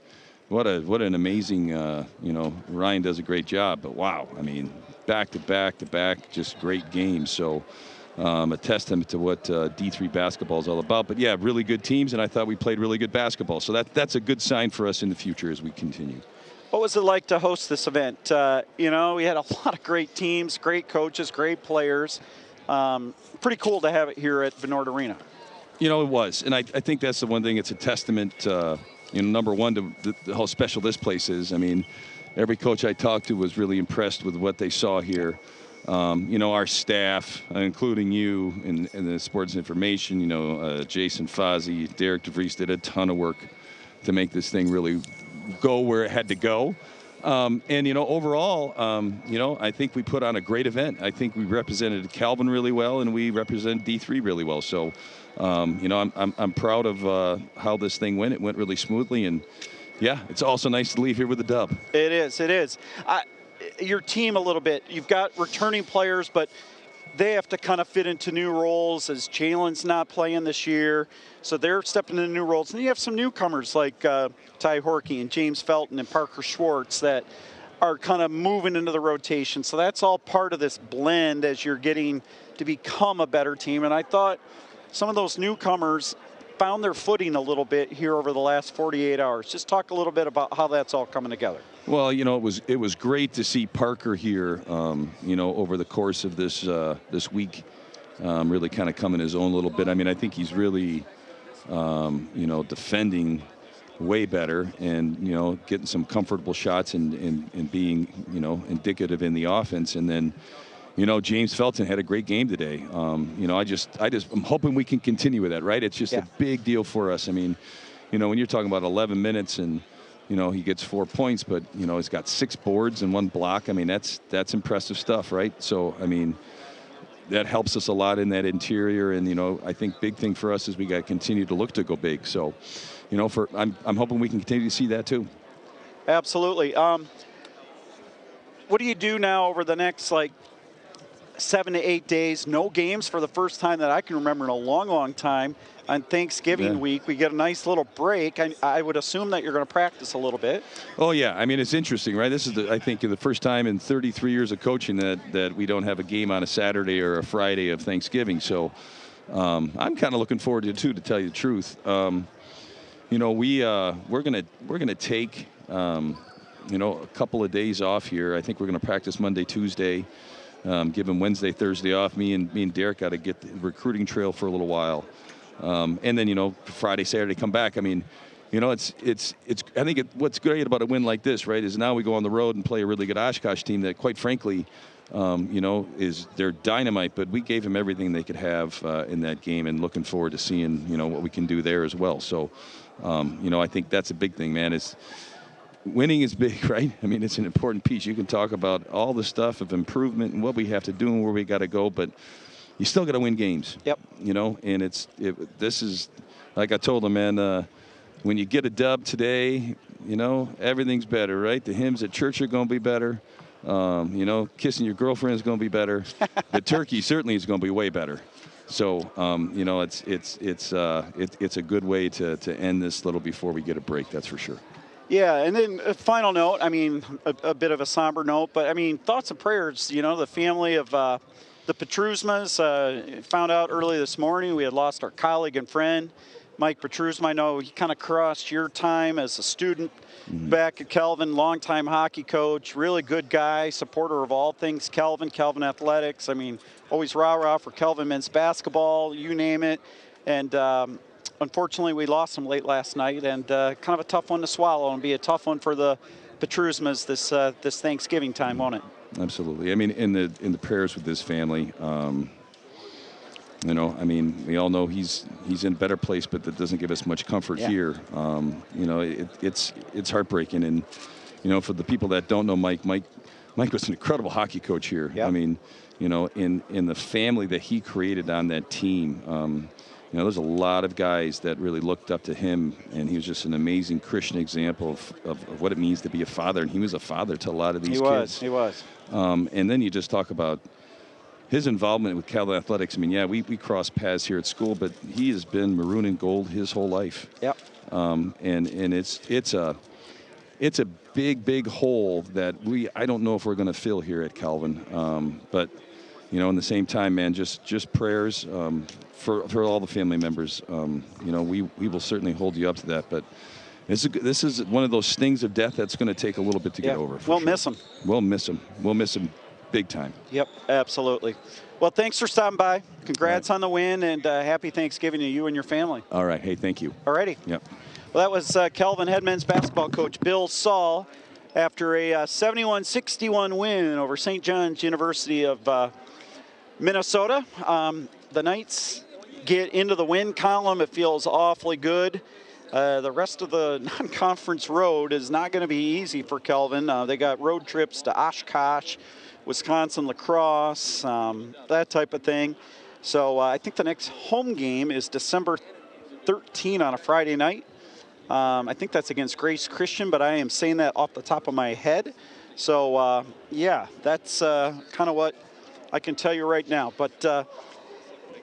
what an amazing you know, Ryan does a great job, but wow, I mean, back to back, just great games. So. A testament to what D3 basketball is all about. But yeah, really good teams, and I thought we played really good basketball. So that's a good sign for us in the future as we continue. What was it like to host this event? You know, we had a lot of great teams, great coaches, great players. Pretty cool to have it here at Vennord Arena. You know, it was, and I think that's the one thing. It's a testament, you know, number one, to how special this place is. I mean, every coach I talked to was really impressed with what they saw here. You know, our staff, including you and the sports information, you know, Jason Fozzie, Derek DeVries did a ton of work to make this thing really go where it had to go. And, you know, overall, you know, I think we put on a great event. I think we represented Calvin really well, and we represent D3 really well. So, you know, I'm proud of how this thing went. It went really smoothly, and yeah, it's also nice to leave here with a dub. It is. It is. Your team a little bit. You've got returning players, but they have to kind of fit into new roles as Jalen's not playing this year. So they're stepping into new roles. And you have some newcomers like Ty Horkey and James Felton and Parker Schwartz that are kind of moving into the rotation. So that's all part of this blend as you're getting to become a better team. And I thought some of those newcomers found their footing a little bit here over the last 48 hours. Just talk a little bit about how that's all coming together. Well, you know, it was great to see Parker here, you know, over the course of this week, really kind of come in his own a little bit. I mean, I think he's really, you know, defending way better and, you know, getting some comfortable shots and being, you know, indicative in the offense. And then, you know, James Felton had a great game today. You know, I'm hoping we can continue with that, right? It's just a big deal for us. I mean, you know, when you're talking about 11 minutes and, you know, he gets 4 points, but, you know, he's got 6 boards and 1 block. I mean, that's impressive stuff, right? So, I mean, that helps us a lot in that interior. And, you know, I think big thing for us is we got to continue to look to go big. So, you know, I'm hoping we can continue to see that too. Absolutely. What do you do now over the next, like, 7 to 8 days? No games for the first time that I can remember in a long, long time. On Thanksgiving week, we get a nice little break. I would assume that you're going to practice a little bit. Oh, yeah. I mean, it's interesting, right? This is, I think, the first time in 33 years of coaching that we don't have a game on a Saturday or a Friday of Thanksgiving. So I'm kind of looking forward to it, too, to tell you the truth. You know, we're gonna take a couple of days off here. I think we're going to practice Monday, Tuesday, give them Wednesday, Thursday off. Me and Derek got to get the recruiting trail for a little while. And then, Friday, Saturday, come back. I mean, it's. I think what's great about a win like this, right, is now we go on the road and play a really good Oshkosh team that, quite frankly, they're dynamite. But we gave them everything they could have in that game, and looking forward to seeing, what we can do there as well. So, I think that's a big thing, man. Winning is big, right? I mean, it's an important piece. You can talk about all the stuff of improvement and what we have to do and where we got to go, but you still got to win games. Yep. And this is, like I told them, man, when you get a dub today, everything's better, right? The hymns at church are going to be better. Kissing your girlfriend is going to be better. The turkey certainly is going to be way better. So, it's a good way to end this little before we get a break, that's for sure. Yeah, and then a final note, I mean, a bit of a somber note, but, I mean, thoughts and prayers, the family of the Petruzmas found out early this morning we had lost our colleague and friend, Mike Petruzma. I know he kind of crossed your time as a student back at Calvin, longtime hockey coach, really good guy, supporter of all things Calvin Athletics. I mean, always rah-rah for Calvin men's basketball, you name it. And unfortunately, we lost him late last night, and kind of a tough one to swallow, and be a tough one for the Petruzmas this Thanksgiving time, won't it? Absolutely. I mean, in the prayers with this family, I mean, we all know he's in a better place, but that doesn't give us much comfort here. It's heartbreaking, and for the people that don't know Mike was an incredible hockey coach here. Yep. I mean, in the family that he created on that team. There's a lot of guys that really looked up to him, and he was just an amazing Christian example of what it means to be a father, and he was a father to a lot of these kids. He was. And then you just talk about his involvement with Calvin Athletics. I mean, yeah, we crossed paths here at school, but he has been maroon and gold his whole life. Yep. And it's a big hole that I don't know if we're going to fill here at Calvin. But in the same time, man, just prayers for all the family members. We will certainly hold you up to that. But this is one of those things of death that's going to take a little bit to get over. We'll miss him. We'll miss him. We'll miss him big time. Yep, absolutely. Well, thanks for stopping by. Congrats on the win, and happy Thanksgiving to you and your family. All right. Hey, thank you. All righty. Yep. Well, that was Calvin head men's basketball coach Bill Saul after a 71-61 win over St. John's University of Minnesota. The Knights get into the win column. It feels awfully good. The rest of the non-conference road is not going to be easy for Calvin. They got road trips to Oshkosh, Wisconsin lacrosse, that type of thing. So I think the next home game is December 13 on a Friday night. I think that's against Grace Christian, but I am saying that off the top of my head. So, yeah, that's kind of what I can tell you right now. But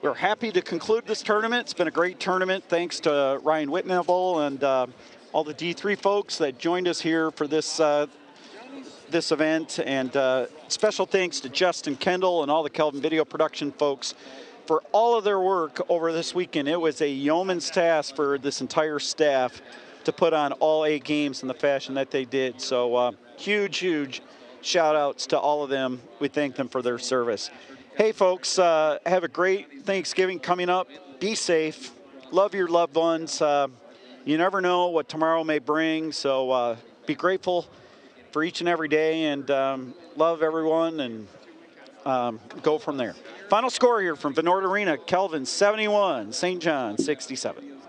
we're happy to conclude this tournament. It's been a great tournament. Thanks to Ryan Whitnable and all the D3 folks that joined us here for this this event. And special thanks to Justin Kendall and all the Calvin Video Production folks for all of their work over this weekend. It was a yeoman's task for this entire staff to put on all 8 games in the fashion that they did. So huge shout outs to all of them. We thank them for their service. Hey folks, have a great Thanksgiving coming up. Be safe. Love your loved ones. You never know what tomorrow may bring. So be grateful for each and every day, and love everyone, and go from there. Final score here from Vennord Arena, Calvin 71, St. John 67.